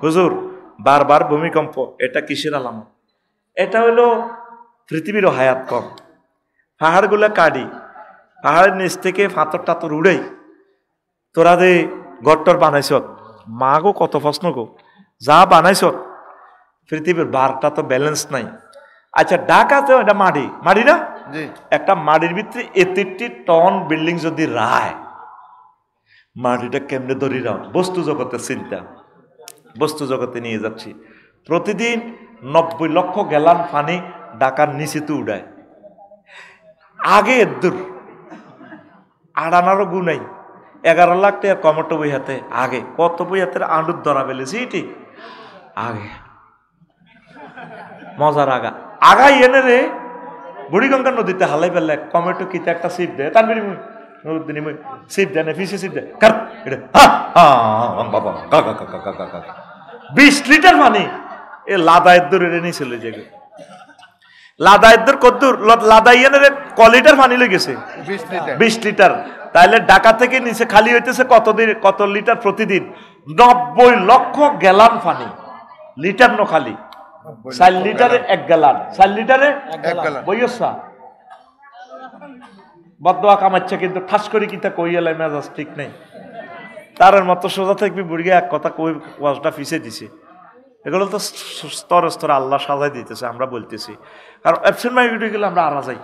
হুজুর বারবার ভূমিকম্প, এটা কিসের আলামত? এটা হলো পৃথিবীর হায়াত কম, পাহাড়গুলো কাটি, পাহাড়ের নিচ থেকে পাথর টাথর উড়ে তোরা যে গট্টর বানাইছ, মা গো কত প্রশ্ন গো, যা বানাইছ পৃথিবীর বারটা তো ব্যালেন্স নাই। আচ্ছা ঢাকাতে এটা মাটি, মাটি না, একটা মাটির ভিতরে 63 টন বিল্ডিং যদি রায়, মাটিটা কেমনে ধরি রাও? বস্তু জগতের চিন্তা, বস্তু জগতে নিয়ে যাচ্ছি। প্রতিদিন 90 লক্ষ গ্যালান পানি ঢাকার নিচেতে উড়ায়। আগে দূর আড়ানারও গুনাই 11 লাখ টাকা কমটো বই হাতে, আগে কত বই হাতের আঁডুর ধরা ফেলেছি এটি আগে মজার আগা আগাই এনে রে বুড়িগঙ্গা নদীতে হালাই ফেললে কমেটো কিতে একটা সিপ দেয়, তার সিপ দেয় না, ফিসে সিপ দেয়, 20 লিটার পানি এ লাদায়ের দূর এনে নিয়ে চলে যাবে। লাদায়ের দূর কদ্দূর লাদাইয়ানের ক লিটার পানি লেগেছে? 20 লিটার। তাহলে ঢাকা থেকে নিচে খালি হইতেছে কত লিটার প্রতিদিন? 90 লক্ষ গ্যালান পানি, লিটার ন খালি 4 লিটারে 1 গ্যালান, 4 লিটারে 1 গ্যালান বইয়সা বদদোয়া কামাচ্ছে, কিন্তু ঠাস করে কিতা কইয়ালে মেজাজ ঠিক নেই। তার মতো সোজা থাকবি বুড়িয়ে এক কথা কই ওয়াজটা ফিসে দিছে। এগুলো তো স্তরে স্তরে আল্লাহ সাজাই দিতেছে, আমরা বলতেছি। কারণ অ্যাবসেন্ট মাইন্ডেড গেলে আমরা আরা যাই।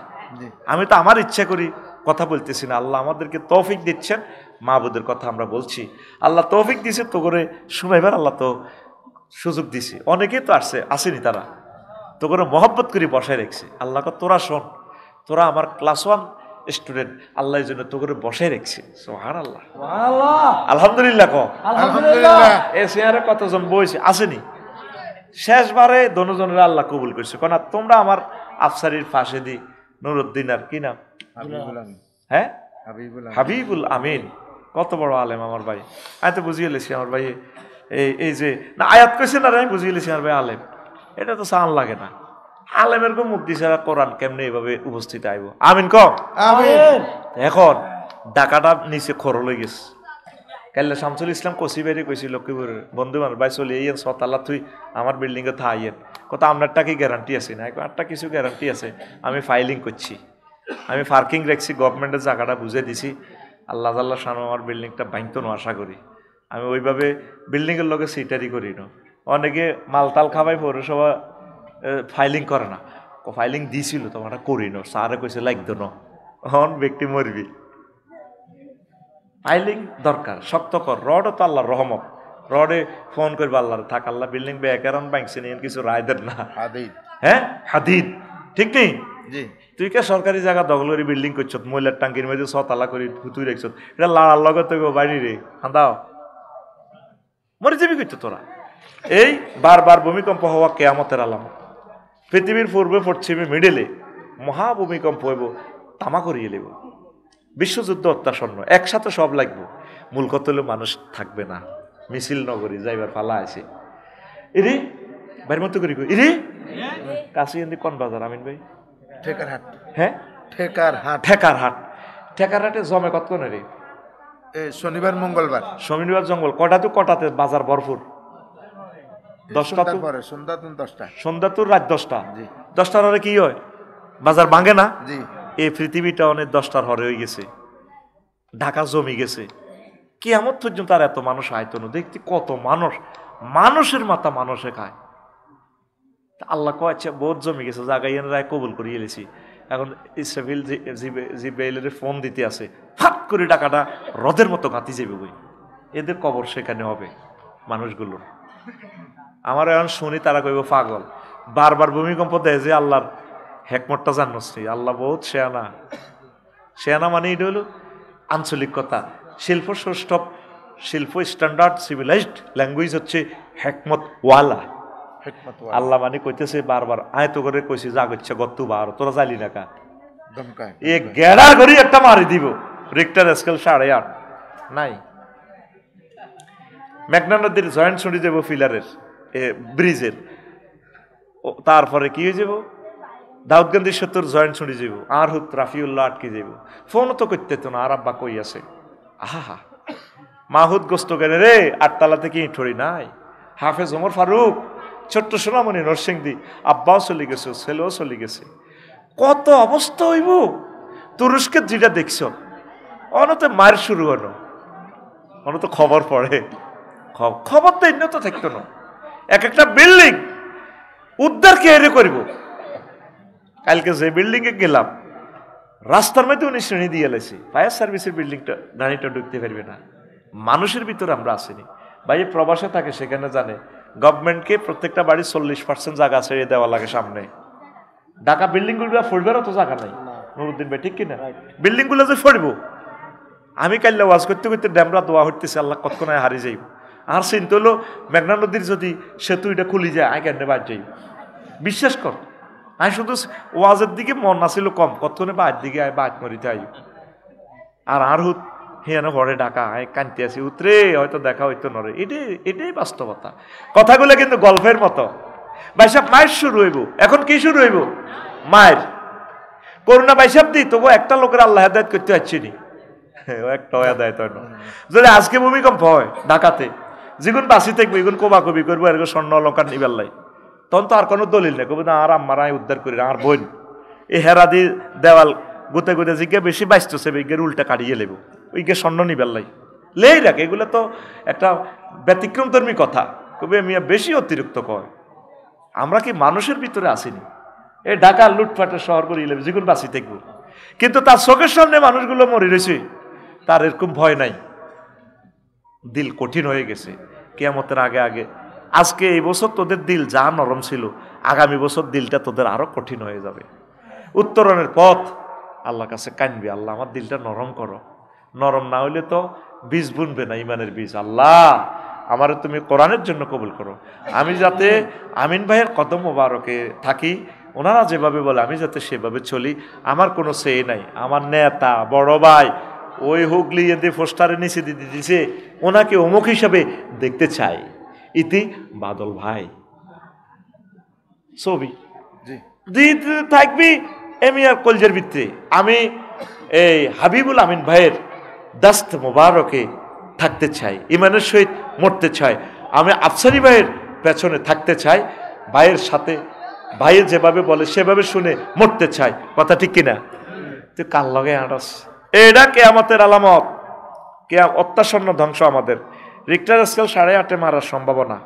আমি তো আমার ইচ্ছা করি কথা বলতেছি না, আল্লাহ আমাদেরকে তৌফিক দিচ্ছেন, মাহবুদের কথা আমরা বলছি। আল্লাহ তৌফিক দিছে তো করে শুনাইবার, আল্লাহ তো সুযোগ দিছে। অনেকেই তো আসেনি, তারা তো করে মহব্বত করে বসায় রেখেছে। আল্লাহ তোরা শোন, তোরা আমার ক্লাস 1 স্টুডেন্ট, আল্লাহ এই জন্য তো করে বসায় রেখেছে। সুবহানাল্লাহ, আলহামদুলিল্লাহ কো আলহামদুলিল্লাহ। এ চেয়ারে কতজন বইছে আসেনি? শেষবারে দনজনের আল্লাহ কবুল করছে। কেন তোমরা আমার আফসারির ফাঁসে দি নুরুদ্দিন আর কি নাম, হ্যাঁ হাবিবুল আমিন, কত বড় আলেম আমার ভাই। আমি তো বুঝিয়ে লেছি আমার ভাই, এই যে না আয়াত কইছে না, আমি বুঝিয়ে লেছি আমার ভাই আলেম। এটা তো সান লাগে না, আলেমের কো মুখ দিছে কোরআন কেমনে এইভাবে উপস্থিত আইব। আমিন ক আমিন। এখন ডাকাটা নিচে খরল হয়ে গেছে। কাল্লা শামসুল ইসলাম কসিবাড়ি কইছি লক্ষ্মীপুরের বন্ধু মানুষ, ভাই চলে এই সতাল্লা তুই আমার বিল্ডিং এ থাইয়েন, কত আপনারটা কি গ্যারান্টি আছে? না একটা কিছু গ্যারান্টি আছে, আমি ফাইলিং করছি, আমি পার্কিং রাখছি, গভর্নমেন্টের জায়গাটা বুঝে দিছি, আল্লাহ আল্লাহ শানো আমার বিল্ডিংটা ভাঙতো না আশা করি। আমি ওইভাবে বিল্ডিংয়ের লগে সিটারি করি না। অনেকে মালতাল খাবাই পৌরসভা ফাইলিং করে না, ফাইলিং দিছিল তোমার করি না, স্যারে কইছে লাগতো না, হন ব্যক্তি মরবি। ফাইলিং দরকার, শক্ত কর। রডও তো আল্লাহর রহমত, রডে ফোন করবে আল্লাহর, থাক আল্লাহ বিল্ডিং বেকারণ ভাঙছে নিয়ে কিছু রায় দেন না, হ্যাঁ হাদিদ ঠিক নেই। তুই কে সরকারি জায়গা দখলরি বিল্ডিং করছ, মহিলার টাঙ্কির মধ্যে ছতালা করে তুই রাখছ, এটা লাড়ার লগত বাড়ি রে হাঁদাও মরে যাবি করতো তোরা। এই বারবার ভূমিকম্প হওয়া কেয়ামতের আলামত। পৃথিবীর পূর্বে পশ্চিমে মিডেলে মহাভূমিকম্প হইব, তামা করিয়ে নেব, বিশ্বযুদ্ধ অত্যাসন্ন, একসাথে সব লাগবো। মূল কথা হলো মানুষ থাকবে না, মিছিল নগরী যাইবার পালা আছে। ইরে বাইর মতো করি ইরে কাছে কোন বাজার আমিন ভাই? ঠেকার হাট। হ্যাঁ ঠেকার হাট, ঠেকার হাট। ঠেকার হাটে জমে কতক্ষণ রে? শনিবার মঙ্গলবার, শনিবার জঙ্গল কটা তো কটাতে বাজার ভরপুর? 10টা তো পরে, সন্ধ্যা তো 10টা, সন্ধ্যা তো রাত 10টা। 10টার হরে কি হয়? বাজার ভাঙে না? জি। এই পৃথিবীটা অনেক 10টার হরে হয়ে গেছে, ঢাকা জমি গেছে। কিয়ামত পর্যন্ত আর এত মানুষ আয়তো না, দেখতে কত মানুষ, মানুষের মাথা মানুষে খায়। আল্লাহ কয় আচ্ছা বহুত জমি গেছে, জায়গায় রায় কবুল করিয়ে এলেছি। এখন ইসরাফিল জিব্রাইলের ফোন দিতে আছে, ফাট করে টাকাটা হ্রদের মতো গাঁতি যাবে বই, এদের কবর সেখানে হবে মানুষগুলোর। আমার এখন শুনি তারা কইব পাগল, বারবার ভূমিকম্প দেয় যে আল্লাহর হেকমতটা জানছি। আল্লাহ বহুত শেয়ানা, শেয়ানা মানে এটা হলো আঞ্চলিক কথা। শিল্প সৌষ্ঠব, শিল্প স্ট্যান্ডার্ড সিভিলাইজড ল্যাঙ্গুয়েজ হচ্ছে হেকমত ওয়ালা। আল্লাহ মানে কইতেছে বারবার, আয় তো করে কইছি যা করছে গত্তু বার, তোরা জালি না কা এ গেড়া করি একটা মারি দিব। রিক্টার স্কেল 8.5 নাই। মেঘনা নদীর জয়েন্ট ছুটি যাব ফিলারের ব্রিজের, তারপরে কি হয়ে যাব দাউদকান্দির 70 জয়েন্ট ছুটি যাব, আর হুত রাফিউল্লাহ আটকে যাব। ফোনও তো করতে তো না, আর আব্বা কই আছে? আহা মাহুদ গোস্ত কেন রে, 8 তলা থেকে ইঁঠড়ি নাই, হাফেজ ওমর ফারুক, ছোট্ট সোনামণি নরসিংদী, আব্বাও চলে গেছে, ছেলেও চলে গেছে। কত অবস্থা হইব। তুরস্কের যেটা দেখছ, অনতে মায়ের শুরু হলো, অনত খবর পড়ে, খবর তো এমনি তো থাকতো না। এক একটা বিল্ডিং উদ্ধার কে এরে করব। কালকে যে বিল্ডিং এ গেলাম, রাস্তার মধ্যে উনি শ্রেণী দিয়ে এলেছি, ফায়ার সার্ভিসের বিল্ডিংটা, গাড়িটা ঢুকতে পারবে না। মানুষের ভিতরে আমরা আসিনি ভাই। প্রবাসে থাকে, সেখানে জানে গভর্নমেন্টকে প্রত্যেকটা বাড়ি 40% জায়গা ছেড়ে দেওয়া লাগে সামনে। ঢাকা বিল্ডিং গুলো ফোড়বারও তো জায়গা নাই নুরুদ্দিন ভাই, ঠিক কিনা? বিল্ডিং গুলো যে ফোড়ব, আমি কাল্লা ওয়াজ করতে করতে ড্যামরা দোয়া হইতেছে, আল্লাহ কতক্ষণে হারি যাইব। আর চিন্তা হলো মেঘনা নদীর যদি সেতু এটা খুলি যায়, আই কেন বাদ যাইব। বিশ্বাস কর, আমি শুধু ওয়াজের দিকে মন নাছিল কম, কতক্ষণে বাদ দিকে আয় বাদ মরিতে আই। আর হুত হেন ঘরে ডাকা, আয় কানতে আসি উতরে, হয়তো দেখা হইতো নরে। এটাই বাস্তবতা। কথাগুলো কিন্তু গল্পের মতো। ভাইসাব মায়ের শুরু হইব, এখন কি শুরু হইব? মায়ের করোনা ভাইসাব দি, তবু একটা লোকের আল্লাহ হেদায়েত করতে পারছি নি, একটা হেদায়েত হয় না। যদি আজকে ভূমিকম্প হয় ঢাকাতে, যেগুন বাঁচি থাকবো এগুন কোবা কবি করবো, এরকম স্বর্ণ অলঙ্কার নিবার লাই, তখন তো আর কোনো দলিল নেই। কবি না আর আম্মারাই উদ্ধার করি, আর বোন এই হেরা দি দেওয়াল গুতে গুতে জিজ্ঞে বেশি বাঁচতেছে, বিজ্ঞের উল্টা কাটিয়ে লেব, ওইকে স্বর্ণ নিবার লাই লেই রাখে। এগুলো তো একটা ব্যতিক্রমধর্মী কথা, কবি মিয়া বেশি অতিরিক্ত কয়। আমরা কি মানুষের ভিতরে আসিনি? এই ঢাকা লুটপাটের শহর করে ইলেবে, যেগুলো বাঁচি থাকবো, কিন্তু তার চোখের সামনে মানুষগুলো মরে রয়েছে, তার এরকম ভয় নাই। দিল কঠিন হয়ে গেছে কিয়ামতের আগে আগে। আজকে এই বছর তোদের দিল যা নরম ছিল, আগামী বছর দিলটা তোদের আরো কঠিন হয়ে যাবে। উত্তরণের পথ, আল্লাহর কাছে কানবি, আল্লাহ আমার দিলটা নরম করো। নরম না হইলে তো বীজ বুনবে না, ইমানের বীজ। আল্লাহ আমারে তুমি কোরআনের জন্য কবুল করো। আমি যাতে আমিন ভাইয়ের কদম মোবারকে থাকি, ওনারা যেভাবে বলে আমি যাতে সেভাবে চলি। আমার কোনো সে নাই, আমার নেতা বড় ভাই ওই হুগলি এতে পোস্টারে নিচে দিতে দিছে, ওনাকে অমুক হিসাবে দেখতে চাই। ইতি বাদল ভাই ছবি থাকবি এমি আর কলজের ভিতরে। আমি এই হাবিবুল আমিন ভাইয়ের দাস্ত মোবারকে থাকতে চাই, ইমানের সহিত মরতে চাই। আমি আফসারি ভাইয়ের পেছনে থাকতে চাই, ভাইয়ের সাথে ভাইয়ের যেভাবে বলে সেভাবে শুনে মরতে চাই। কথা ঠিক কিনা? তুই কার লগে আড়স? এটা কিয়ামতের আলামত, অত্যাসন্ন ধ্বংস আমাদের। রিক্টার স্কেল 8.5 মারার সম্ভাবনা।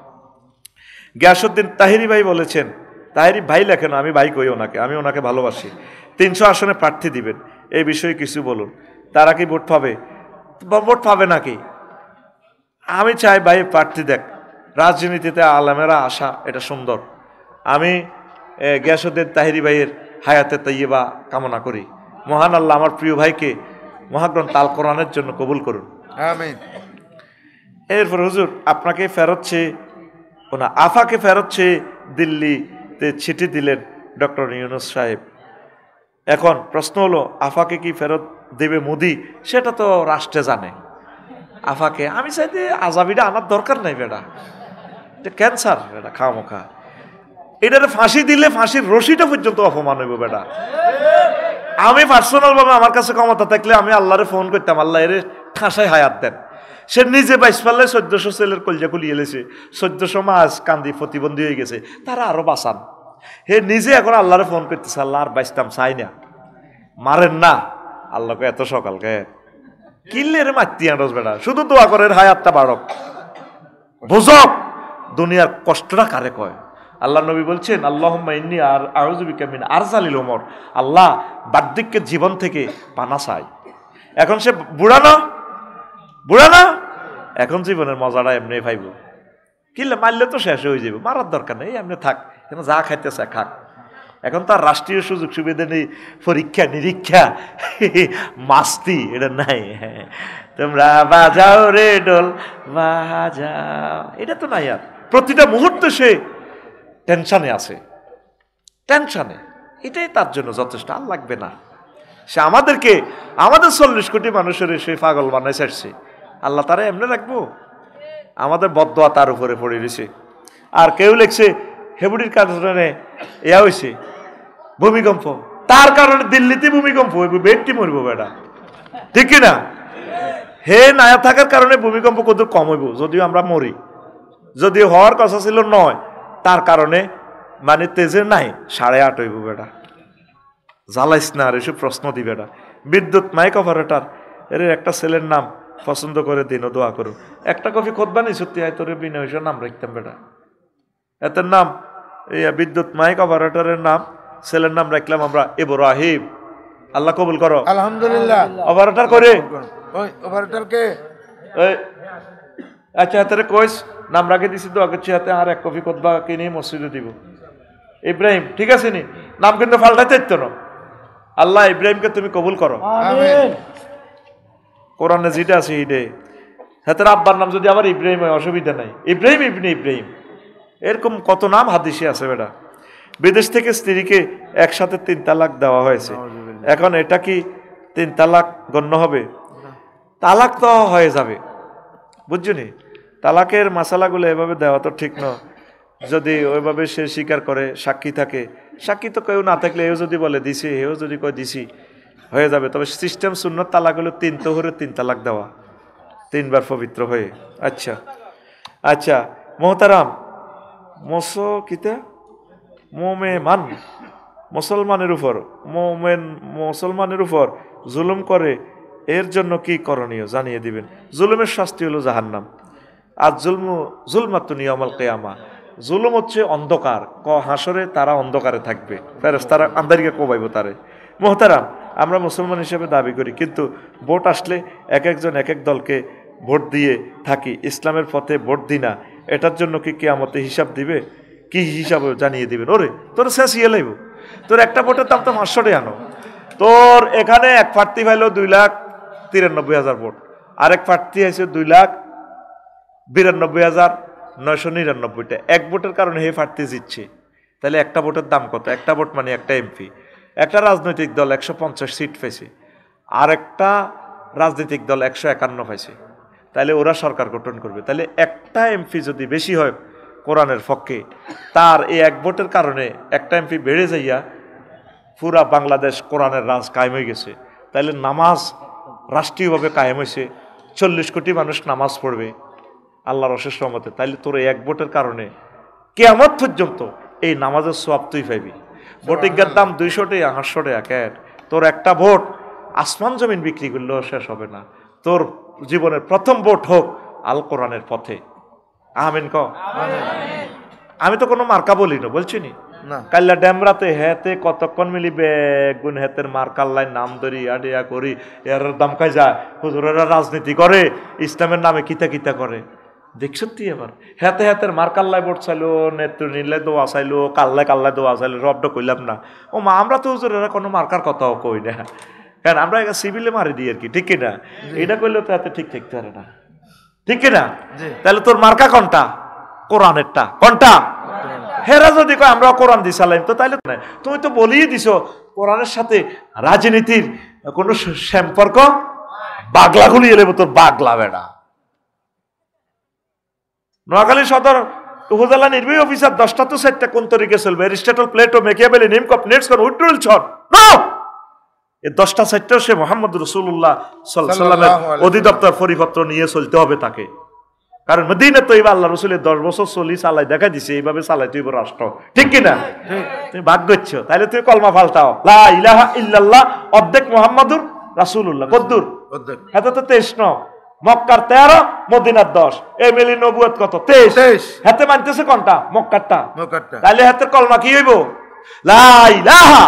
গিয়াসউদ্দিন তাহিরি ভাই বলেছেন, তাহিরি ভাই লেখেন, আমি ভাই কই ওনাকে, আমি ওনাকে ভালোবাসি। 300 আসনে প্রার্থী দিবেন, এই বিষয়ে কিছু বলুন। তারা কি ভোট পাবে? ভোট পাবে নাকি? আমি চাই ভাই প্রার্থী দেখ। রাজনীতিতে আলেমেরা আসা এটা সুন্দর। আমি গিয়াসউদ্দিন তাহিরি ভাইয়ের হায়াতে তাইয়্যিবা কামনা করি। মহান আল্লাহ আমার প্রিয় ভাইকে মহাগ্রন্থ আল কোরআনের জন্য কবুল করুন, আমিন। এরপর হুজুর আপনাকে ফেরত চেয়ে, ওনা আফাকে ফেরত চেয়ে দিল্লিতে চিঠি দিলেন ডক্টর ইউনূস সাহেব। এখন প্রশ্ন হলো, আফাকে কি ফেরত দেবে মোদি? সেটা তো রাষ্ট্রে জানে। আফাকে আমি চাইতে আজাবিটা আনার দরকার নাই, বেটা এটা ক্যান্সার, এটা খামোখা। এটারে ফাঁসি দিলে ফাঁসির রশিটা পর্যন্ত অপমান হইব বেটা। আমি পার্সোনাল ভাবে আমার কাছে ক্ষমতা থাকলে আমি আল্লাহরে ফোন করতাম, আল্লাহ এর ঠাসায় হায়াত দেন। সে নিজে 22 পাল্লে 1400 ছেলের কলজা খুলিয়ে এলেছে, 1400 মাস কান্দি প্রতিবন্ধী হয়ে গেছে, তারা আরো বাঁচান। হে নিজে এখন আল্লাহরে ফোন করতেছে, আল্লাহ আর বাঁচতাম চাই না, মারেন না। আল্লাহকে এত সকালকে কিনলে রে মারতি আনস বেটা, শুধু দোয়া করেন হায়াতটা বাড়ক, বুঝক দুনিয়ার কষ্টটা কারে কয়। আল্লাহ নবী বলছেন, আল্লাহুম্মা ইন্নী আউযু বিকা মিন আরজালিল উমর, আল্লাহ বার্ধক্যের জীবন থেকে পানা চাই। এখন সে বুড়া না, এখন জীবনের মজাটা এমনি পাইব। কিনলে মারলে তো শেষ হয়ে যাবে, মারার দরকার নেই, এমনি থাক, কেন যা খাইতেছে খাক। এখন তার রাষ্ট্রীয় সুযোগ সুবিধা নেই, পরীক্ষা নিরীক্ষা মাস্তি এটা নাই। তোমরা বাজাও রে ডোল বাজাও, এটা তো নাই। আর প্রতিটা মুহূর্তে সে টেনশনে আছে, টেনশনে, এটাই তার জন্য যথেষ্ট, আর লাগবে না। সে আমাদেরকে, আমাদের 40 কোটি মানুষের সে পাগল বানাই ছাড়ছে, আল্লাহ তারা এমনি রাখবো? আমাদের বদদোয়া তার উপরে পড়ে রয়েছে। আর কেউ লিখছে হেবুডির কারণে ইয়া হয়েছে ভূমিকম্প, তার কারণে দিল্লিতে ভূমিকম্প হইব, ব্যক্তি মরবো বেটা, ঠিক কিনা? হে না থাকার কারণে ভূমিকম্প কত কম হইব, যদিও আমরা মরি, যদি হওয়ার কথা ছিল 9, তার কারণে মানে তেজে নাই 8:30 হইব। বেটা জ্বালাইস না আর এসব প্রশ্ন দিবে না। বিদ্যুৎ মাইক অপারেটর এর একটা ছেলের নাম পছন্দ করে দিন, দোয়া করো। একটা কফি খোদবা নেই সত্যি হয় তোর বিনা হইসা নাম রাখতাম বেটা। এতের নাম বিদ্যুৎ মাইক অপারেটরের নাম, ছেলের নাম রাখলাম আমরা ইব্রাহিম। আল্লাহ কবুল করো আলহামদুলিল্লাহ। অপারেটর করে ওই অপারেটর কে? আচ্ছা হাতে কইস নাম রাখে দিছি, দোয়া করছি হাতে আর এক কফি খোদবা কিনে মসজিদে দিব। ইব্রাহিম ঠিক আছে নি, নাম কিন্তু পাল্টাইতে ইত্তো না। আল্লাহ ইব্রাহিমকে তুমি কবুল করো। কোরআনে যেটা আছে হিডে হাতের আব্বার নাম যদি আবার ইব্রাহিম হয় অসুবিধা নাই, ইব্রাহিম ইবনে ইব্রাহিম, এরকম কত নাম হাদিসে আছে বেটা। বিদেশ থেকে স্ত্রীকে একসাথে 3 তালাক দেওয়া হয়েছে, এখন এটা কি 3 তালাক গণ্য হবে? তালাক তো হয়ে যাবে, বুঝছনি? তালাকের মাসালাগুলো এভাবে দেওয়া তো ঠিক নয়। যদি ওইভাবে সে স্বীকার করে, সাক্ষী থাকে, সাক্ষী তো কেউ না থাকলে এও যদি বলে দিছি, এও যদি কয় দিছি, হয়ে যাবে। তবে সিস্টেম সুন্নত তালাক হলো 3 তোহরে 3 তালাক দেওয়া, 3 বার পবিত্র হয়ে। আচ্ছা আচ্ছা মোহতারাম, মোমেমান মুসলমানের উপর জুলুম করে, এর জন্য কি করণীয় জানিয়ে দিবেন। জুলুমের শাস্তি হলো জাহান্নাম। আর জুলমাতুন ইয়াউমাল কিয়ামা, জুলুম হচ্ছে অন্ধকার, হাসরে তারা অন্ধকারে থাকবে, ফেরেশতারা আন্দারিকে কোবাইব তারে। মোহতারাম, আমরা মুসলমান হিসেবে দাবি করি, কিন্তু ভোট আসলে এক একজন এক এক দলকে ভোট দিয়ে থাকি, ইসলামের পথে ভোট দিই না। এটার জন্য কি কিয়ামতে হিসাব দিবে? কি হিসাব জানিয়ে দিবেন? ওরে তোর শেষ ইয়ে লাইব, তোর একটা ভোটের দাম তো 500 টাকা আনো। তোর এখানে এক প্রার্থী পাইলো 2,93,000 ভোট, আরেক প্রার্থী আছে 2,92,999টা। এক ভোটের কারণে হে প্রার্থী জিতছে, তাহলে একটা ভোটের দাম কত? একটা ভোট মানে একটা এমপি। একটা রাজনৈতিক দল 150 সিট পাইছে, আর একটা রাজনৈতিক দল 151 পাইছে, তাহলে ওরা সরকার গঠন করবে। তাহলে একটা এমপি যদি বেশি হয় কোরআনের পক্ষে, তার এই এক ভোটের কারণে একটা এমপি বেড়ে যাইয়া পুরা বাংলাদেশ কোরআনের রাজ কায়েম হয়ে গেছে। তাহলে নামাজ রাষ্ট্রীয়ভাবে কায়েম হয়েছে, 40 কোটি মানুষ নামাজ পড়বে আল্লাহর অশেষ রহমতে। তাইলে তোর এক ভোটের কারণে কিয়ামত পর্যন্ত এই নামাজের সওয়াব তুই পাইবি। ভোটিংয়ের দাম 200 টাকা 800 টাকা, তোর একটা ভোট আসমান জমিন বিক্রি করলেও শেষ হবে না। তোর জীবনের প্রথম ভোট হোক আল কোরআনের পথে। আমিন ক। আমি তো কোনো মার্কা বলি না, বলছি নি কাল্লা ড্যামরাতে হেতে কতক্ষণ মিলিবে গুণ হেতের মার্কাল্লাই নাম ধরি আডিয়া করি, এর দাম খাই যায়। হুজুরেরা রাজনীতি করে, ইসলামের নামে কিতা কিতা করে, দেখছো তুই? এবার হেতে হেতের মার্কাল্লাই ভোট চাইলো, নেত্রী নিলে দোয়া চাইলো, কাল্লায় দোয়া চাইলো, রবটা কইলাম না। ও মা, আমরা তো হুজুরেরা কোনো মার্কার কথাও কই না, কারণ আমরা সিভিলে মারি দিই আর কি, ঠিক কিনা? এটা করলে তো এত ঠিক থাকতে পারে না, ঠিক কিনা? তাহলে তোর মার্কা কোনটা? কোরআনেরটা। কোনটা? হেরা যদি কয় আমরা কোরআন দিয়ে চালাইম, তো তাইলে তুমি তো বলেই দিছো কোরআনের সাথে রাজনীতির কোন সম্পর্ক। বাগলা গুলি এলে তোর বাগলা বেড়া। নোয়াখালী সদর উপজেলা নির্বাহী অফিসার 10টা তো 4টা কোন তরিকে চলবে? এরিস্টটল, প্লেটো, মেকিয়াভেলি, নিমকপ, নেটসকন, উইটরুল ছন, নো, এই 10টা 4টাও সে মুহাম্মদ রাসূলুল্লাহ সাল্লাল্লাহু আলাইহি ওয়াসাল্লামের অধিদপ্তর পরিপত্র নিয়ে চলতে হবে তাকে। কারণ মদিনা তো এবার আল্লাহ রসুলের 10 বছর চলি চালাই দেখা দিছে, এইভাবে চালাই তুই রাষ্ট্র, ঠিক কিনা? তুমি ভাগ্য হচ্ছ, তাহলে তুই কলমা পাল্টাও, লা ইলাহা ইল্লাল্লাহ অর্ধেক মুহাম্মাদুর রাসূলুল্লাহ। কদ্দুর? এত তো 23 মক্কার 13, মদিনার 10, এই মিলি নবুয়ত কত? 23। হাতে মানতেছে কোনটা? মক্কারটা। তাহলে হাতের কলমা কি হইব? লা ইলাহা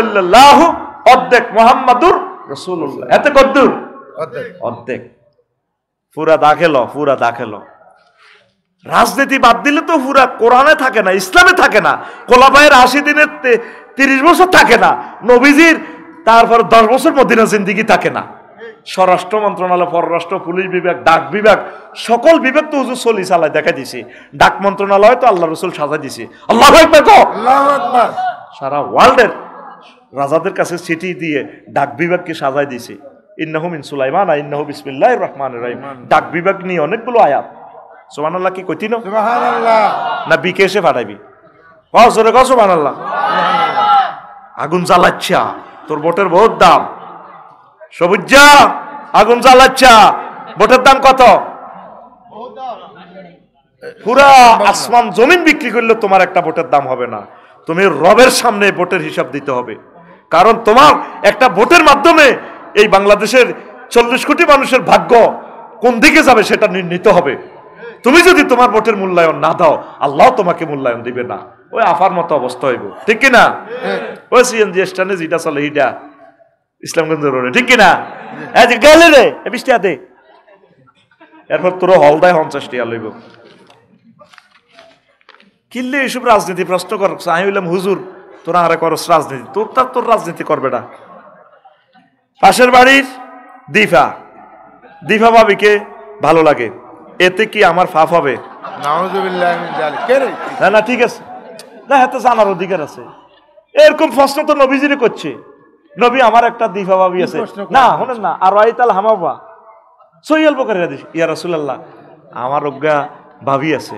ইল্লাল্লাহু অর্ধেক মুহাম্মাদুর রাসূলুল্লাহ। হাতে কদ্দুর? অর্ধেক। পুরা দাখেল। রাজনীতি বাদ দিলে তো পুরা কোরআনে থাকে না, ইসলামে থাকে না। খোলাফায়ের 80 দিনের 30 বছর থাকে না। নবীজির তারপর 10 বছর মদিনা জিন্দেগি থাকে না। স্বরাষ্ট্র মন্ত্রণালয়, পররাষ্ট্র, পুলিশ বিভাগ, ডাক বিভাগ, সকল বিভাগ তো হুজুর চলি চালায় দেখা দিছে। ডাক মন্ত্রণালয় তো আল্লাহ রসুল সাজা দিছে। আল্লাহু আকবার। সারা ওয়ার্ল্ডের রাজাদের কাছে চিঠি দিয়ে ডাক বিভাগকে সাজায় দিছে। ইন্নাহু মিন সুলাইমান ইন্নাহু বিসমিল্লাহির রহমানির রহিম। ডাক বিভাগ নিয়ে অনেকগুলো আয়াত। সুবহানাল্লাহ কি কইতি না? সুবহানাল্লাহ না বিকেশে পাঠাইবি? কও জোরে কও সুবহানাল্লাহ। আগুন জ্বালাচ্ছা, তোর ভোটের বহুত দাম। সবুজা আগুন জ্বালাচ্ছা, ভোটের দাম কত? পুরা আসমান জমিন বিক্রি করলে তোমার একটা ভোটের দাম হবে না। তুমি রবের সামনে ভোটের হিসাব দিতে হবে, কারণ তোমার একটা ভোটের মাধ্যমে এই বাংলাদেশের 40 কোটি মানুষের ভাগ্য কোন দিকে যাবে সেটা নির্ণীত হবে। তুমি যদি তোমার ভোটের মূল্যায়ন না দাও, আল্লাহ তোমাকে মূল্যায়ন দিবে না। ওই আফার মতো অবস্থা হইব, ঠিক কিনা? ওই সিএনজি স্ট্যান্ডে যেটা চলে এইটা ইসলামগঞ্জ রোডে, ঠিক কিনা? গেলে রে 20 টাকা দে, এরপর তোর হলদায় 50 টাকা লইব। কিনলে এইসব রাজনীতি প্রশ্ন কর। আমি বললাম হুজুর তোরা আরে করস রাজনীতি, তোর রাজনীতি করবে না। পাশের বাড়ির দিফা ভাবিকে ভালো লাগে, এতে কি আমার ফাফ হবে? না না ঠিক আছে, না হাতে জানার অধিকার আছে। এরকম প্রশ্ন তো নবীজিরে করছে। নবী আমার একটা দিফা ভাবি আছে না, শোনেন না, আর আইতাল হামাবা সহিয়াল বকারি হাদিস, ইয়া রাসূলুল্লাহ আমার অজ্ঞা ভাবি আছে,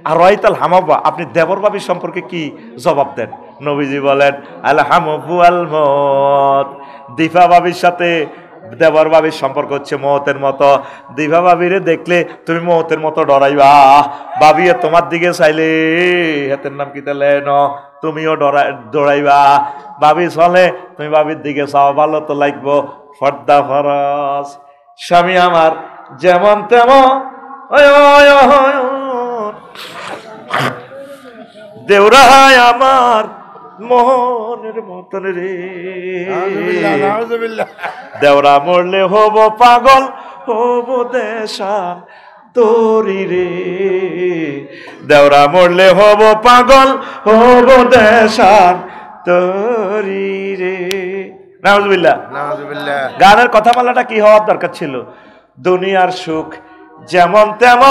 আর আইতাল হামাবা, আপনি দেবর ভাবি সম্পর্কে কি জবাব দেন? নবীজি বলেন আল হামু আল মত, দিফা ভাবির সাথে দেবর ভাবির সম্পর্ক হচ্ছে মৌতের মতো। দিফা ভাবিরে দেখলে তুমি মৌতের মতো ডরাইবা, ভাবিয়ে তোমার দিকে চাইলে হাতের নাম কি তাহলে তুমিও ডরাইবা। ভাবি চলে তুমি ভাবির দিকে চাও, ভালো তো লাগবো। ফর্দা ফরজ, স্বামী আমার যেমন তেমন, দেওরায় আমার মোহনের মতন রে, দেওরা মরলে হব পাগল, হব দেশান তোরি রে, দেওরা মরলে হব পাগল, হব দেশান তোরি রে। নাউজুবিল্লাহ। গানের কথা বলাটা কি হওয়ার দরকার ছিল? দুনিয়ার সুখ যেমন তেমন,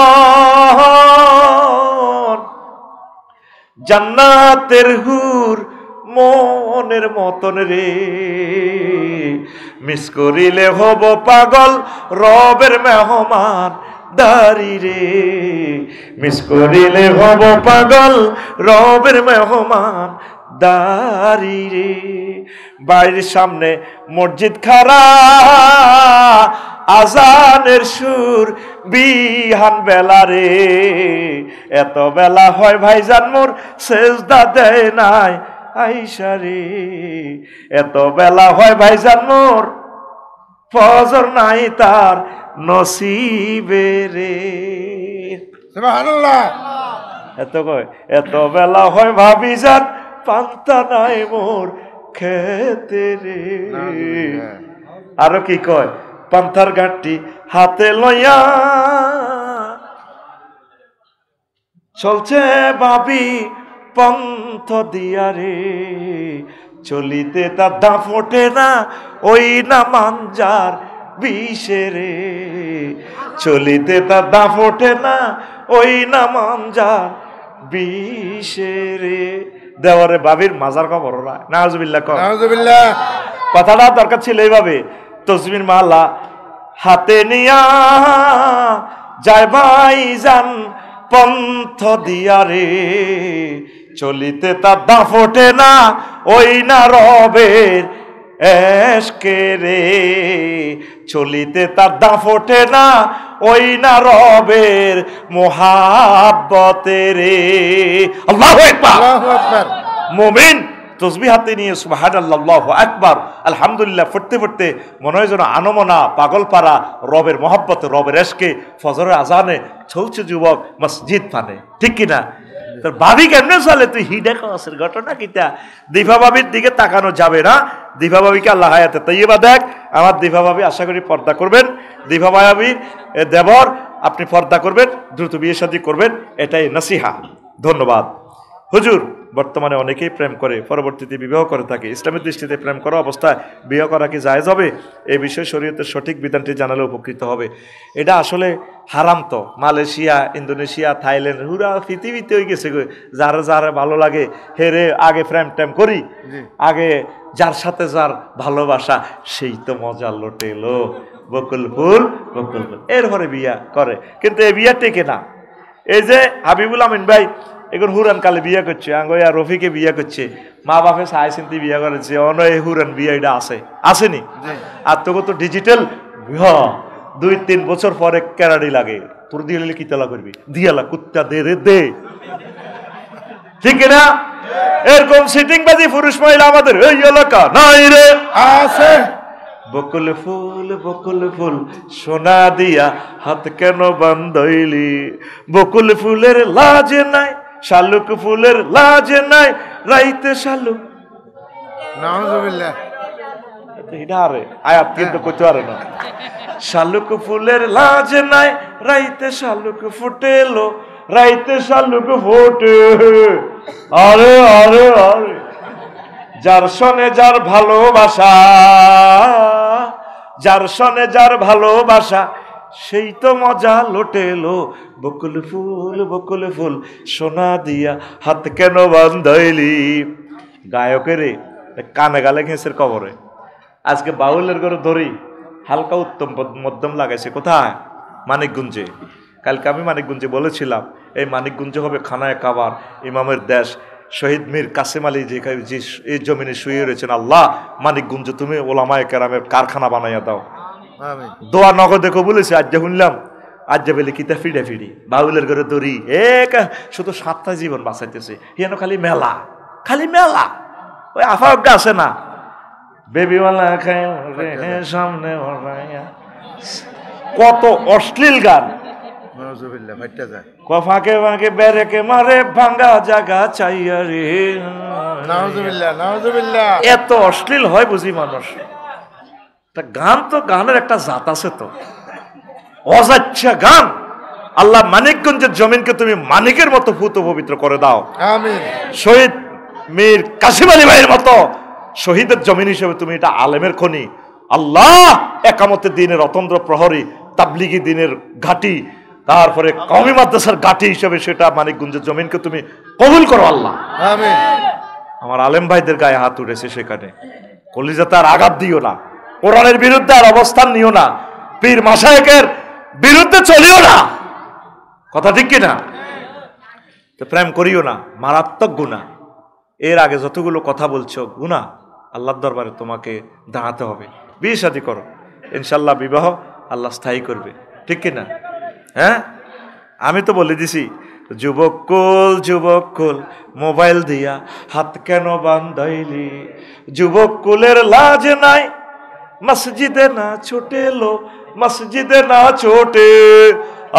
জান্নাতের হুর মনের মতন রে, মিস করিলে হব পাগল, রবের মেহমান দারি রে, মিস করিলে হব পাগল, রবের মেহমান দারি রে। বাড়ির সামনে মসজিদ খাড়া, আজানের সুর বিহান বেলা রে, এত বেলা হয় ভাইজান মোর সেজদা দেয় নাই আইসা রে, এত বেলা হয় ভাইজান মোর ফজর নাই তার নসিবে রে। সুবহানাল্লাহ। এত বেলা হয় ভাবি যান পান্তা নাই মোর খেতে রে। আরো কি কয়? পান্থার গাঁটটি হাতে লইয়া চলছে ভাবি পন্থ দিয়া রে, চলিতে তার দাঁত ওঠে না ওই না মাঞ্জার বিষে রে, চলিতে তার দাঁত ওঠে না ওই না মাঞ্জার বিষে রে। দেওয়ারে ভাবির মাজার খবর নাউজুবিল্লাহ। কথাটা দরকার ছিল এইভাবে, তসবির মালা হাতে নিয়া যায় ভাই যান পন্থ দিয়া রে, চলিতে তার দাঁত ওঠে না ওই না রবের এশকে রে, চলিতে তার দাঁত ওঠে না ওই না রবের মোহাব্বতে রে। আল্লাহু আকবার। মুমিন তসবিহ হাতে নিয়ে সুবহানাল্লাহ, আল্লাহু আকবার, আলহামদুলিল্লাহ পড়তে পড়তে মনে হয় যেন আনমনা পাগলপাড়া রবের মহব্বতে, রবের এশকে ফজরের আজানে চলছে যুবক মসজিদ পানে, ঠিক কিনা? তোর ভাবি কেমনে চলে তুই হিডে কসের ঘটনা কিটা? দিফা ভাবির দিকে তাকানো যাবে না। দিফা ভাবিকে আল্লাহ হায়াতে তাইয়্যিবা দেখ। আমার দিফা ভাবি আশা করি পর্দা করবেন। দিফা ভাবির দেবর আপনি পর্দা করবেন, দ্রুত বিয়ে শাদী করবেন, এটাই নসিহা। ধন্যবাদ। হুজুর, বর্তমানে অনেকেই প্রেম করে পরবর্তীতে বিবাহ করে থাকে, ইসলামের দৃষ্টিতে প্রেম করা অবস্থায় বিবাহ করা কি জায়েজ হবে? এই বিষয়ে শরীয়তের সঠিক বিধানটি জানালে উপকৃত হবে। এটা আসলে হারাম তো। মালয়েশিয়া, ইন্দোনেশিয়া, থাইল্যান্ড, পুরা পৃথিবীতে হয়ে গেছে যারা যারা ভালো লাগে হেরে আগে প্রেম টেম করি, আগে যার সাথে যার ভালোবাসা সেই তো মজা লোটেলো, বকুল ফুল বকুল ফুল, এরপরে বিয়া করে। কিন্তু এই বিয়া টেকে না। এই যে হাবিবুল আমিন ভাই এখন হুরান কালে বিয়ে করছে, আঙ্গয়া রফিকে বিয়ে করছে, মা বাপে সাই চিন্তি বিয়ে করেছে, অনয় হুরান বিয়ে এটা আসেনি। আর তোকে তো ডিজিটাল 2-3 বছর পরে ক্যারাডি লাগে। তোর দিয়ে কি তেলা করবি দিয়ালা কুত্তা দে রে দে ঠিক না এরকম সিটিং বাজি পুরুষ মহিলা আমাদের এই এলাকা নাই রে আছে বকুল ফুল সোনা দিয়া হাত কেন বান্ধইলি বকুল ফুলের লাজ নাই শালুক ফুলের লাজ নাই রাইতে শালুক নাউজুবিল্লাহ এটা আরে আয়াত কিন্তু কইতে পারে না শালুক ফুলের লাজ নাই রাইতে শালুক ফুটেলো রাইতে শালুক ফোটে আরে আরে আরে যার সনে যার ভালোবাসা যার সনে যার ভালোবাসা সেই তো মজা লোটেলো বকুল ফুল সোনা দিয়া হাত কেন বান্ধইলি গায়কের কানে গালে ঘেঁষের কবরে আজকে বাউলের ঘরে ধরি হালকা উত্তম মধ্যম লাগাইছে কোথায় মানিকগঞ্জে কালকে আমি মানিকগঞ্জে বলেছিলাম এই মানিকগঞ্জে হবে খানায় কাবার ইমামের দেশ শহীদ মীর কাসেম আলী যে এই জমিনে শুয়ে রয়েছেন আল্লাহ মানিকগঞ্জ তুমি ওলামায়ে কেরামের কারখানা বানাইয়া দাও দোয়া নগদে বলেছে আজ যে শুনলাম আজ যে বেলে কিতা ফিডে ফিডি বাউলের ঘরে দড়ি শুধু 7টা জীবন বাঁচাইতেছে হেন খালি মেলা ওই আফা অজ্ঞা আছে না বেবিওয়ালা সামনে কত অশ্লীল গান ফাঁকে ফাঁকে বেরেকে মারে ভাঙ্গা জায়গা চাইয়া রে এত অশ্লীল হয় বুঝি মানুষ গান তো গানের একটা জাত আছে তো অজাচ্ছা গান আল্লাহ মানিকগঞ্জের জমিনকে তুমি মানিকের মতো ভূত পবিত্র করে দাও আমিন শহীদ মীর কাসেম আলী ভাইয়ের মতো শহীদের জমিন হিসেবে তুমি এটা আলেমের খনি আল্লাহ একামতের দিনের অতন্দ্র প্রহরী তাবলিগি দিনের ঘাটি তারপরে কওমি মাদ্রাসার ঘাটি হিসেবে সেটা মানিকগঞ্জের জমিনকে তুমি কবুল করো আল্লাহ আমিন আমার আলেম ভাইদের গায়ে হাত উঠেছে সেখানে কলিজাতে আর আঘাত দিও না কোরআনের বিরুদ্ধে আর অবস্থান নিও না পীর মাশায়েখের বিরুদ্ধে চলিও না কথা ঠিক কিনা তো প্রেম করিও না মারাত্মক গুনাহ এর আগে যতগুলো কথা বলছো গুনাহ আল্লাহর দরবারে তোমাকে দাঁড়াতে হবে বিয়ে শাদী করো ইনশাআল্লাহ বিবাহ আল্লাহ স্থায়ী করবে ঠিক কিনা হ্যাঁ আমি তো বলে দিছি যুবক কুল মোবাইল দিয়া হাত কেন বান্ধাইলি যুবক কুলের লাজ নাই মসজিদে না ছোটে লো মসজিদে না ছোটে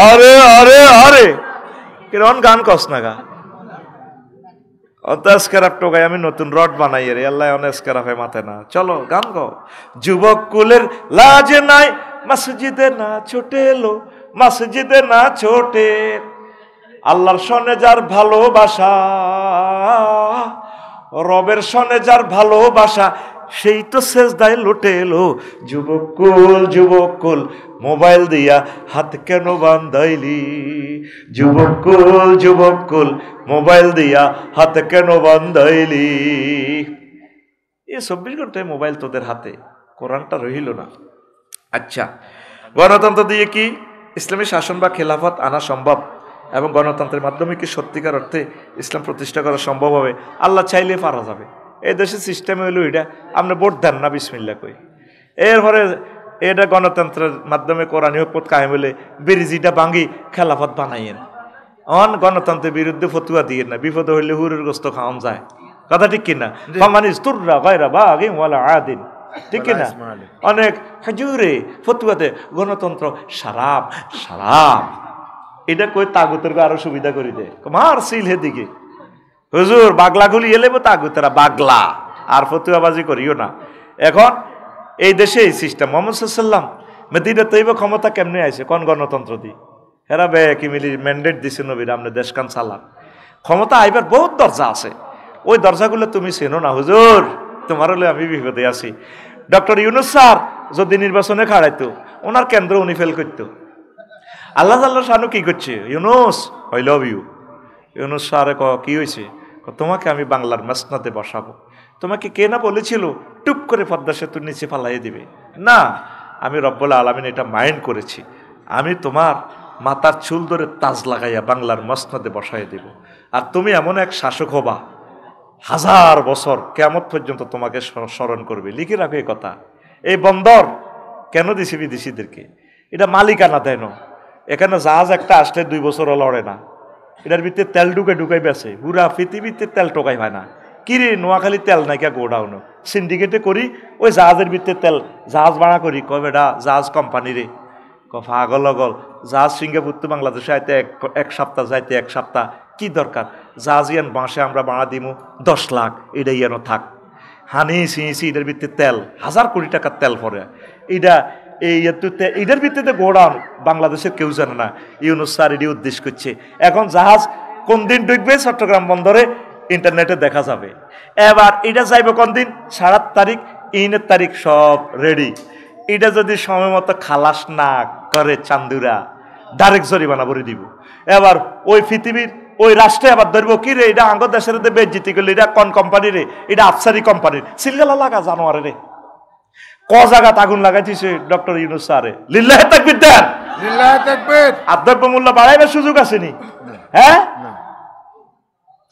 আরে আরে আরে কিরণ গান কস না গা অতস্কারাপ টোকাই আমি নতুন রড বানাই রে আল্লাহ অনেস্কারাফে মাথে না চলো গান গাও যুবক কুলের লাজ নাই মসজিদে না ছোটে লো মসজিদে না ছোটে আল্লাহর সনে যার ভালোবাসা রবের সনে যার ভালোবাসা সেই তো সেজদায় লুটে এলো যুবক কুল মোবাইল দিয়া হাত কেন বান্ধাইলি যুবক কুল মোবাইল দিয়া হাত কেন বান্ধাইলি এই 24 ঘন্টায় মোবাইল তোদের হাতে কোরআনটা রহিল না আচ্ছা গণতন্ত্র দিয়ে কি ইসলামী শাসন বা খেলাফত আনা সম্ভব এবং গণতন্ত্রের মাধ্যমে কি সত্যিকার অর্থে ইসলাম প্রতিষ্ঠা করা সম্ভব হবে আল্লাহ চাইলে পারা যাবে এই দেশের সিস্টেম হইলো এটা আপনি ভোট দেন না বিসমিল্লাহ কই এরপরে এটা গণতন্ত্রের মাধ্যমে কোরআনী হুকুমত কায়েম হলে বিরিজিটা ভাঙি খেলাফত বানাইয়েন অন গণতন্ত্রের বিরুদ্ধে ফতুয়া দিয়ে না বিপদ হইলে হুরের গোস্ত খাওয়ান যায় কথা ঠিক কিনা ফামানিস তুররা গায়রা বাগিন ওয়ালা আদিন ঠিক কিনা অনেক হুজুরে ফতুয়াতে গণতন্ত্র সারাপ এটা কই তাগুতের আরো সুবিধা করে দে মার সিল হে দিকে হুজুর বাগলা গুলি এলে তাগুতেরা বাগলা আর ফতুয়াবাজি করিও না এখন এই দেশে এই সিস্টেম মোহাম্মদ সাল্লাল্লাহু আলাইহি ওয়াসাল্লাম মদিনা তৈবা ক্ষমতা কেমনে আইছে কোন গণতন্ত্র দি হেরা বে কি মিলি ম্যান্ডেট দিছে নবীর আপনি দেশকান চালান ক্ষমতা আইবার বহুত দরজা আছে ওই দরজাগুলো তুমি চেনো না হুজুর তোমার হলে আমি বিপদে আছি ডক্টর ইউনূস স্যার যদি নির্বাচনে খাড়াইতো ওনার কেন্দ্র উনি ফেল করতো আল্লাহ শানু কি করছে Yunus I love you Yunus স্যারে কি হয়েছে তোমাকে আমি বাংলার মাসনাদে বসাবো তোমাকে কে না বলেছিল টুপ করে পদ্মা সেতুর নিচে ফালাইয়ে দিবে না আমি রব্বুল আলামিন এটা মাইন্ড করেছি আমি তোমার মাথার চুল ধরে তাজ লাগাইয়া বাংলার মাসনাদে বসাইয়ে দেব আর তুমি এমন এক শাসক হবা 1000 বছর কিয়ামত পর্যন্ত তোমাকে স্মরণ করবে লিখে রাখো এই কথা এই বন্দর কেন দিছি বিদেশিদেরকে এটা মালিকানা দেয় না এখানে জাহাজ একটা আসলে 2 বছরও লড়ে না, এটার ভিতরে তেল ঢুকাই বেছে, পুরা পৃথিবীতে তেল টোকাই হয় না। কিরে নোয়াখালী তেল নাইকা গোডাউন সিন্ডিকেটে করি, ওই জাহাজের ভিতরে তেল জাহাজ ভাড়া করি, কয় বেটা জাহাজ কোম্পানি রে, পাগল লগল জাহাজ সিঙ্গাপুর তো বাংলাদেশে আইতে এক সপ্তাহ যাইতে 1 সপ্তাহ, কি দরকার জাহাজ ইয়ান বাঁশে আমরা ভাড়া দিমু 10 লাখ, এটা ইয়ান থাক হানি সিঁসি, এটার ভিতরে তেল 1000 কোটি টাকার তেল পরে, এটা এটার ভিত্তিতে গোডাউন বাংলাদেশের কেউ জানে না। ইউনুস স্যার এটি উদ্দেশ্য করছে। এখন জাহাজ কোন দিন ঢুকবে চট্টগ্রাম বন্দরে ইন্টারনেটে দেখা যাবে। এবার এটা যাইবে কোন দিন, 7 তারিখ 3 তারিখ সব রেডি। এটা যদি সময় মতো খালাস না করে চান্দুরা ডাইরেক্ট জরিমানা ভরে দিব। এবার ওই পৃথিবীর ওই রাষ্ট্রে আবার ধরবো কি রে, এটা আঙ্গ দেশের বেজ্জিতি করলে, এটা কোন কোম্পানি রে, এটা আফসারি কোম্পানির, সিলগালা লাগা জানোয়ারে রে। ক জায়গাত আগুন লাগাইছে ডক্টর ইউনুস স্যারে, লিল্লাহে তাকবীর দেন, লিল্লাহে তাকবীর। আর দ্রব্যমূল্য বাড়াইবার সুযোগ আসেনি, হ্যাঁ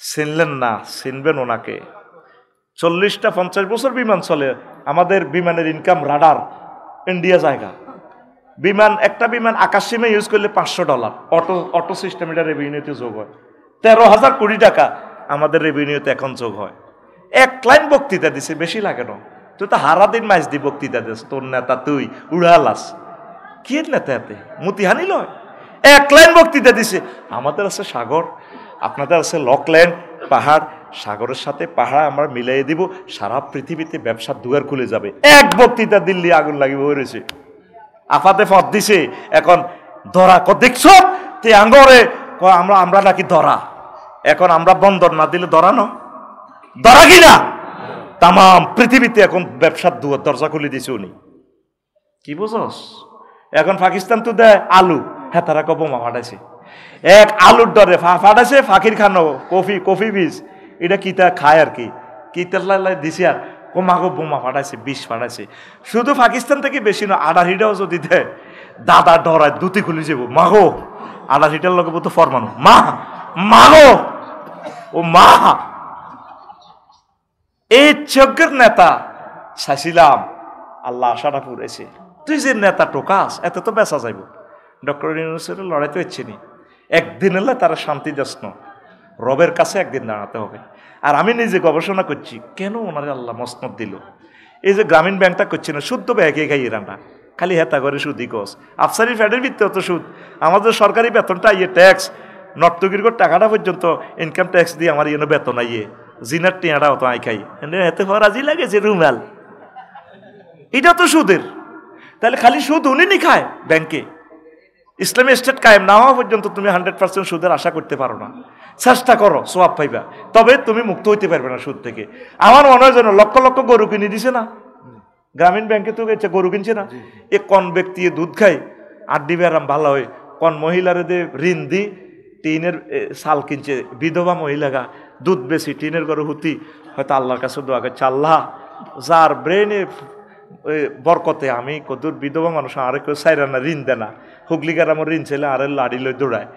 চিনলেন না, চিনবেন ওনাকে। 40টা 50 বছর বিমান চলে, আমাদের বিমানের ইনকাম রাডার ইন্ডিয়া জায়গা। বিমান একটা বিমান আকাশ সীমা ইউজ করলে $500, অটো সিস্টেম এটা রেভিনিউতে যোগ হয়। 13,000 কোটি টাকা আমাদের রেভিনিউতে এখন যোগ হয়। 1 লাইন বক্তৃতা দিছে, বেশি লাগে না। তুই তো হারা দিন মাইজ দি বক্তৃতা দিস, তোর নেতা তুই উড়ালাস, কি নেতা এতে মতিহানি লয়। 1 লাইন বক্তৃতা দিছে, আমাদের আছে সাগর, আপনাদের আছে লকল্যান্ড পাহাড়, সাগরের সাথে পাহাড় আমরা মিলাই দিব, সারা পৃথিবীতে ব্যবসার দুয়ার খুলে যাবে। 1 বক্তৃতা দিল্লি আগুন লাগিয়ে হয়েছে, আফাতে পথ দিছে। এখন ধরা দেখছো তে আঙ্গরে আমরা নাকি ধরা, এখন আমরা বন্দর না দিলে ধরানো ধরা কিনা, তাম পৃথিবীতে এখন ব্যবসার দুয়ার দরজা খুলে দিছে উনি, কি বুঝস। এখন পাকিস্তান তো দেয় আলু, হ্যাঁ তারা বোমা ফাটাইছে, 1 আলুর ডরে ফাটাইছে ফাকির খানো কফি বীজ, এটা কিতা খায় আর কি তেলাই দিছে, আর মাগো বোমা ফাটাইছে, বিষ ফাটাইছে। শুধু পাকিস্তান থেকে বেশি না, 28টাও যদি দেয় দাদা ডরায় দুটি খুলে যাব, মাগো 28টার লোক তো ফরমানো মাগো ও মা। এই যজ্ঞের নেতা চাইছিলাম, আল্লাহ আশাটা পুরেছে। তুই যে নেতা টোকাস এত তো বেচা যাইব। ডক্টর ইউনুসের লড়াইতে হচ্ছে নি, একদিন এলে তারা শান্তি যাচ্ছ, রবের কাছে একদিন দাঁড়াতে হবে। আর আমি নিজে গবেষণা করছি, কেন ওনারে আল্লাহ মসনদ দিল। এই যে গ্রামীণ ব্যাংকটা করছে না, সুদ তো ব্যাগে খাই এরানটা, খালি হেতা করে সুদই কস, আফসারি ফ্যাটের ভিত্তি অত সুদ। আমাদের সরকারি বেতনটা ইয়ে ট্যাক্স, নর্তগির টাকাটা পর্যন্ত ইনকাম ট্যাক্স দিয়ে আমার ইয়ে বেতন আইয়ে, জিনার টিয়াটা অত আই খাই, এতে ফরাজি লাগেছে রুমাল, এটা তো সুদের। তাহলে খালি সুদ উনি নি খায় ব্যাংকে। ইসলামী স্টেট কায়েম না হওয়া পর্যন্ত তুমি 100% সুদের আশা করতে পারো না। চেষ্টা করো সোয়াব পাইবা, তবে তুমি মুক্ত হইতে পারবে না সুদ থেকে। আমার মনে হয় যেন লক্ষ লক্ষ গরু কিনে দিছে না, গ্রামীণ ব্যাংকে তো গেছে গরু কিনছে না। এ কোন ব্যক্তি দুধ খায় আড্ডি বেড়াম ভালো হয়, কোন মহিলারে দে ঋণ দি টিনের চাল কিনছে, বিধবা মহিলাগা দুধ বেশি টিনের গরু হুতি, হয়তো আল্লাহর কাছে দোয়া করছে, আল্লাহ যার ব্রেনে বরকতে আমি কদুর বিধবা মানুষ আরে কেউ চাইরা না ঋণ দেনা, হুগলিগার আমার ঋণ ছেলে আরে লাড়ি লই দৌড়ায়,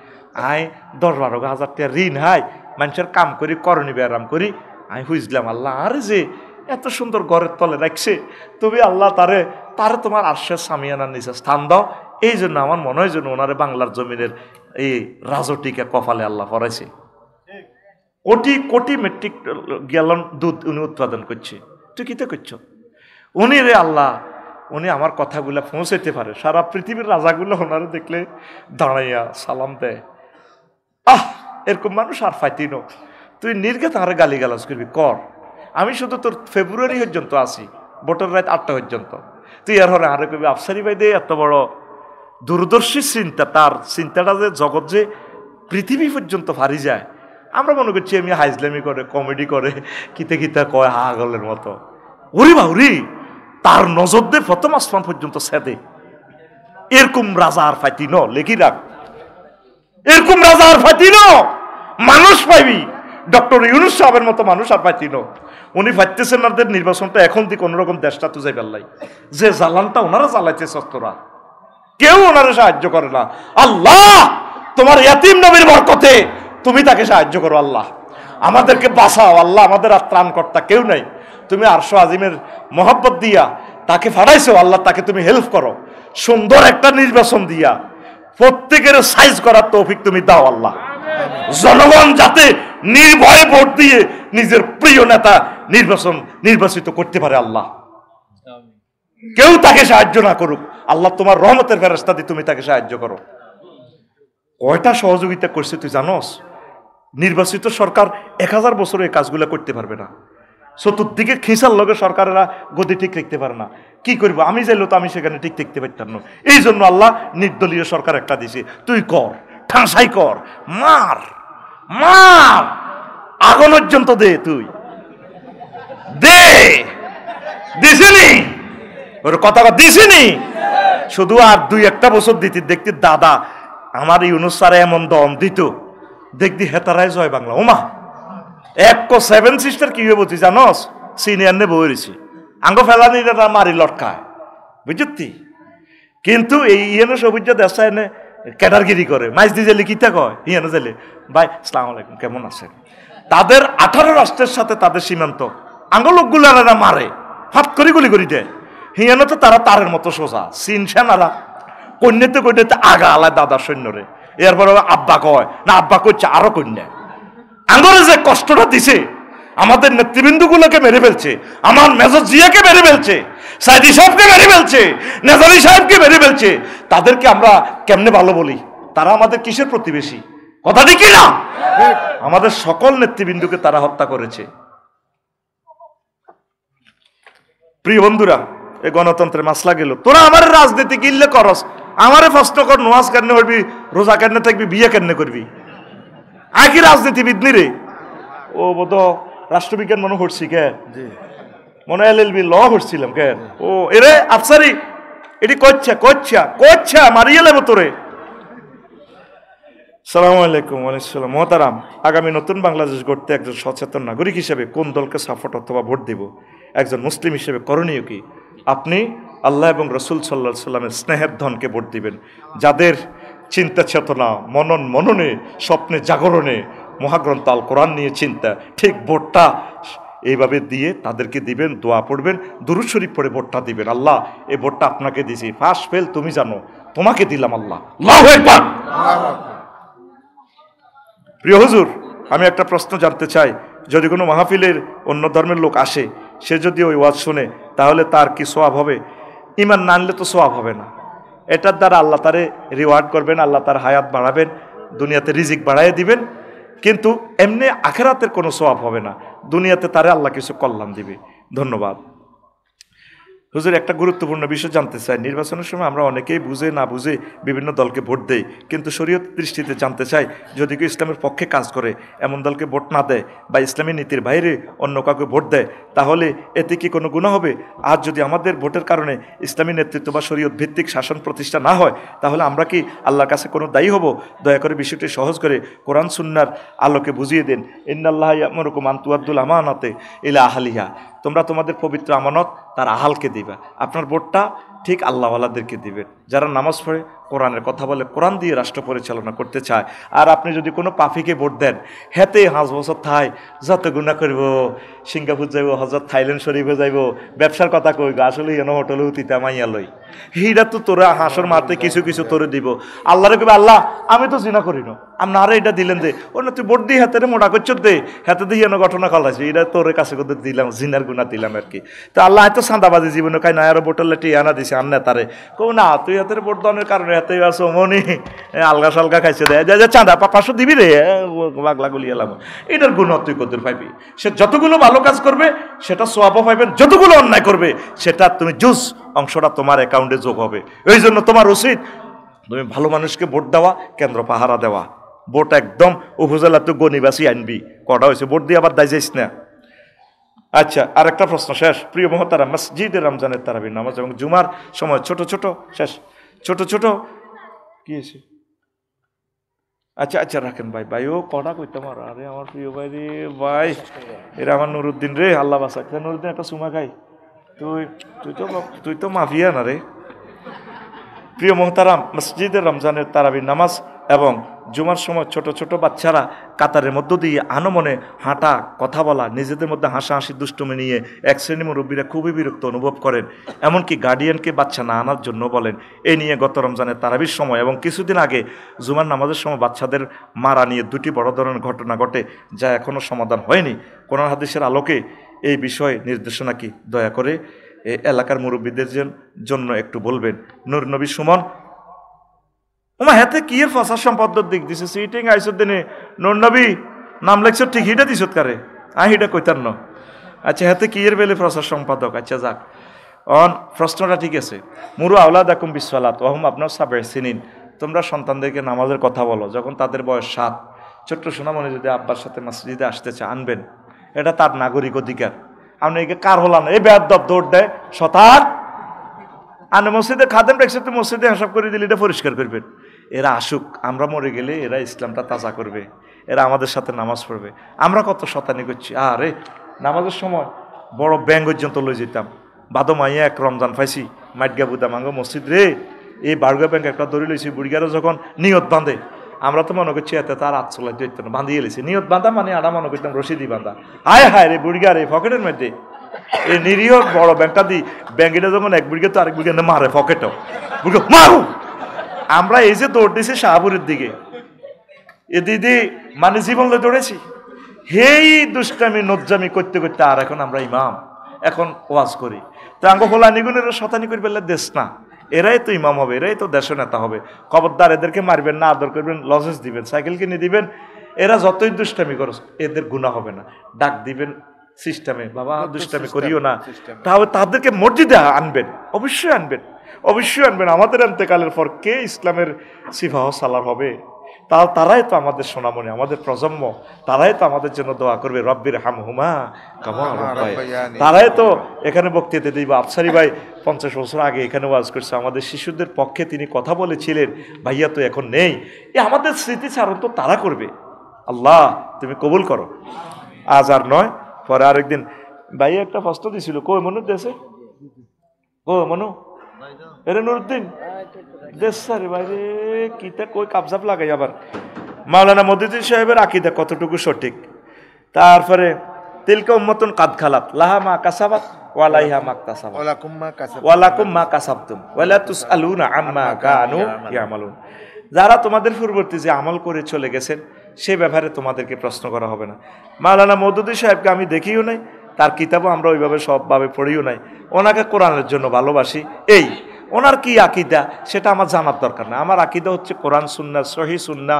আই 10-12 হাজার টাকা ঋণ হাই মানুষের কাম করি করণী ব্যায়াম করি, আমি বুঝলাম আল্লাহ আরে যে এত সুন্দর ঘরের তলে রাখছে, তুমি আল্লাহ তারে তোমার আশ্বাস সামিয়ানার নিচে স্থান দাও। এই জন্য আমার মনে হয় যেন ওনারে বাংলার জমিনের এই রাজটিকে কপালে আল্লাহ পড়াইছে। কোটি কোটি মেট্রিক গ্যালন দুধ উনি উৎপাদন করছে, তুই কিতে করছ? উনি রে আল্লাহ, উনি আমার কথাগুলো পৌঁছাইতে পারে, সারা পৃথিবীর রাজাগুলো ওনারে দেখলে দাঁড়াইয়া সালাম দেয়। এরকম মানুষ আর ফাইতিন, তুই নির্ঘাত আরে গালি গালাজ করবি কর, আমি শুধু তোর ফেব্রুয়ারি পর্যন্ত আসি, ভোটের রাত 8টা পর্যন্ত, তুই আর হরে আরে কবি আফসারি ভাই দে এত বড় দূরদর্শী চিন্তা, তার চিন্তাটা যে জগৎ যে পৃথিবী পর্যন্ত ফারি যায়। আমরা মনে করছি এমনি হাইজলামি করে, কমেডি করে, কিতে কিতা কয় হাগলের মতো। ওরে বাউরি, তার নজর দে প্রথম আসমান পর্যন্ত সেদে। এরকম রাজা আর ফাইতি ন, লেখি রাখ, এরকম রাজা আর ফাইতি ন, মানুষ পাইবি ডক্টর ইউনুস সাহেবের মতো মানুষ আর পাইতি ন। উনি ফাইতেছেন ওনাদের নির্বাচনটা এখন দিয়ে কোনোরকম দেশটা তো যাই পারলাই, যে জ্বালানটা ওনারা জ্বালাইছে সস্তরা, কেউ ওনারা সাহায্য করে না। আল্লাহ তোমার ইয়াতিম নবীর বরকতে তুমি তাকে সাহায্য করো, আল্লাহ আমাদেরকে বাঁচাও, আল্লাহ আমাদের আর ত্রাণকর্তা কেউ নাই, তুমি আরশো আজিমের মহব্বত দিয়া তাকে ফাড়াইছো, আল্লাহ তাকে তুমি হেল্প করো, সুন্দর একটা নির্বাচন দিয়া প্রত্যেকের সাইজ করার তৌফিক তুমি দাও আল্লাহ। জনগণ যাতে নির্ভয়ে ভোট দিয়ে নিজের প্রিয় নেতা নির্বাচিত করতে পারে আল্লাহ। কেউ তাকে সাহায্য না করুক আল্লাহ, তোমার রহমতের ফেরেশতা দিয়ে তুমি তাকে সাহায্য করো। কয়টা সহযোগিতা করছে তুই জানোস? নির্বাচিত সরকার 1000 বছর এই কাজগুলো করতে পারবে না। চতুর্দিকে খিসার লগে সরকারেরা গদি ঠিক রাখতে পারে না। কি করবো? আমি চাইলেও তো আমি সেখানে ঠিক দেখতে পারতাম না। এই জন্য আল্লাহ নির্দলীয় সরকার একটা দিছে, তুই কর, ঠাঁসাই কর, মার মার, আগুন পর্যন্ত দে, তুই দে। দিছিনি ওর কথা দিছিনি, শুধু আর 2-1 বছর দিতে দেখতে দাদা আমার ইউনুস স্যার এমন দম দিত, দেখবি হেতারায় জয় বাংলা। ওমা 7 সিস্টার কি হয়ে বলছি জানোস? সিনিয়র নে বইছি আঙ্গ ফেলানি মারি লটকায়, বুঝতি? কিন্তু এই ইয়েনো সবুজ দেশা এনে ক্যাডারগিরি করে, মাইজ দিয়ে জেলে কিতা কয়, ইয়েনো জেলে ভাই আসসালামু আলাইকুম কেমন আছেন। তাদের 18 রাষ্ট্রের সাথে তাদের সীমান্ত, আঙ্গ লোকগুলো মারে, হাত করে গুলি করে দেয়। হিয়ানো তো তারা তারের মতো সোজা, চীন সেনারা কন্যাতে কন্যাতে আগা আলায় দাদার সৈন্যরে। এরপরে আব্বা কয় না, আব্বা করছে আরো কন্যা। আঙ্গরে যে কষ্টটা দিছে, আমাদের নেতৃবৃন্দগুলোকে মেরে ফেলছে, আমার মেজর জিয়াকে মেরে ফেলছে, সাইদি সাহেবকে মেরে ফেলছে, নেজারি সাহেবকে মেরে ফেলছে। তাদেরকে আমরা কেমনে ভালো বলি? তারা আমাদের কিসের প্রতিবেশী? কথা ঠিক না? আমাদের সকল নেতৃবৃন্দকে তারা হত্যা করেছে। প্রিয় বন্ধুরা, এই গণতন্ত্রের মাসলা গেল, তোরা আমার রাজনীতি কিনলে করস, আমারে প্রশ্ন কর, নোয়াজ কেন করবি, রোজা কেন থাকবি, বিয়ে কেন করবি? আগে রাজনীতিবিদ নি রে। ও বোধ রাষ্ট্রবিজ্ঞান মনে হচ্ছি কে, মনে LLB ল হচ্ছিলাম কে। ও এরে আফসারি এটি কচ্ছা মারিয়ে লেব তোরে। সালামু আলাইকুম। ওয়ালাইকুম মোহতারাম, আগামী নতুন বাংলাদেশ গড়তে একজন সচেতন নাগরিক হিসেবে কোন দলকে সাপোর্ট অথবা ভোট দিব? একজন মুসলিম হিসেবে করণীয় কি? আপনি আল্লাহ এবং রসুল সাল্লাল্লাহু আলাইহি সাল্লামের স্নেহের ধনকে ভোট দিবেন, যাদের চিন্তা চেতনা মননে স্বপ্নে জাগরণে মহাগ্রন্থ আল কোরআন নিয়ে চিন্তা, ঠিক ভোটটা এইভাবে দিয়ে তাদেরকে দিবেন, দোয়া পড়বেন, দুরূদ শরীফ পড়ে ভোটটা দিবেন। আল্লাহ এই ভোটটা আপনাকে দিয়েছি, পাস ফেল তুমি জানো, তোমাকে দিলাম আল্লাহ। আল্লাহু আকবার। প্রিয় হুজুর, আমি একটা প্রশ্ন জানতে চাই, যদি কোনো মাহফিলের অন্য ধর্মের লোক আসে, সে যদি ওই ওয়াজ শুনে, তাহলে তার কি সওয়াব হবে? ঈমান না আনলে তো সওয়াব হবে না। এটার দ্বারা আল্লাহ তারে রিওয়ার্ড করবেন, আল্লাহ তার হায়াত বাড়াবেন, দুনিয়াতে রিজিক বাড়াইয়ে দিবেন, কিন্তু এমনি আখিরাতের কোনো সওয়াব হবে না। দুনিয়াতে তারে আল্লাহ কিছু কল্যাণ দিবে। ধন্যবাদ। হুজুর, একটা গুরুত্বপূর্ণ বিষয় জানতে চাই। নির্বাচনের সময় আমরা অনেকেই বুঝে না বুঝে বিভিন্ন দলকে ভোট দেই, কিন্তু শরীয়ত দৃষ্টিতে জানতে চাই, যদি কেউ ইসলামের পক্ষে কাজ করে এমন দলকে ভোট না দেয় বা ইসলামী নীতির বাইরে অন্য কাউকে ভোট দেয়, তাহলে এতে কি কোনো গুনাহ হবে? আর যদি আমাদের ভোটের কারণে ইসলামী নেতৃত্ব বা শরীয়ত ভিত্তিক শাসন প্রতিষ্ঠা না হয়, তাহলে আমরা কি আল্লাহর কাছে কোনো দায়ী হব? দয়া করে বিষয়টি সহজ করে কোরআন সুন্নাহর আলোকে বুঝিয়ে দেন। ইন্নাল্লাহা ইয়া'মুরুকুম আন তুআদ্দুল আমানাতি ইলা আহলিহা, তোমরা তোমাদের পবিত্র আমানত তার আহালকে দিবা। আপনার ভোটটা ঠিক আল্লাহওয়ালাদেরকে দিবেন, যারা নামাজ পড়ে, কোরআনের কথা বলে, কোরআন দিয়ে রাষ্ট্র পরিচালনা করতে চায়। আর আপনি যদি কোনো পাফিকে ভোট দেন, হেতে 5 বছর থাই, যত গুণা করব, সিঙ্গাপুর যাইব, হজরত থাইল্যান্ড শরীফে যাইব, ব্যবসার কথা কই, আসলে এনে হোটেলে উঠিতে মাইয়া লই, এইটা তো তোরা হাসর মারতে কিছু কিছু তোরে দিব। আল্লাহরে কইবে, আল্লাহ আমি তো জিনা করি না, আপনারা এটা দিলেন দে, অন্য তুই ভোট দিয়ে হাতে মোটা করছ দে, হাতে দিয়ে এনে ঘটনা খালাইছে, এটা তোর কাছে করতে দিলাম, জিনার গুণা দিলাম আর কি। তো আল্লাহ হয়তো চাঁদাবাজি জীবনে খাই না, আরো বোটলে টিয়ানা দিছে আন্না তারে, কো না তুই হাতের ভোট দানের কারণে হাতে আছো মনি আলগা সালগা খাইছে দেয়, যা চাঁদা 500 দিবি রে, বাগলা গুলি এলাম, এটার গুণ তুই কদুর পাইবি। সে যতগুলো ভালো কাজ করবে সেটা সওয়াবও পাইবেন, যতগুলো অন্যায় করবে সেটা তুমি জুজ অংশটা তোমার অ্যাকাউন্টে যোগ হবে। এই জন্য তোমার উচিত তুমি ভালো মানুষকে ভোট দেওয়া, কেন্দ্র পাহারা দেওয়া, ভোট একদম উপজেলা তো গনিবাসী আনবি, কটা হয়েছে ভোট দিয়ে আবার দায় যাইস না। আচ্ছা, আর একটা প্রশ্ন শেষ। প্রিয় মহতারা, মসজিদে রমজানের তারাবির নামাজ এবং জুমার সময় ছোট ছোট কি হয়েছে? আচ্ছা রাখেন ভাই ও কটা কইতাম, আরে আমার প্রিয় ভাই রে, ভাই এরা আমার নুরুদ্দিন রে, আল্লাহ বাসা। নুরুদ্দিন একটা সুমা খাই, তুই তো মাফিয়া না রে। প্রিয় মোহতারাম, মসজিদে রমজানের তারাবির নামাজ এবং জুমার সময় ছোট ছোট বাচ্চারা কাতারের মধ্য দিয়ে আনমনে হাঁটা, কথা বলা, নিজেদের মধ্যে হাসাহাসি দুষ্টুমি নিয়ে এক শ্রেণী মুরব্বীরা খুবই বিরক্ত অনুভব করেন, এমনকি গার্ডিয়ানকে বাচ্চা না আনার জন্য বলেন। এই নিয়ে গত রমজানের তারাবির সময় এবং কিছুদিন আগে জুমার নামাজের সময় বাচ্চাদের মারা নিয়ে দুটি বড় ধরনের ঘটনা ঘটে, যা এখনও সমাধান হয়নি। কোরআন হাদিসের আলোকে এই বিষয়ে নির্দেশনা কি দয়া করে এই এলাকার মুরব্বীদের জন্য একটু বলবেন। নূর নবী সুমন ওমা হাতে কি এর ফসা সম্পদের দিক দিছে সিটিং আইসুদ দিনে নূর নবী নাম লেখছ ঠিক হিটা দিছত কারে হিটা কইতার ন। আচ্ছা হাতে কি এর বেলে প্রচার সম্পাদক। আচ্ছা যাক অন প্রশ্নটা ঠিক আছে। মুরু আওলাদ আকুম বিশ্বলাত ওহম আপনার সাবে সিনিন, তোমরা সন্তানদেরকে নামাজের কথা বলো যখন তাদের বয়স 7। ছোট্ট সোনামণি যদি আব্বার সাথে মসজিদে আসতে চায় আনবেন, এটা তার নাগরিক অধিকার। আপনি একে কার হলাম এই বেয়াদব দৌড় দেয় শতার আনে মসজিদে খাদেম রেখেছে, তো মসজিদে হিসাব করে দিলে এটা পরিষ্কার করবেন। এরা আসুক, আমরা মরে গেলে এরা ইসলামটা তাজা করবে, এরা আমাদের সাথে নামাজ পড়বে। আমরা কত শতানি করছি। আরে নামাজের সময় বড় ব্যাং পর্যন্ত লই যেতাম। বাদো মাইয়া এক রমজান পাইছি মাইটগা বুদা মাঙ্গো মসজিদ রে, এই বারগা ব্যাংক একটা ধরে লইছি। বুড়িগারও যখন নিয়ত বাঁধে, আমরা তো মনে করছি এতে তার আচ্ছলাই দিত না, বাঁধিয়ে লেছি। নিয়ত বাঁধা মানে আড়া মনে করতাম রশিদি বাঁধা। হায় হায় রে বুড়িগার এই পকেটের মধ্যে এই নিরীহ বড় ব্যাংকটা দিই, ব্যাংকটা যখন এক বুড়িকে তো আরেক বুড়িকে মারে পকেটও বুড়িকে মারু। আমরা এই যে দৌড় দিয়েছি শাহপুরের দিকে, এ দিদি মানে জীবন দৌড়েছি। হেই দুষ্টামি নজ্জামি করতে করতে আর এখন আমরা ইমাম, এখন ওয়াজ করি। তো আঙ্গ ফলানিগুনের শতানি করে ফেললে দেশ না, এরাই তো ইমাম হবে, এরাই তো দেশের নেতা হবে। খবরদার এদেরকে মারবেন না, আদর করবেন, লজেস দিবেন, সাইকেল কিনে দিবেন। এরা যতই দুষ্টামি করো এদের গুনাহ হবে না। ডাক দিবেন সিস্টেমে, বাবা দুষ্টামি করিও না, তাহলে তাদেরকে মসজিদে আনবেন, অবশ্যই আনবেন, অবশ্যই আনবেন। আমাদের এন্তেকালের পর কে ইসলামের সিফাহ সালার হবে? তারাই তো আমাদের সোনামণি, আমাদের প্রজন্ম, তারাই তো আমাদের জন্য দোয়া করবে রব্বির হামহুমা কামা রাব্বায়ানি। তারাই তো এখানে বক্তৃতা দিব। আফসারি ভাই 50 বছর আগে এখানে ওয়াজ করছে, আমাদের শিশুদের পক্ষে তিনি কথা বলেছিলেন। ভাইয়া তো এখন নেই, আমাদের স্মৃতিচারণ তো তারা করবে। আল্লাহ তুমি কবুল করো। আজ আর নয়, পরে আরেকদিন ভাইয়া একটা প্রশ্ন দিছিল, কই মনু দেশে, ও মনু এরে নুরুদ্দিন দেশারে বাইরে কিতা কই কাবজাব লাগাই। আবার মাওলানা মদুদ্দিন সাহেবের আকীদা কতটুকু সঠিক। তারপরে তিলকা উম্মাতুন কাদ খালাত লাহা মা কাসাবাত ওয়ালাইহা মাকতাসাবাত ওয়ালাকুম মা কাসাবতুম ওয়ালা তুসআলুনা আম্মা কানু ইয়ামালুন। যারা তোমাদের পূর্ববর্তী যে আমল করে চলে গেছেন সে ব্যাপারে তোমাদেরকে প্রশ্ন করা হবে না। মাওলানা মদুদ্দিন সাহেবকে আমি দেখিও নাই, তার কিতাবও আমরা ওইভাবে সবভাবে পড়িও নাই। ওনাকে কোরআনের জন্য ভালোবাসি। এই ওনার কি আকীদা সেটা আমার জানার দরকার না। আমার আকীদা হচ্ছে কোরআন সুন্নাহ, সহি সুন্নাহ,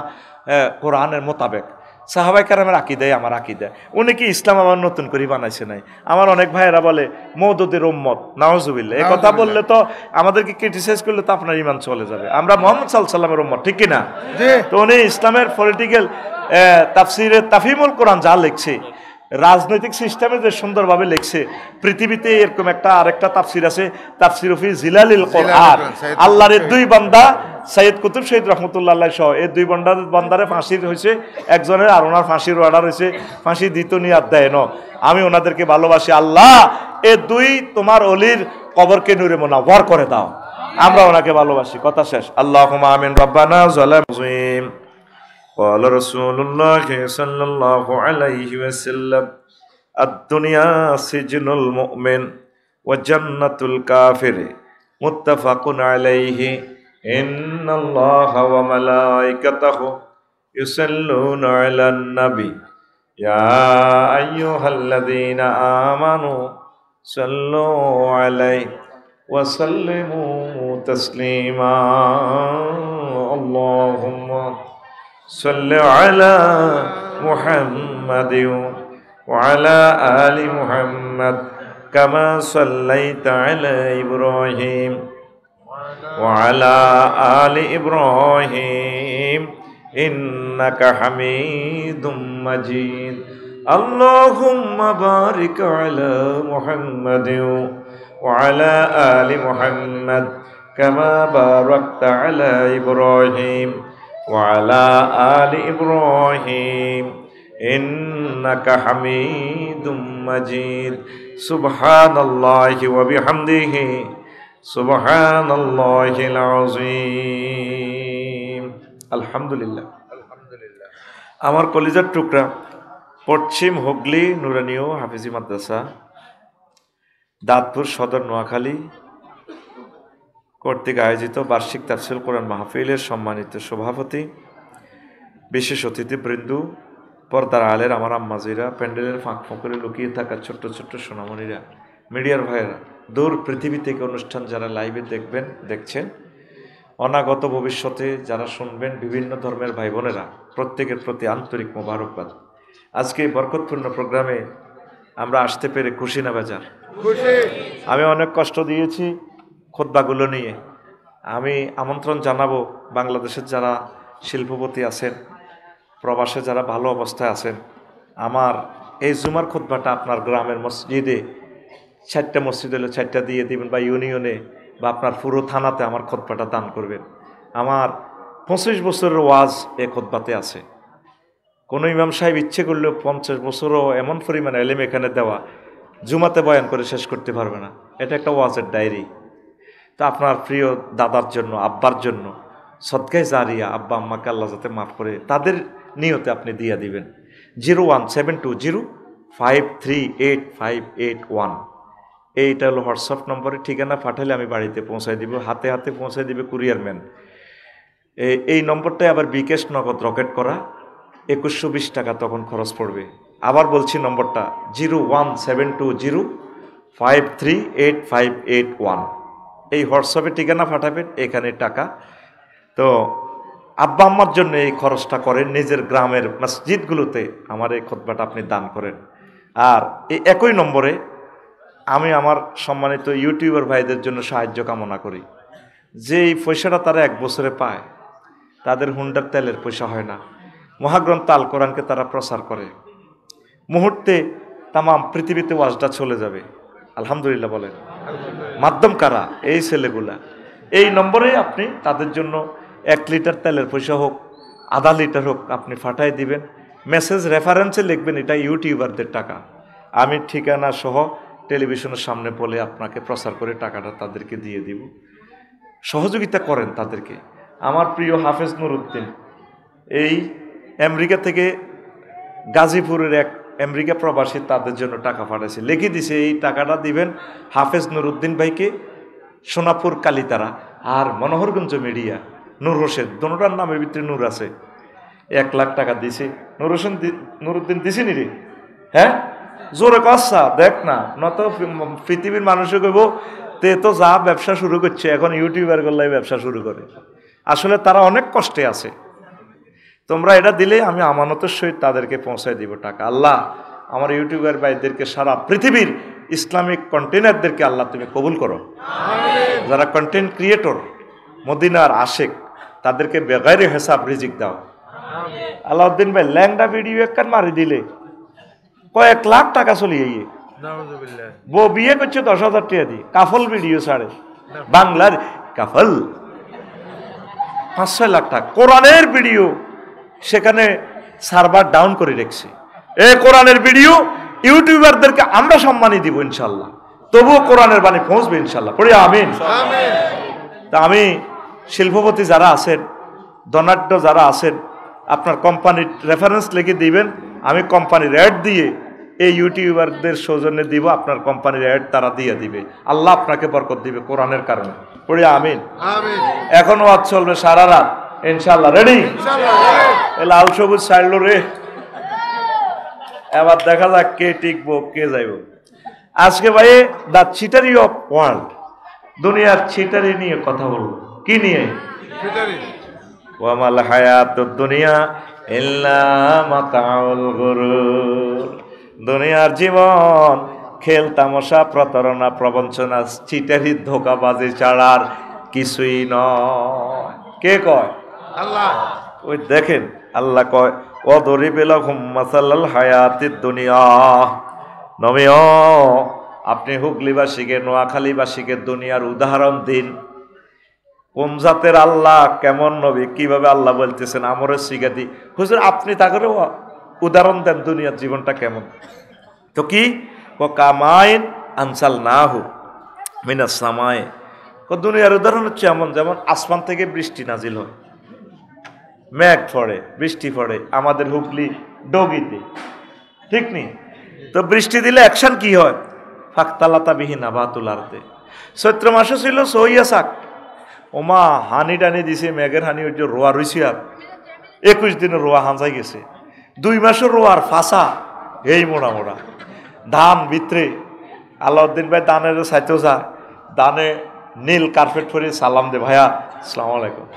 কোরআনের মোতাবেক। সাহাবায়ে কেরামের আকীদাই আমার আকীদা। উনি কি ইসলাম আমার নতুন করে বানাইছে নাই? আমার অনেক ভাইয়েরা বলে মওদুদের উম্মত, নাউজুবিল্লাহ। এই কথা বললে তো আমাদেরকে ক্রিটিসাইজ করলে তো আপনার ঈমান চলে যাবে। আমরা মুহাম্মদ সাল্লাল্লাহু আলাইহি ওয়াসাল্লামের উম্মত, ঠিক কি না? তো উনি ইসলামের পলিটিক্যাল তাফসিরে তাফহিমুল কোরআন যা লিখছে, রাজনৈতিক সিস্টেমে যে সুন্দরভাবে লিখছে, পৃথিবীতে এরকম একটা আরেকটা তাফসির আছে, তাফসির ফি জিলালিল কোরআন। আল্লাহর এই দুই বান্দা সৈয়দ কুতুব শহীদ রহমতুল্লাহ আলাইহি সহ এই দুই বান্দারে ফাঁসির হয়েছে, একজনের আর ওনার ফাঁসির অর্ডার হয়েছে, ফাঁসি দিত নিয়াত দেয় ন। আমি ওনাদেরকে ভালোবাসি। আল্লাহ এ দুই তোমার অলির কবরকে নূরে মুনাওয়ার করে দাও, আমরা ওনাকে ভালোবাসি। কথা শেষ। আল্লাহুম্মা আমিন। রব্বানা যালাম قال رسول الله صلى الله عليه وسلم الدنيا سجن المؤمن وجنة الكافر متفق عليه إن الله وملائكته يصلون على النبي يا أيها الذين آمنوا صلوا عليه وسلموا تسليما اللهم صل على محمد وعلى آل محمد كما صليت على إبراهيم وعلى آل إبراهيم إنك حميد مجيد اللهم بارك على محمد وعلى آل محمد كما باركت على إبراهيم وعلى آل إبراهيم إنك حميد مجيد سبحان الله وبحمده سبحان الله العظيم আলহামদুলিল্লাহ। আমার কলিজার টুকরা পশ্চিম হুগলি নুরানীয় হাফিজি মাদ্রাসা দাঁতপুর সদর নোয়াখালী কর্তৃক আয়োজিত বার্ষিক তাফসীরুল কোরআন মাহফিলের সম্মানিত সভাপতি, বিশেষ অতিথিবৃন্দ, পর্দার আলের আমার আম্মাজিরা, প্যান্ডেলের ফাঁক ফোঁকরে লুকিয়ে থাকা ছোট্ট ছোট্ট সোনামণিরা, মিডিয়ার ভাইয়েরা, দূর পৃথিবী থেকে অনুষ্ঠান যারা লাইভে দেখছেন, অনাগত ভবিষ্যতে যারা শুনবেন, বিভিন্ন ধর্মের ভাই বোনেরা, প্রত্যেকের প্রতি আন্তরিক মোবারকবাদ। আজকে এই বরকতপূর্ণ প্রোগ্রামে আমরা আসতে পেরে খুশি না বেজার? আমি অনেক কষ্ট দিয়েছি খুতবাগুলো নিয়ে। আমি আমন্ত্রণ জানাবো বাংলাদেশের যারা শিল্পপতি আছেন, প্রবাসে যারা ভালো অবস্থায় আছেন, আমার এই জুমার খুতবাটা আপনার গ্রামের মসজিদে 4টা মসজিদ হলে 4টা দিয়ে দিবেন, বা ইউনিয়নে বা আপনার পুরো থানাতে আমার খুতবাটা দান করবেন। আমার 25 বছরের ওয়াজ এ খুতবাতে আছে। কোনো ইমাম সাহেব ইচ্ছে করলেও 50 বছরও এমন পরিমাণ এলেম এখানে দেওয়া জুমাতে বয়ান করে শেষ করতে পারবে না। এটা একটা ওয়াজের ডায়েরি। তা আপনার প্রিয় দাদার জন্য, আব্বার জন্য সদকায়ে জারিয়া, আব্বা আম্মাকে আল্লাহ যাতে মাফ করে তাদের নিয়তে আপনি দিয়ে দিবেন। 01720538581। এইটা হলো হোয়াটসঅ্যাপ নম্বরে ঠিকানা পাঠালে আমি বাড়িতে পৌঁছায় দিব, হাতে হাতে পৌঁছায় দিবে কুরিয়ারম্যান। এই নম্বরটায় আবার বিকাশ নগদ রকেট করা 2120 টাকা তখন খরচ পড়বে। আবার বলছি নম্বরটা 01720538581। এই হোয়াটসঅ্যাপে ঠিকানা পাঠাবেন, এখানে টাকা। তো আব্বা আম্মার জন্য এই খরচটা করেন, নিজের গ্রামের মসজিদগুলোতে আমার এই খুতবাটা আপনি দান করেন। আর এই একই নম্বরে আমি আমার সম্মানিত ইউটিউবার ভাইদের জন্য সাহায্য কামনা করি। যে এই পয়সাটা তারা 1 বছরে পায়, তাদের হুন্ডার তেলের পয়সা হয় না। মহাগ্রন্থ আল কোরআনকে তারা প্রচার করে, মুহূর্তে তাম পৃথিবীতে ওয়াজটা চলে যাবে। আলহামদুলিল্লাহ বলেন। মাধ্যম কারা? এই ছেলেগুলা। এই নম্বরে আপনি তাদের জন্য 1 লিটার তেলের পয়সা হোক, আধা লিটার হোক, আপনি ফাটাই দিবেন। মেসেজ রেফারেন্সে লিখবেন এটা ইউটিউবারদের টাকা। আমি ঠিকানা সহ টেলিভিশনের সামনে বলে আপনাকে প্রচার করে টাকাটা তাদেরকে দিয়ে দিব। সহযোগিতা করেন তাদেরকে। আমার প্রিয় হাফেজ নুরুদ্দিন এই আমেরিকা থেকে, গাজীপুরের এক আমেরিকা প্রবাসী, তাদের জন্য টাকা পাঠাইছে, লিখে দিছে এই টাকাটা দিবেন হাফেজ নুরুদ্দিন ভাইকে, সোনাপুর কালীতারা আর মনোহরগঞ্জ মিডিয়া, নূর হোসেন, দোনোটার নামের ভিতরে নূর আছে। 1 লাখ টাকা দিছে। নুরুদ্দিন দিছে নি রে? হ্যাঁ, জোরে কসা দেখ না, নত পৃথিবীর মানুষে কইব তে তো যা ব্যবসা শুরু করছে, এখন ইউটিউবার গল্লাই ব্যবসা শুরু করে। আসলে তারা অনেক কষ্টে আছে। তোমরা এটা দিলে আমি আমানতের সহিত তাদেরকে পৌঁছায় দিব টাকা। আল্লাহ আমার ইউটিউবার ভাইদেরকে, সারা পৃথিবীর ইসলামিক কন্টেনারদেরকে আল্লাহ তুমি কবুল করো। যারা কন্টেন্ট ক্রিয়েটর, মদিনার আশেক, তাদেরকে বেগাইরে হিসাব রিজিক দাও। আলাউদ্দিন ভাই ল্যাংডা ভিডিও একখান মারি দিলে কয়েক লাখ টাকা চলিয়ে গিয়ে, বউ বিয়ে করছে 10,000 টাকা দিয়ে, কাফল ভিডিও ছাড়ে, বাংলার কাফল 5-6 লাখ টাকা। কোরআনের ভিডিও সেখানে সার্ভার ডাউন করে রেখেছে। এই কোরআনের ভিডিও ইউটিউবারদেরকে আমরা সম্মানই দিব ইনশাল্লাহ, তবুও কোরআনের বাণী পৌঁছবে ইনশাল্লাহ। পড়ি আমিন। তা আমি শিল্পপতি যারা আছেন, ধনাঢ্য যারা আছেন, আপনার কোম্পানির রেফারেন্স লিখে দিবেন, আমি কোম্পানির অ্যাড দিয়ে এই ইউটিউবারদের সৌজন্যে দিব, আপনার কোম্পানির অ্যাড তারা দিয়ে দিবে। আল্লাহ আপনাকে বরকত দিবে কোরআনের কারণে। পড়ি আমিন। এখন ওয়াজ চলবে সারা রাত ইনশাল্লাহ। রেডি? লাল সবুজ ছাড়লো রে, এবার দেখা যাক কে টিকবো কে যাইব। আজকে ভাই দ্য চিটারি অফ ওয়ার্ল্ড, দুনিয়ার চিটারি নিয়ে কথা বলবো। কি নিয়ে? ওয়ামাল হায়াতুদ দুনিয়া ইল্লা মাতাউল গুরুর। দুনিয়ার জীবন খেল তামাশা, প্রতারণা, প্রবঞ্চনা, চিটারি, ধোকাবাজি ছাড়ার কিছুই নয়। কে কয়? আল্লাহ। ওই দেখেন আল্লাহ কয় ওয়াদরিবিলাহুম মাসালাল হায়াতিদ দুনিয়া। নবীও আপনি হুগলিবাসীকে, নোয়াখালীবাসীকে দুনিয়ার উদাহরণ দিন। কোন জাতের আল্লাহ, কেমন নবী, কিভাবে আল্লাহ বলতেছেন আমরে শিখা দি। হুজুর আপনি তাকে উদাহরণ দেন দুনিয়ার জীবনটা কেমন। তো কি? কামাইন আনসাল না হু মিনাস সামায়ে। দুনিয়ার উদাহরণ হচ্ছে এমন, যেমন আসমান থেকে বৃষ্টি নাজিল হয়। মেঘ পড়ে, বৃষ্টি পড়ে, আমাদের হুগলি ডগিতে, ঠিক নেই? তো বৃষ্টি দিলে অ্যাকশন কি হয়? ফাকতালাতা বিহীন আবাতুল আরদে। চৈত্র মাসে ছিল সইয়া শাক, ওমা হানি টানি দিছে, মেঘের হানি, ওই যে রোয়া রইছি আর 21 দিনে রোয়া হাঁচাই গেছে। 2 মাসের রোয়ার ফাঁসা এই মোড়া মোড়া ধান ভিতরে। আলাউদ্দিন ভাই দানের সাইতেও যা, দানে নীল কার্পেট পরে সালাম দে, ভাইয়া আসসালামু আলাইকুম।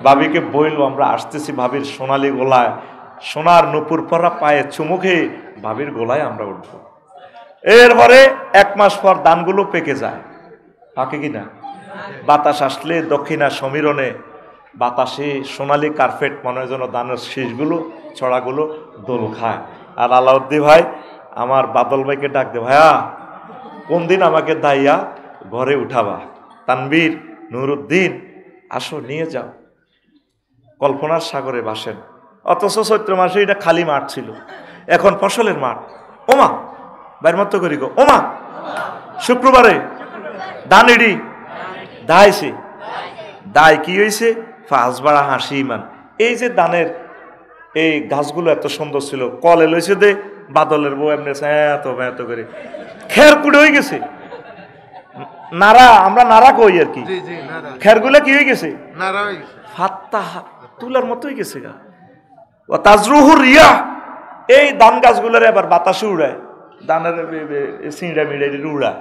ভাবিকে বইল আমরা আসতেছি, ভাবির সোনালি গোলায় সোনার নুপুর পরা পায়ে চুমুকে ভাবির গোলায় আমরা উঠবো। এরপরে 1 মাস পর ধানগুলো পেকে যায়, পাকে কিনা? বাতাস আসলে দক্ষিণা সমীরণে বাতাসে সোনালি কার্পেট মনে হয় যেন ধানের শীষগুলো ছড়াগুলো দোল খায়। আর আলাউদ্দিন ভাই আমার বাদল ভাইকে ডাক দে, ভাইয়া কোন দিন আমাকে দাইয়া ঘরে উঠাবা? তানবীর, নুরুদ্দিন, আসো নিয়ে যাও। কল্পনার সাগরে ভাসেন। অথচ চৈত্র মাসে এটা খালি মাঠ ছিল, এখন ফসলের মাঠ। ওমা বাইর মতো করি গো, ওমা শুক্রবারে ধান এডি দাইছে, দায় কি হয়েছে? ফাঁস বাড়া হাসি ইমান। এই যে ধানের এই গাছগুলো এত সুন্দর ছিল, কলে লইছে দে বাদলের বউ এমনি এত এত করে খের কুড়ে হয়ে গেছে। নারা, আমরা নারা কই আর কি, খেরগুলা কি হয়ে গেছে? ফাত্তা তুলার মতো হয়ে গেছে গা। ও তাজরুহুর রিয়া, এই ধান গাছগুলোর এবার বাতাসে উড়ায়, ধানের সিঁড়া মিড়ে উড়ায়।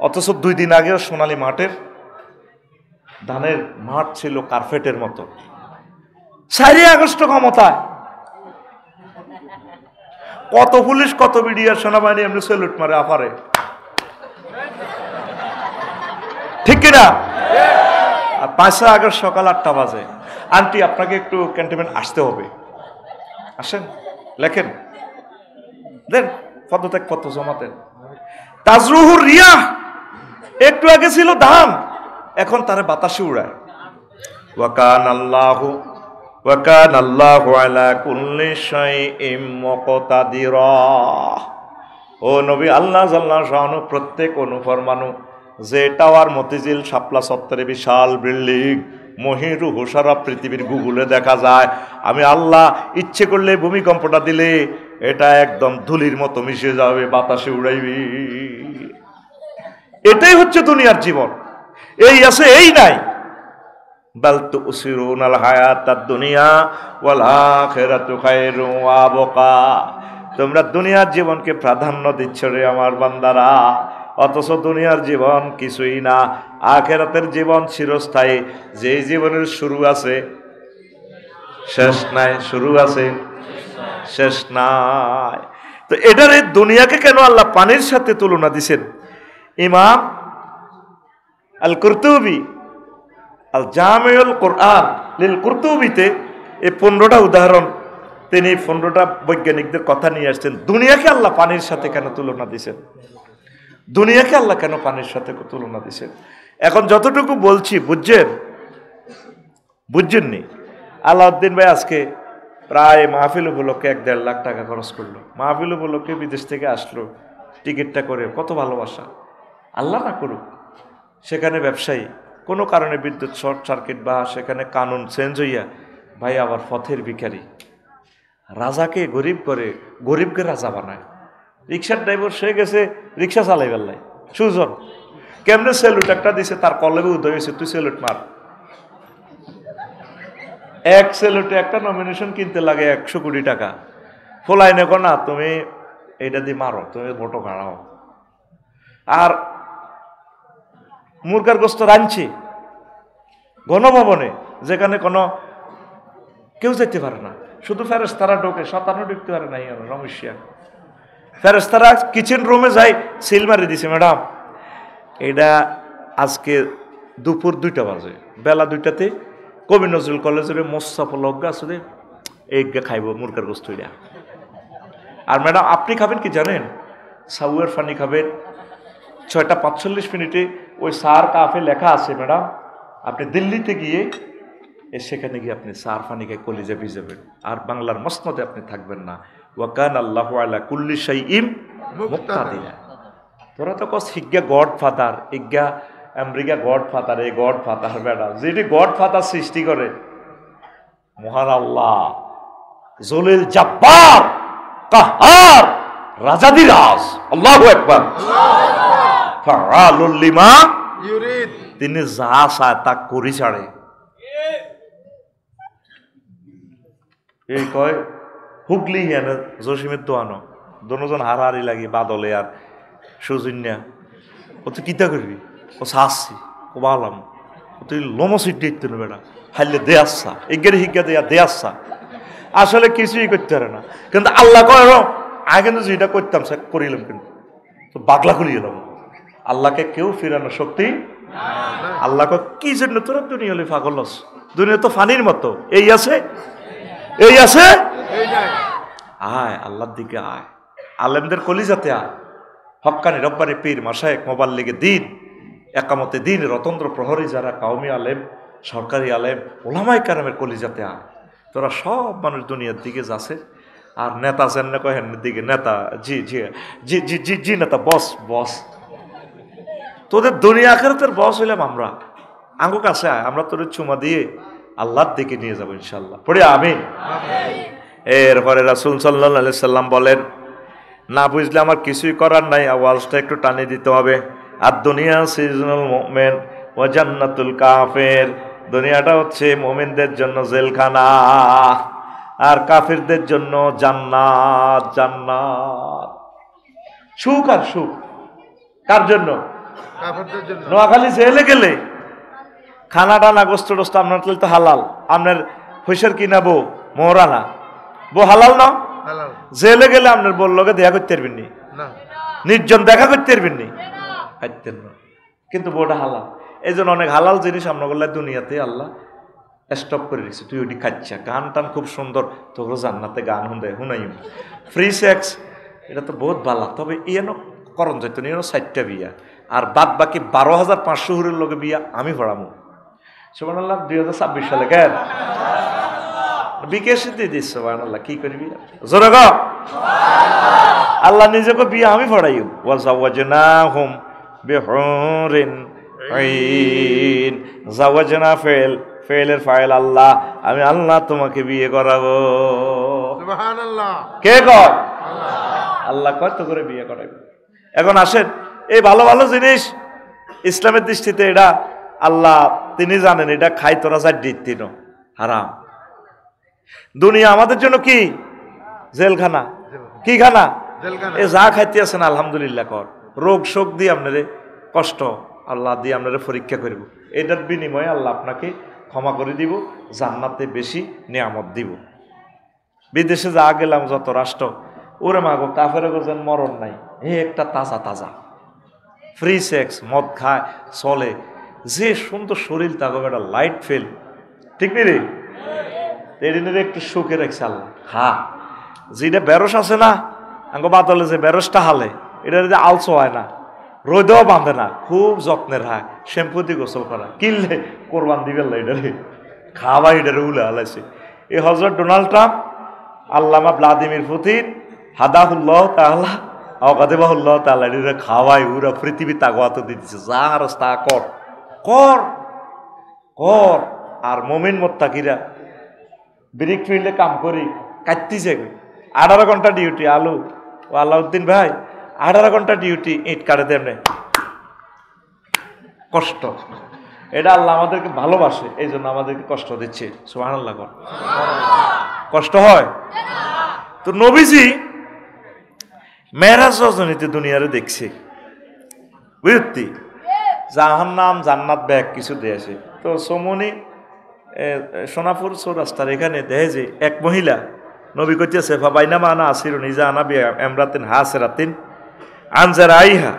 অথচ 2 দিন আগেও সোনালী মাঠের ধানের মাঠ ছিল কার্পেটের মতো। 4 আগস্ট ক্ষমতায় কত পুলিশ, কত বিডিআর, সেনাবাহিনী এমনি সেলুট মারে আপারে, ঠিক কিনা? আর 5 আগস্ট সকাল 8টা বাজে, আন্টি আপনাকে একটু ক্যান্টনমেন্ট আসতে হবে, আসেন, লেখেন, দেন পদত্যাগ পত্র জমা দেন। তাজরুহুর রিয়া, একটু আগে ছিল ধান, এখন তারে বাতাসে উড়ায়। ওয়াকান আল্লাহু আলা কুল্লি শাইইন মুকতাদিরা। ও নবী, আল্লাহ জাল্লাহু শাআনু প্রত্যেক অনুপরমাণু, যে টাওয়ার মতিঝিল শাপলা চত্বরে বিশাল বিল্ডিং মহিরুহু সারা পৃথিবীর গুগলে দেখা যায়, আমি আল্লাহ ইচ্ছে করলে ভূমিকম্পটা দিলে এটা একদম ধুলির মতো মিশে যাবে, বাতাসে উড়াইবি। এটাই হচ্ছে দুনিয়ার জীবন। এই আছে এই নাই। বাল তুসিরুনাল হায়াতাদ দুনিয়া ওয়াল আখিরাতু খায়রুন ওয়া আবকা। তোমরা দুনিয়ার জীবনকে প্রাধান্য দিচ্ছ রে আমার বান্দারা, অথচ দুনিয়ার জীবন কিছুই না, আখিরাতের জীবন চিরস্থায়ী। যে জীবনের শুরু আছে শেষ নাই, শুরু আছে শেষ নাই। তো এটার এই দুনিয়াকে কেন আল্লাহ পানির সাথে তুলনা দিছেন? ইমাম আল কুরতুবী আল জামিউল কুরআন লিল কুরতুবীতে এই 15টা উদাহরণ, তিনি 15টা বৈজ্ঞানিকদের কথা নিয়ে আসছেন। দুনিয়াকে আল্লাহ পানির সাথে কেন তুলনা দিছেন? দুনিয়াকে আল্লাহ কেন পানির সাথে তুলনা দিছেন? এখন যতটুকু বলছি বুঝছেন? বুঝছেননি? আলাউদ্দিন ভাই আজকে প্রায় মাহফিল উপলক্ষে 1-1.5 লাখ টাকা খরচ করলো। মাহফিল উপলক্ষে বিদেশ থেকে আসলো, টিকিটটা করে, কত ভালোবাসা। আল্লাহ না করুক সেখানে ব্যবসায়ী কোনো কারণে বিদ্যুৎ শর্ট সার্কিট বা সেখানে কানুন চেঞ্জ হইয়া ভাই আবার পথের ভিখারি, রাজাকে গরিব করে, গরিবকে রাজা বানায়। রিক্সার ড্রাইভার সে গেছে রিক্সা চালাই বেল্লাই, সুজন কেমনে সেলুট একটা দিছে, তার কলেবে উদয় হয়েছে, তুই সেলুট মার। এক সেলুটে একটা নমিনেশন কিনতে লাগে 100 কোটি টাকা। ফোলাই নেকো না, তুমি এইটা দিয়ে মারো, তুমি ভোটো খাড়াও। আর মুরগার গোস্ত রাঁধছে গণভবনে, যেখানে কোনো কেউ যেতে পারে না, শুধু ফেরেশতারা ঢোকে, শয়তানও ঢুকতে পারে না। রমেশিয়া ফেরেশতারা কিচেন রুমে যায়, সিল মারি দিছে, ম্যাডাম এটা আজকে দুপুর 2টা বাজে, বেলা 2টাতে কবি নজরুল কলেজের মোস্তাফলজ্ঞা আছে এই খাইব মুরগার গোস্ত। আর ম্যাডাম আপনি খাবেন কি জানেন? সাউয়ের ফানি খাবেন। 6টা 45 মিনিটে ওই সার কাফে লেখা আছে ম্যাডাম, আপনি দিল্লিতে গিয়ে সেখানে গিয়ে আপনি সার ফানি খাই কলিজা ভিজাবেন, আর বাংলার মসনদে আপনি থাকবেন না। ওয়াকান আল্লাহু আলা কুল্লি শাইইন মুকতাদিরা। তোরা তো কস হিজ্ঞা গড ফাদার, ইজ্ঞা আমেরিকা গড ফাদার, এই গড ফাদার বেড়া, যেটি গড ফাদার সৃষ্টি করে মহান আল্লাহ জলিল জাব্বার কাহার রাজাদিরাজ আল্লাহু আকবার ফাআলুল লিমা ইউরিদ তিনি যা চায় তা করি ছাড়ে। এই কয় হুগলি হেন জসিমের দোয়ানো দুজন হারাহারি লাগি বাদলে আর সৌজন্যা ও তুই কিতা করবি ও চাচ্ছি ও বালাম ও তুই লমসিট দিতে নেবে না হাইলে দে আসছা এগের হিগা দেয়া দে আসছা আসলে কিছুই করতে পারে না কিন্তু আল্লাহ কয় আগে কিন্তু যেটা করতাম সে করিলাম কিন্তু তো বাগলা খুলিয়ে এলাম আল্লাহকে কেউ ফিরানোর শক্তি আল্লাহ কয় কি জন্য তোরা দুনিয়া হলে পাগল দুনিয়া তো ফানির মতো এই আছে এই আছে আয় আল্লাহর দিকে আয় আলেমদের কলিজাতে আয় হক্কানি রব্বানি পীর মাশায়েখ মোবাল্লিগে দিন একামতে দিন রতন্দ্র প্রহরী যারা কাউমি আলেম সরকারি আলেম ওলামায়ে কেরামের কলিজাতে আয় তোরা সব মানুষ দুনিয়ার দিকে যাচ্ছে আর নেতা জেনে কহেন দিকে নেতা জি জি জি জি জি জি নেতা বস বস তোদের দুনিয়া আখিরাতের বস হইলাম আমরা আঙ্গু কাছে আয় আমরা তোদের চুমা দিয়ে আল্লাহর দিকে নিয়ে যাবো ইনশাল্লাহ পড়ে আমিন। এরপরে রাসূল সাল্লাল্লাহু আলাইহি সাল্লাম বলেন না বুঝলে আমার কিছুই করার নাই আওয়াজটা একটু টানে দিতে হবে আর দুনিয়া সিজনুল মুমিন ওয়া জান্নাতুল কাফির দুনিয়াটা হচ্ছে মুমিনদের জন্য জেলখানা আর কাফিরদের জন্য জান্নাত জান্নাত সুখ আর সুখ কার জন্য কাফিরদের জন্য নোয়াখালী জেলে গেলে খানা টানা গোস্ত টোস্ত আপনার তো হালাল আপনার পয়সার কিনাবো মোহরানা বো হালাল না জেলে গেলে আপনার বললোকে দেখা করতে পারবেন নি নির্জন দেখা করতে পারবেন নি না কিন্তু বউটা হালাল এই জন্য অনেক হালাল জিনিস আমরা বললে দুনিয়াতে আল্লাহ স্টপ করে দিচ্ছে তুই ওটি খাচ্ছা গান টান খুব সুন্দর তোর জান্নাতে গান শুনাই ফ্রি সেক্স এটা তো বহুত ভালো তবে ইয়েনো করণ যেত নিয়ে 60টা বিয়া আর বাদ বাকি 12,500 হুরের লোকে বিয়া আমি পড়ামো সুবহানাল্লাহ 2026 সালে কেন বিকেশ দিয়ে দিস সুবহানাল্লাহ কি করবি জোরে গো আল্লাহ নিজেকে বিয়া আমি পড়াইও ওয়াজাওয়াজনাহুম বিহুরিন আইন জাওয়াজনা ফেলের ফাইল আল্লাহ আমি আল্লাহ তোমাকে বিয়ে করাবো সুবহানাল্লাহ কে কয় আল্লাহ কয় তো করে বিয়ে করাবো। এখন আসেন এই ভালো ভালো জিনিস ইসলামের দৃষ্টিতে এটা আল্লাহ তিনি জানেন এটা খাই তোরা যা দিন হারাম দুনিয়া আমাদের জন্য কি জেলখানা কি খানা এ যা খাইতে আছেন আলহামদুলিল্লাহ কর রোগ শোক দিয়ে আপনারে কষ্ট আল্লাহ দিয়ে আপনারে পরীক্ষা করব এটার বিনিময়ে আল্লাহ আপনাকে ক্ষমা করে দিব জান্নাতে বেশি নিয়ামত দিব। বিদেশে যা গেলাম যত রাষ্ট্র ওরে মাগো কাফের যেন মরণ নাই হে একটা তাজা তাজা ফ্রি সেক্স মদ খায় চলে যে সুন্দর শরীর তাকে একটা লাইট ফেল ঠিক নেই রে এদিনের একটু সুখে রাখছে আল্লাহ হ্যাঁ যেটা বেরস আছে না আঙ্গ বাদলে যে বেরসটা হালে এটা যদি আলসো হয় না রোদেও বাঁধে না খুব যত্নের হয় শ্যাম্পু দিয়ে গোসল করা কিনলে কোরবান দিবে এটারে খাওয়া এটারে উলে হালাইছে এই হজরত ডোনাল্ড ট্রাম্প আল্লামা ভ্লাদিমির পুতিন হাদাহুল্লাহ তাআলা আওকাদেবাহুল্লাহ তাআলা এটারে খাওয়াই উরা পৃথিবী তাগোয়াত দিতেছে যা রাস্তা কর কর কর আর মুমিন মুত্তাকিরা ব্রিক ফিল্ডে কাম করি কাটতিছে 18 ঘন্টা ডিউটি আলু ও আলাউদ্দিন ভাই 18 ঘন্টা ডিউটি ইট কাটে দেমনে কষ্ট এটা আল্লাহ আমাদেরকে ভালোবাসে এই জন্য আমাদেরকে কষ্ট দিচ্ছে সুবহানাল্লাহ কষ্ট হয় তো নবীজি মেরাজ রজনীতে দুনিয়ারে দেখছে বুঝতি জাহান্নাম জান্নাত ব্যাগ কিছু দিয়েছে তো সমনি সোনাপুর চৌরাস্তার এখানে দেখে যে এক মহিলা নবী কইতেছে ফাবাইনামা আনা আসিরু নিজা আনা বি আমরাতিন হাসরাতিন আনজার আইহা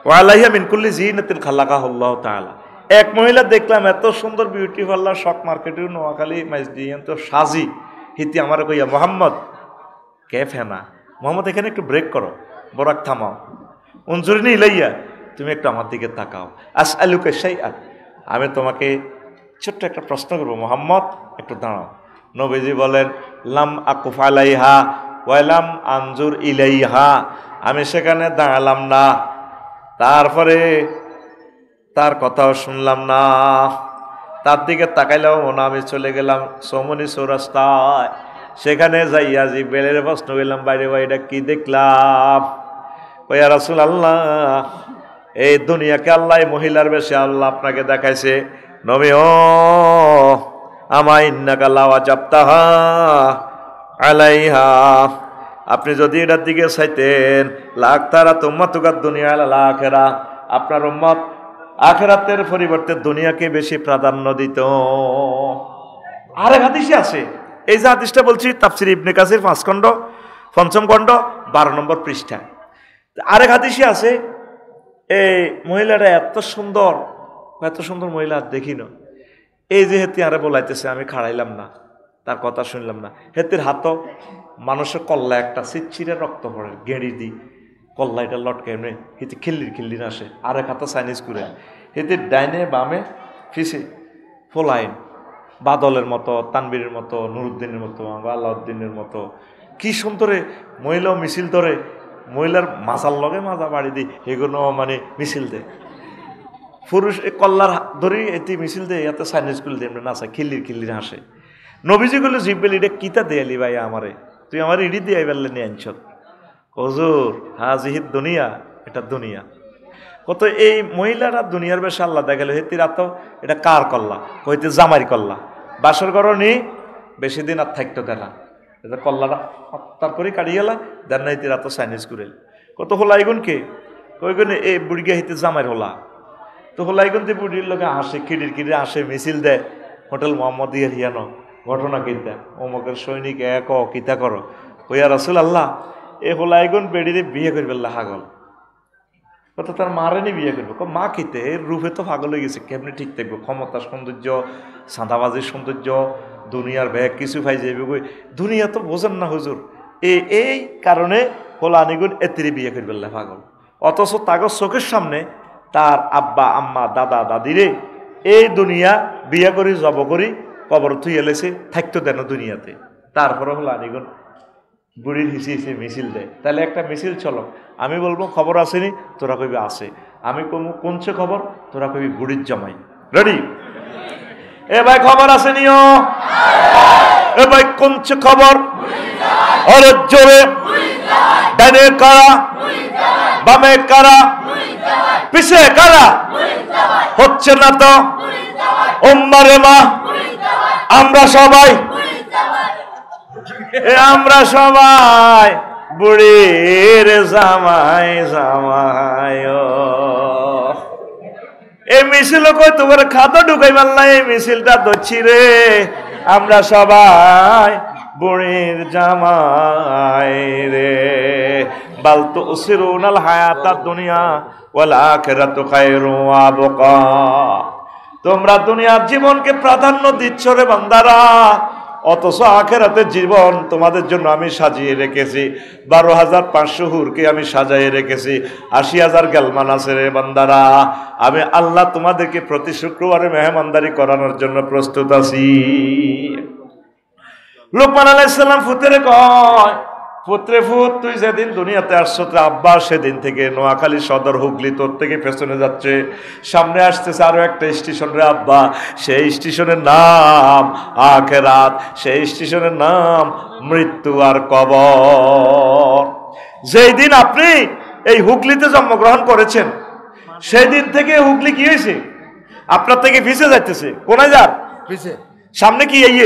ওয়া আলাইহা মিন কুল্লি জিনাতিন খালাকাহুল্লাহু তাআলা এক মহিলা দেখলাম এত সুন্দর বিউটি পার্লার শক মার্কেটের নোয়াখালী মাইজদিয়ান তো সাজি হিতি আমার কইয়া মোহাম্মদ কেফ হেনা মোহাম্মদ এখানে একটু ব্রেক করো বরাক থামাও উনজুরিনি ইলাইয়া তুমি একটু আমার দিকে তাকাও আসআলুকা শাইআন আমি তোমাকে ছোট্ট একটা প্রশ্ন করবো মোহাম্মদ একটু দাঁড়াও নবীজি বলেন লাম আকুফ আলাইহা ওয়ালাম আনজুর ইলাইহা আমি সেখানে দাঁড়ালাম না তারপরে তার কথাও শুনলাম না তার দিকে তাকাইলাম না, আমি চলে গেলাম সমনি চৌরাস্তায়। সেখানে যাইয়া জিব্রাইলের প্রশ্ন করলাম, বাইরে ভাই এটা কি দেখলাম? ইয়া রাসূলুল্লাহ, এই দুনিয়াকে আল্লাহ মহিলার বেশে আল্লাহ আপনাকে দেখাইছে। নবী, ও আমা ইন্নাকা লাওয়াজাবতাহা আলাইহা, আপনি যদি এটার দিকে চাইতেন, লাখ তারা তুম্মাতুকাদ দুনিয়া আলাল আখিরা, আপনার উম্মত আখিরাতের পরিবর্তে দুনিয়াকে বেশি প্রাধান্য দিত। আরেক হাদিসে আছে, এই যে হাদিসটা বলছি তাফসির ইবনে কাসির 5 খণ্ড 5ম খণ্ড 12 নম্বর পৃষ্ঠা। আরেক হাদিসে আছে, এই মহিলাটা এত সুন্দর মহিলা দেখি না। এই যে হেতি আরে বলাইতেছে, আমি খাড়াইলাম না, তার কথা শুনলাম না। হেতির হাতও মানুষের কল্লা একটা চিটচিরে রক্ত পড়ে, গেঁড়ি দি কল্লা এটা লটকে এমনি হেতি খিল্লির আসে। আরেক হাতে চাইনিজ করে, হেতির ডাইনে বামে ফিসে ফোলাইন, বাদলের মতো, তানবীরের মতো, নুরুদ্দিনের মতো, আলাউদ্দিনের মতো, কি সুন্দরে মহিলাও মিছিল ধরে, মহিলার মাজার লগে মাজা বাড়ি দিই, এগুলো মানে মিছিল দেয়। পুরুষ কল্লার ধরি এটি মিছিল দেয়, এত চাইনিজ গুলো দিয়ে নাচা খিল্লির হাসে। নবীজি গুলো জিব্বেল, এটা কিতা দেয়ালি ভাই আমারে, তুই আমার ইডি দিয়ে বেললে নিয়ে আনছ। হুজুর হাজিহিদ দুনিয়া, এটা দুনিয়া। কত এই মহিলারা দুনিয়ার বেশে আল্লাহ দেখালো। হেতিরা তো এটা কার কল্লা, কইতে জামাইর কল্লা, বাসর ঘর নি বেশি দিন আর থাকতো দেনা, এটা কল্লাটা তারপরে কাটিয়ে গেলা দেন না। হেতিরা তো চাইনিজ করে কত হলা এগুন কে কইগুন এই বুড়িয়া হিতে জামাইর হলা, তো হলা এগুন দিয়ে বুড়ির লোকে হাসে, খিড়ির আসে, মিছিল দেয়। হোটেল মোহাম্মদ ইয়ার হিয়ানো ঘটনা কিনতে, অমুকের সৈনিক এক কিতা করো, ওইয়া রাসূলুল্লাহ এ হলা এগুন বেড়িরে বিয়ে করবে হাগল, কত তার মারেনি বিয়ে করবে। মা খেতে রূপে তো পাগল হয়ে গেছে, কেমনি ঠিক থাকবে, ক্ষমতার সৌন্দর্য, সাদাবাজির সৌন্দর্য, দুনিয়ার ব্যাগ কিছু পাই যাইবে, দুনিয়া তো বোঝেন না হুজুর। এই কারণে হলো আনিগুন এতিরে বিয়ে করবে পাগল। অথচ তাগর চোখের সামনে তার আব্বা আম্মা দাদা দাদিরে এই দুনিয়া বিয়ে করি জব করি কবর থুই এলেছে, থাকতো দেন দুনিয়াতে। তারপরে হলো আনিগুন বুড়ির হিসি মিছিল দেয়। তাহলে একটা মিছিল চলো, আমি বলবো খবর আসেনি, তোরা কবি আসে, আমি কমু কোনছে খবর, তোরা কবি বুড়ির জামাই। রেডি? এ ভাই খবর আসেনিও, এ ভাই কোনছে খবর, আরে জোরে, ডানে কারা, বামে কারা, পিছে কারা, হচ্ছে না তো ওম্মারে মা, আমরা সবাই বুড়ির জামাই জামাই। এই মিছিল কই তোমার খাতো ঢুকাই মারলা, এই মিছিলটা ধরছি রে, আমরা সবাই বুড়ির জামাই রে। বাল তুসিরুনাল হায়াতাদ দুনিয়া ওয়াল আখিরাতু খায়রুন ওয়া আবকা, তোমরা দুনিয়ার জীবনকে প্রাধান্য দিচ্ছ রে বান্দারা, অথচ আখিরাতের জীবন তোমাদের জন্য আমি সাজিয়ে রেখেছি। 12,500 হুরকে আমি সাজাইয়ে রেখেছি, 80,000 গেলমান আছে রে বান্দারা। আমি আল্লাহ তোমাদেরকে প্রতি শুক্রবারে মেহমানদারি করানোর জন্য প্রস্তুত আছি। লোকমান আলাইহিস সালাম পুত্রে কয়, পুত্রে ফুত, তুই যেদিন দুনিয়াতে আসছো তোর আব্বা সেদিন থেকে নোয়াখালী সদর হুগলি তোর থেকে পেছনে যাচ্ছে, সামনে আসতেছে আরো একটা স্টেশন রে আব্বা, সেই স্টেশনের নাম আখিরাত, সেই স্টেশনের নাম মৃত্যু আর কবর। যেই দিন আপনি এই হুগলিতে জন্মগ্রহণ করেছেন সেই দিন থেকে হুগলি কি হয়েছে, আপনার থেকে পিছে যাইতেছে। কোনায় যান? পিছে। সামনে কি এই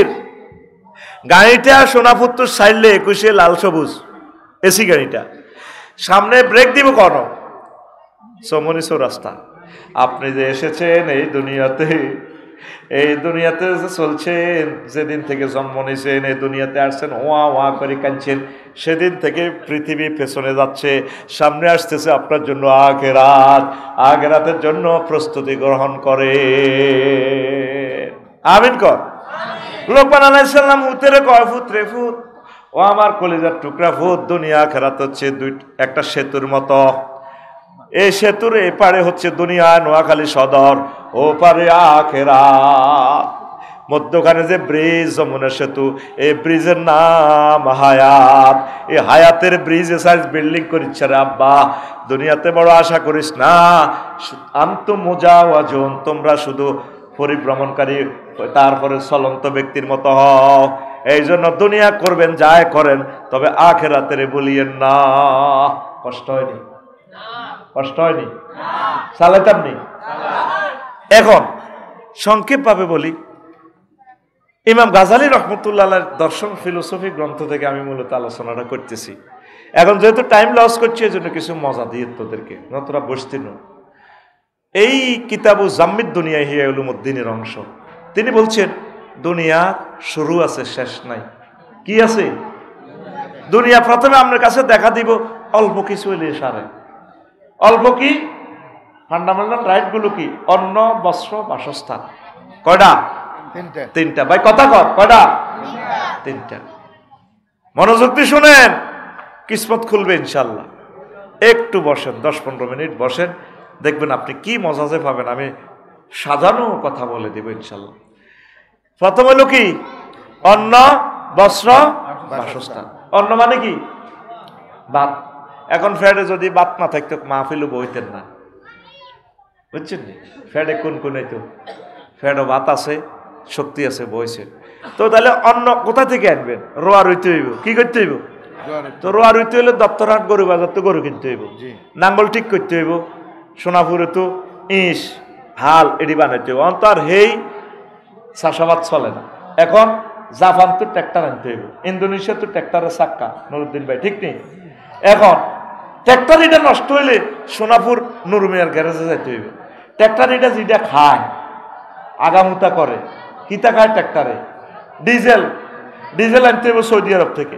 গাড়িটা সোনাপুত্তর সাইডলে 21 লাল সবুজ এসি গাড়িটা, সামনে ব্রেক দিব কোন সমনি চৌরাস্তা। আপনি যে এসেছেন এই দুনিয়াতে যে চলছেন, যেদিন থেকে জন্ম নিয়েছেন এই দুনিয়াতে আসছেন, ওয়া ওয়া করে কাঁদছেন, সেদিন থেকে পৃথিবী পেছনে যাচ্ছে, সামনে আসতেছে আপনার জন্য আখিরাত, আখিরাতের জন্য প্রস্তুতি গ্রহণ করে। আমিন কর। লোকমান আলাইহিস সালাম উত্তরে কয়, পুত্রে ফুত, ও আমার কলিজার টুকরা ফুত, দুনিয়া আখিরাত হচ্ছে একটা সেতুর মতো। এই সেতুর এপারে হচ্ছে দুনিয়া নোয়াখালী সদর, ও পারে আখিরাত। মধ্যখানে যে ব্রিজ যমুনা সেতু, এই ব্রিজের নাম হায়াত। এই হায়াতের ব্রিজে সাইজ বিল্ডিং করিচ্ছে রে আব্বা, দুনিয়াতে বড় আশা করিস না। আনতুম মুজাওয়াজুন, তোমরা শুধু পরিভ্রমণকারী, তারপরে চলন্ত ব্যক্তির মতো হও। এই জন্য দুনিয়া করবেন যাই করেন, তবে আখিরাতের বলিয়েন না। কষ্ট হয়নি? কষ্ট হয়নি? চালাইতাম নি? এখন সংক্ষেপ ভাবে বলি, ইমাম গাজালি রহমতুল্লাহ দর্শন ফিলোসফি গ্রন্থ থেকে আমি মূলত আলোচনাটা করতেছি। এখন যেহেতু টাইম লস করছি, এই জন্য কিছু মজা দিয়ে তোদেরকে, নতরা বসতে নো। এই কিতাবু জাম্মিদ দুনিয়া হিয়া উলুমুদ্দিনের অংশ। তিনি বলছেন দুনিয়া শুরু আছে, শেষ নাই। কি আছে? দুনিয়া প্রথমে আপনার কাছে দেখা দিব অল্প কিছু এলে সারে। অল্প কি? ফান্ডামেন্টাল রাইট গুলো কি? অন্ন, বস্ত্র, বাসস্থান। কয়টা? তিনটা। ভাই কথা কর, কয়টা? তিনটা। মনোযোগ দিয়ে শুনেন, কিসমত খুলবে ইনশাল্লাহ। একটু বসেন, 10-15 মিনিট বসেন, দেখবেন আপনি কি মজা যে পাবেন। আমি সাজানো কথা বলে দেব ইনশাল্লাহ। প্রথম হলো কি? অন্ন, বস্ত্র, বাসস্থান। অন্ন মানে কি? ভাত। এখন ফ্যাডে যদি ভাত না থাকতো মাহফিলও বইতেন না, বুঝছেন? ফ্যাডে কোন কোন হইতো? ফ্যাডও ভাত আছে, শক্তি আছে, বইছে। তো তাহলে অন্ন কোথা থেকে আনবেন? রোয়া রইতে হইব। কি করতে হইব? তো রোয়া রইতে হইলে দপ্তরহাট গরু বাজার তো গরু কিনতে হইব, নাঙ্গল ঠিক করতে হইব। সোনাপুরে তো ইস হাল এডি বানাইতে হইব। অন্তর হেই চাষাবাদ চলে না। এখন জাপান তো ট্র্যাক্টর আনতে হইব, ইন্দোনেশিয়া তো ট্র্যাক্টরের চাক্কা, নুরুদ্দিন ভাই ঠিক নেই? এখন ট্র্যাক্টর এটা নষ্ট হইলে সোনাপুর নুরুমিয়ার গ্যারেজে যাইতে হইব। ট্র্যাক্টর এটা যেটা খায়, আগামুতা করে, কিতা খায় ট্র্যাক্টরে? ডিজেল। ডিজেল আনতে হইব সৌদি আরব থেকে।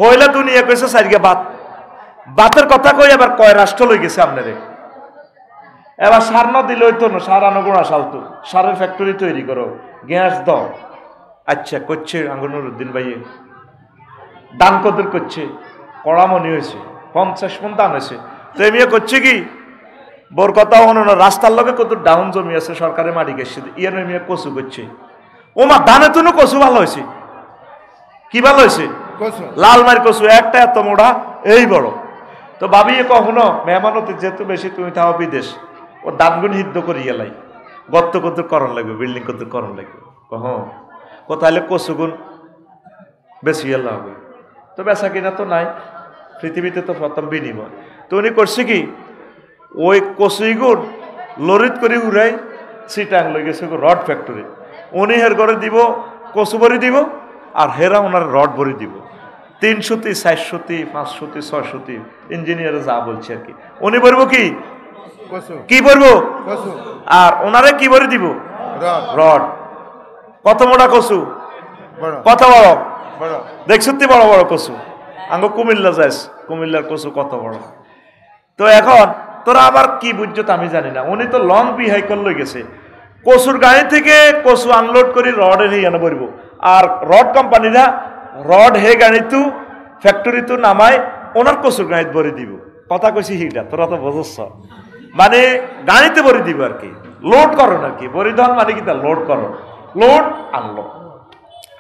হইলে দুনিয়া কইছে সাইডকে বাত। বাতের কথা কই এবার কয় রাষ্ট্র লই গেছে আপনারে। এবার সার না দিলে হইতো না, সার আনুগুণা সালতো, সারের ফ্যাক্টরি তৈরি করো, গ্যাস দাও। আচ্ছা করছে আঙ্গনুরুদ্দিন ভাই, দান কদর করছে, কড়ামনি হয়েছে, 50 মণ দান হয়েছে। তো এমনি করছে কি? বোর কথা হনো না, রাস্তার লগে কত ডাউন জমি আছে, সরকারের মাটি গেছে, ইয়ে এমনি কচু করছে। ও মা, দানে তো কচু ভালো হয়েছে। কি ভালো হয়েছে? লালমার কচু, একটা এত মোড়া, এই বড়। তো ভাবি কখনো মেহমানতি যেহেতু বেশি, তুমি থাও বিদেশ, ও দানগুন হিদ্ধ করি গেলাই, গর্ত কত করণ লাগবে, বিল্ডিং কত করণ লাগবে। কোথায় কচুগুন বেশি গেলা হবে। তো বেচা কিনা তো নাই, পৃথিবীতে তো প্রথম বিনিময়। তো উনি করছে কি? ওই কচুইগুন লরিত করে উড়াই সিটাং লই গেছে রড ফ্যাক্টরি। উনি হের ঘরে দিব কচু ভরি দিব, আর হেরা ওনার রড ভরি দিব। 300, 400, 500, 600 ইঞ্জিনিয়ারে যা বলছে আর কি। উনি বলবো কি? কি বলবো? আর ওনারে কি ভরি দিব? রড। কত মোটা কচু? কত বড়? দেখছো বড় বড় কচু। আঙ্গ কুমিল্লা যাইস, কুমিল্লার কচু কত বড়। তো এখন তোরা আবার কি বুঝছো আমি জানি না। উনি তো লং বিহাইকল লই গেছে, কচুর গাড়ি থেকে কচু আনলোড করে রডের হে আনা পড়ব। আর রড কোম্পানিরা রড হে গাড়ি তু ফ্যাক্টরি তু নামায় ওনার কচুর গাড়িতে ভরে দিব। কথা কইছি হিটা, তোরা তো বুঝছ, মানে গাড়িতে ভরে দিব আর কি, লোড করো আর কি। পরিধান মানে কি? তা লোড করো, লোড আনলো।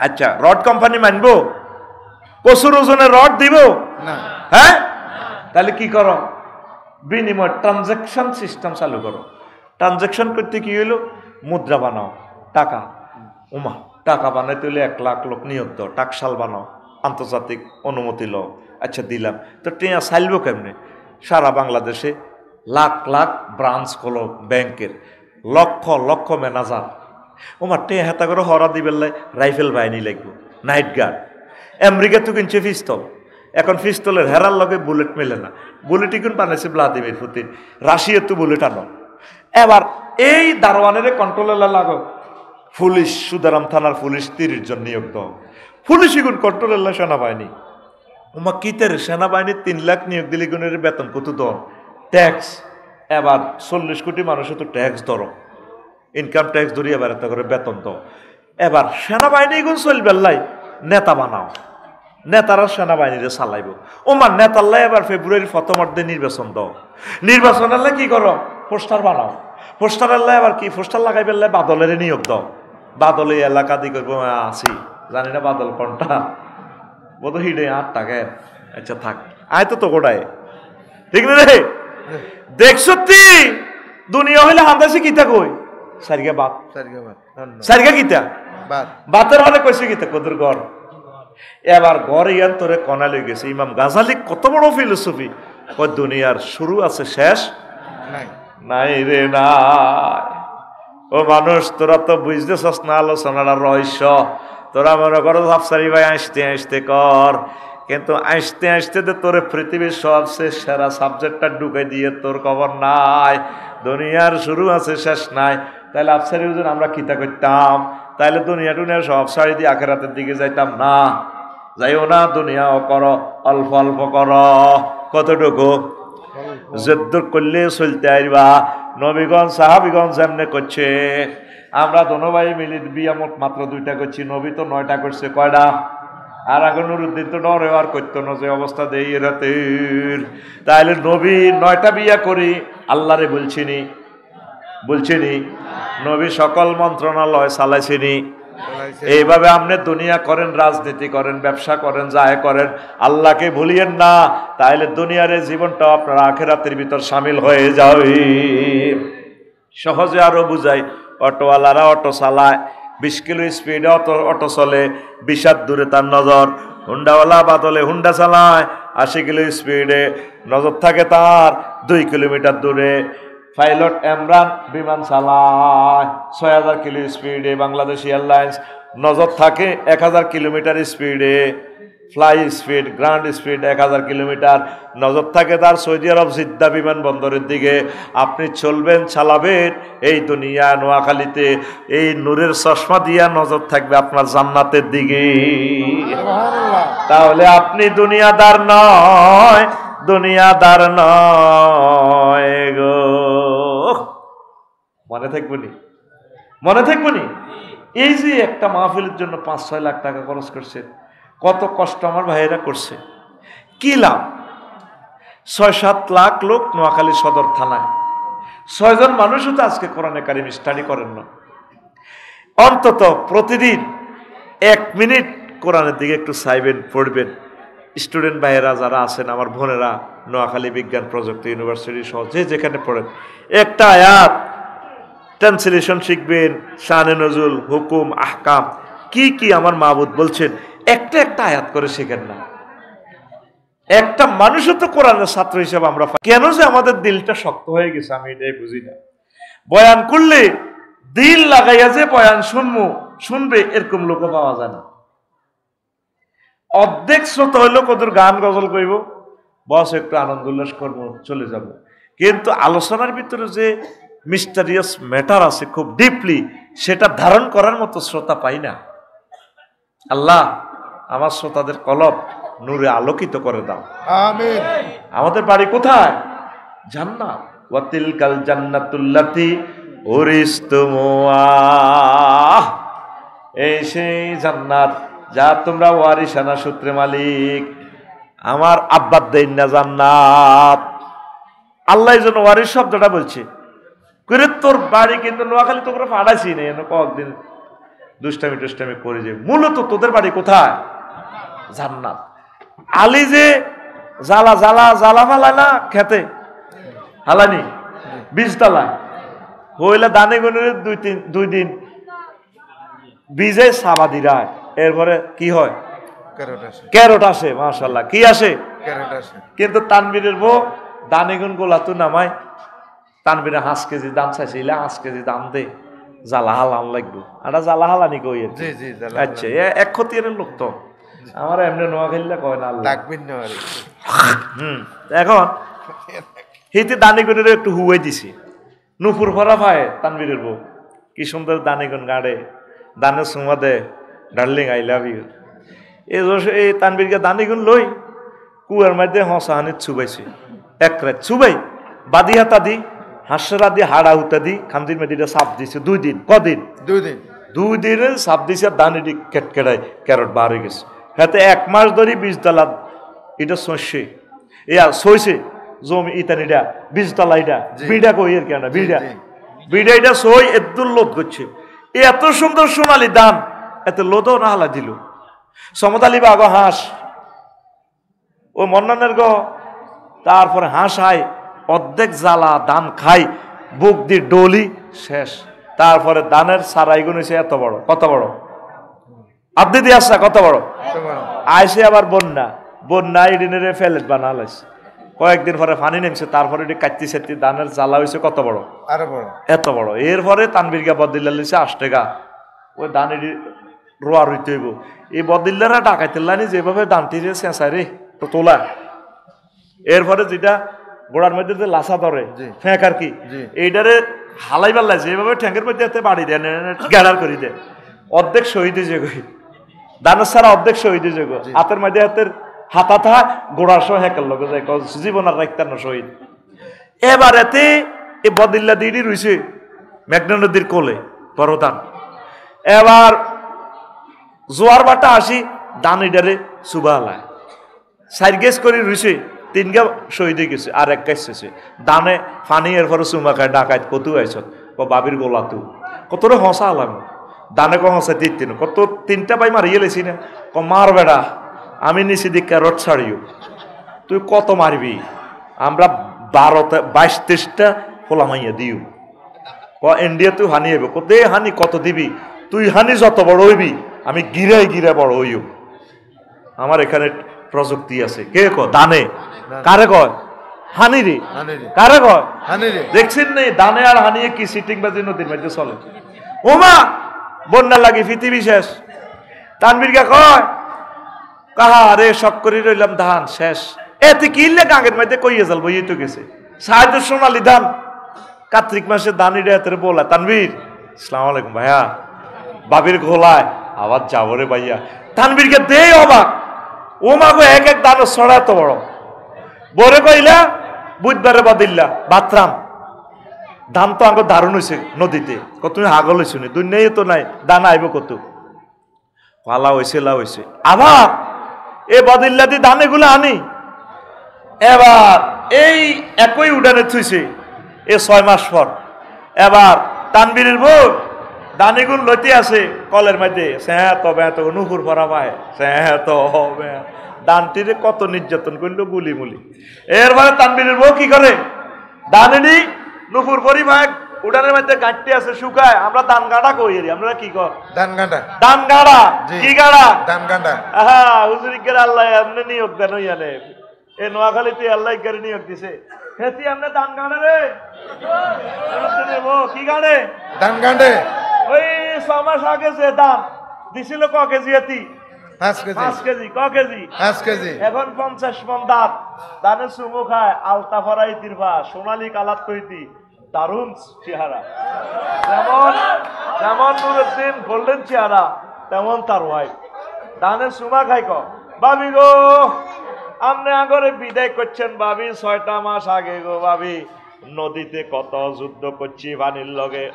আচ্ছা, রড কোম্পানি মানবো? কচুর ওজনে রড দিব না? হ্যাঁ, তাহলে কি করো? বিনিময় ট্রানজাকশন সিস্টেম চালু করো। ট্রানজাকশন করতে কি হইলো? মুদ্রা বানাও, টাকা। ওমা, টাকা বানাইতে হলে 1 লাখ লোক নিয়োগ দাও, টাকশাল বানাও, আন্তর্জাতিক অনুমতি লও। আচ্ছা দিলাম, তো টিয়া চাইলবো কেমনে? সারা বাংলাদেশে লাখ লাখ ব্রাঞ্চ খোলো ব্যাংকের, লক্ষ লক্ষ ম্যানেজার। ওমা টিয়া হেতা করে হরা দিবেন, রাইফেল বাহিনী লাগবো, নাইট গার্ড। আমেরিকা তো কিনছে পিস্তল, এখন পিস্তলের হেরার লগে বুলেট মেলে না। বুলেট ইকুন বানাইছে ভ্লাদিমির পুতিন, রাশিয়া তো বুলেট আনো। এবার এই দারোয়ানের কন্ট্রোলে লাগো, পুলিশ সুদারাম থানার পুলিশ 30 জন নিয়োগ দাও। পুলিশ ইগুন কন্ট্রোলে সেনাবাহিনী। ওমা কিতের সেনাবাহিনী 3 লাখ নিয়োগ দিলে গুণের বেতন কত দর? ট্যাক্স। এবার 40 কোটি মানুষের তো ট্যাক্স ধরো, ইনকাম ট্যাক্স ধরি, এবার এত করে বেতন দাও। এবার সেনাবাহিনী গুণ চলবে লাই, নেতা বানাও, নেতারা সেনাবাহিনীরে চালাইব। ওমা নেতাল্লাই এবার ফেব্রুয়ারির প্রথমার্ধে নির্বাচন দাও। নির্বাচন আল্লাহ কি করো? পোস্টার বানাও। পোস্টার আল্লাহ এবার কি? পোস্টার লাগাই ফেললে বাদলের নিয়োগ দাও। বাদলে এলাকা দি করবো, আসি জানি না বাদল কোনটা, বোধ হিডে 8 টাকা। আচ্ছা থাক, আয় তো গোটায়, ঠিক না রে? দেখছো দুনিয়া হইলে হান্দাসি কি থাকই সারিগা বাত সারিগা কিতা বাতের হলে কইছে কিতা কদুর গড় এবার গড় ইয়ান তোরে কনা লই গেছে ইমাম গাজালি কত বড় ফিলোসফি ওই দুনিয়ার শুরু আছে শেষ নাই রে নাই ও মানুষ তোরা তো বুঝতেছস না আলোচনার রহস্য তোরা মনে করো আফসারি ভাই আসতে আসতে কর কিন্তু আসতে আসতে তো তোর পৃথিবীর সবচেয়ে সেরা সাবজেক্টটা ঢুকে দিয়ে তোর খবর নাই দুনিয়ার শুরু আছে শেষ নাই তাহলে আফসারি হুজুর আমরা কিতা করতাম তাহলে দুনিয়া টুনিয়া সব সারি দিয়ে আখেরাতের দিকে যাইতাম না যাইও না দুনিয়াও করো অল্প অল্প করো কতটুকু যদ্দুর করলে চলতে আইবা নবীগঞ্জ সাহাবিগঞ্জ এমনি করছে আমরা দোনো ভাই মিলি বিয়া মাত্র 2টা করছি নবী তো 9টা করছে কয়টা আর আগে নুরুদ্দিন তো ডরে আর করতো না যে অবস্থা দেই রাতের তাহলে নবী 9টা বিয়া করি আল্লাহরে বলছিনি নবী সকল মন্ত্রণালয় চালাইছিনি এইভাবে আপনি দুনিয়া করেন রাজনীতি করেন ব্যবসা করেন যায় করেন আল্লাহকে ভুলিয়েন না তাহলে দুনিয়ার জীবনটা আপনার আখিরাতের ভিতর শামিল হয়ে যাবে সহজে আরো বুঝাই অটোওয়ালারা অটো চালায় 20 কিলো স্পিডে অটো চলে 20 হাত দূরে তার নজর হুন্ডাওয়ালা বাদলে হুন্ডা চালায় 80 কিলো স্পিডে নজর থাকে তার 2 কিলোমিটার দূরে পাইলট ইমরান বিমান চালায় 6000 কিলো স্পিডে বাংলাদেশ এয়ারলাইন্স নজর থাকে 1000 কিলোমিটার স্পিডে fly speed ground speed 1000 kilometre নজর থাকে তার সৌদি আরব জিদ্দা বিমানবন্দরের দিকে আপনি চলবেন চালাবেন এই দুনিয়া নোয়াখালীতে এই নূরের চশমা দিয়া নজর থাকবে আপনার জান্নাতের দিকে তাহলে আপনি দুনিয়াদার নয় গো মনে থাকবনি এই যে একটা মাহফিলের জন্য 5-6 লাখ টাকা খরচ করছে কত কষ্ট আমার ভাইয়েরা করছে কি লাভ 6-7 লাখ লোক নোয়াখালী সদর থানায় 6 জন মানুষও তো আজকে কোরআনে কারিম স্টাডি করেন না অন্তত প্রতিদিন 1 মিনিট কোরআনের দিকে একটু চাইবেন পড়বেন স্টুডেন্ট ভাইয়েরা যারা আছেন আমার বোনেরা নোয়াখালী বিজ্ঞান প্রযুক্তি ইউনিভার্সিটি সহ যেখানে পড়েন একটা আয়াত ট্রান্সলেশন শিখবেন শানে নজুল হুকুম আহকাম কি আমার মাবুদ বলছেন একটা আয়াত করে শেখেন না একটা মানুষও তো কোরআনের ছাত্র হিসেবে আমরা কেন যে আমাদের দিলটা শক্ত হয়ে গেছে আমি এটাই বুঝি না বয়ান করলে দিল লাগাইয়া যে বয়ান শুনবে এরকম লোক পাওয়া যায় না অর্ধেক শ্রোতা হইলো কদর গান গজল কইব বস একটু আনন্দ উল্লাস করবো চলে যাব কিন্তু আলোচনার ভিতরে যে মিস্টারিয়াস ম্যাটার আছে খুব ডিপলি সেটা ধারণ করার মতো শ্রোতা পাই না আল্লাহ আমার শ্রোতাদের কলব নূরে আলোকিত করে দাও আমিন আমাদের বাড়ি কোথায় জান্নাত ওয়াতিলকাল জান্নাতুল্লাতি উরিসতুমুহা এই সেই জান্নাত যা তোমরা ওয়ারিসানা সূত্রে মালিক আমার আব্বার দেন না জান্নাত আল্লাহ এই জন্য ওয়ারিস শব্দটা বলছে করে তোর বাড়ি কিন্তু নোয়াখালী তোমরা ফাড়াইছি না এনে কয়েকদিন দুষ্টামি করে যে মূলত তোদের বাড়ি কোথায় জান্নাত আলী যে জ্বালা ফালায় না খেতে হালানি 20 তলা হইলে দানে গুনের 2 দিন বীজে সাবাদি রায় এরপরে কি হয় ক্যারট আসে মাশাআল্লাহ কি আসে ক্যারট আসে কিন্তু তানবীরের বউ দানিগুন গোলা তো নামায় তানবীরে 5 কেজি দাম চাইছিল 5 কেজি দাম দে জ্বালা হালান লাগবে এটা জ্বালা হালানি কই আচ্ছা এক ক্ষতির লোক তো আমার এমনি নোয়াখালীলা কয় না আল্লাহ লাগবেন না এখন হিতে দানিগুনের একটু হুয়ে দিছি নুপুর ভরা ভাই তানবীরের বউ কি সুন্দর দানিগুন গাড়ে দানে সুমা দে ডার্লিং আই লাভ ইউ এই তানবীরকে দানিগুন লই কুয়ার মধ্যে হসাহানি ছুবাইছে এক রাত ছুবাই বাদি হাতা দি হাঁসরা দি হাড়া উতা দি খামদির মেদিটা সাপ দিছে 2 দিন কদিন 2 দিনে সাপ দিছে দানিটি কেটকেটাই ক্যারট বার হয়ে গেছে হাতে 1 মাস ধরে 20 তলা এটা সইছে সইছে জমি ইতানিটা 20 তলা এটা বিড়া কই এর কেন বিড়া এটা সই এদুল লোদ করছে এত সুন্দর সোনালি দান এত লোদও না হালা দিল সমতালি বাগ হাঁস ও মন্নানের গো তারপরে হাঁস আয় অর্ধেক জ্বালা দান খাই বুক দি ডলি শেষ তারপরে ধানের সারাই গুণ হয়েছে এত বড়, কত বড় আপনি দিয়ে আসা কত বড় আইসে আবার বন্যা, বন্যা ইডিনের ফেলেট বানালাইছে, কয়েকদিন পরে পানি নেমছে, তারপরে এটি কাটতি সেটি ধানের জ্বালা হয়েছে কত বড়, আরো বড়, এত বড়। এরপরে তানবিরগা বদিল্লা লিছে 8 টাকা, ওই ধান এটি রোয়া রইতে হইব। এই বদিল্লারা ডাকাইতেলানি যেভাবে ধানটি যে চেঁচায় রে তো তোলা, এরপরে যেটা গোড়ার মধ্যে যে লাসা ধরে ফেঁক আর কি, এইটারে হালাই পাল্লাই যেভাবে ঠ্যাঙ্কের মধ্যে এতে বাড়ি দেয়, গ্যাড়ার করে দেয়, অর্ধেক শহীদ হয়েছে গো, দানের সারা অর্ধেক শহীদ হয়েছে গো, হাতের মধ্যে হাতের হাতা থা গোড়ার সহ হেকাল লোক যায়, জীবন আর রাখতার না শহীদ। এবার এতে এই বদিল্লা দিদি রয়েছে মেঘনা নদীর কোলে বড় ধান। এবার জোয়ার বাটা আসি দান এটারে সুবালায় 4 গেছ করে রয়েছে, 3 গা শহীদ হয়ে গেছে, আর 1 গাছ শেষে দানে ফানি এরপরে চুমা খায় ডাকাত কত আইস বাবির গোলা তু কতরে হসা আলাম দানে ক হসা দিন কত 3টা পাই মারিয়ে লেছি না, ক মার বেড়া আমি নিচে দিক ক্যারট ছাড়িও, তুই কত মারবি, আমরা 22-23টা খোলা মাইয়া দিও, ক ইন্ডিয়া তুই হানি হইব, কত হানি কত দিবি, তুই হানি যত বড় হইবি আমি গিরাই গিরা বড় হইও, আমার এখানে প্রযুক্তি আছে। কে ক দানে কারে কয় হানি রে, কারে কয় হানি রে, দেখছেন নেই দানে আর হানিয়ে কি সিটিং বাজি নদীর মধ্যে চলে। ওমা বন্যা লাগি পৃথিবী শেষ, তানবীরকে কয় কাহা রে শক করি রইলাম ধান শেষ, এতে কিনলে গাঙের মধ্যে কইয়ে যাল বইয়ে তো গেছে সাহায্য সোনালি ধান, কার্তিক মাসে ধান ইডে এতে বলা তানবীর আসসালামু আলাইকুম ভাইয়া, বাবির ঘোলায় আবার যাবো রে ভাইয়া, তানবীরকে দে অবাক, ও মাগো এক দানো ছড়া এত বড়, বরে কইলা বুধবারে বাদিল্লা বাতরাম ধান তো আগে দারুণ হয়েছে নদীতে, কত তুমি হাগল হয়েছ নি, দুনিয়ায় তো নাই দান আইব কত, পালা হয়েছে লা হয়েছে, আবার এ বাদিল্লা দিয়ে ধান এগুলো আনি, এবার এই একই উড়ানে থুইছে এ 6 মাস পর, এবার তানবীরের বউ দানিগুন লইতে আছে কলের মধ্যে, তবে এত নুপুর ভরা পায়, তো হবে দানটিরে কত নির্যাতন করলো গুলি মুলি। এরপরে তানবীরের বউ কি করে, দানেনি নুপুর পরি ভাগ উড়ানের মধ্যে গাঁটটি আছে শুকায়, আমরা দান গাঁড়া কই, আমরা কি কর দান গাঁড়া, দান গাঁড়া কি গাঁড়া, দান গাঁড়া, হ্যাঁ হুজুরিকের আল্লাহ এমনি নিয়োগ দেন হইয়ালে, এ নোয়াখালীতে আল্লাহ করে নিয়োগ দিছে, হেতি আমরা দান গাঁড়া রে, কি গাঁড়ে দান গাঁড়ে, ওই 6 মাস আগে যে দান দিছিল ক কেজি, এতি 5 কেজি, ক কেজি 5 কেজি, এখন 50 মন দাঁত, দানে চুমু খায় আলতা ফরাই তিরফা সোনালি কালাত কইতি দারুণ চেহারা, যেমন যেমন নুরুদ্দিন গোল্ডেন চেহারা তেমন তার ওয়াইফ, দানে চুমা খাই ক ভাবি গো আপনি আগরে বিদায় করছেন ভাবি, 6টা মাস আগে গো ভাবি নদীতে কত যুদ্ধ করছি পানির লগে,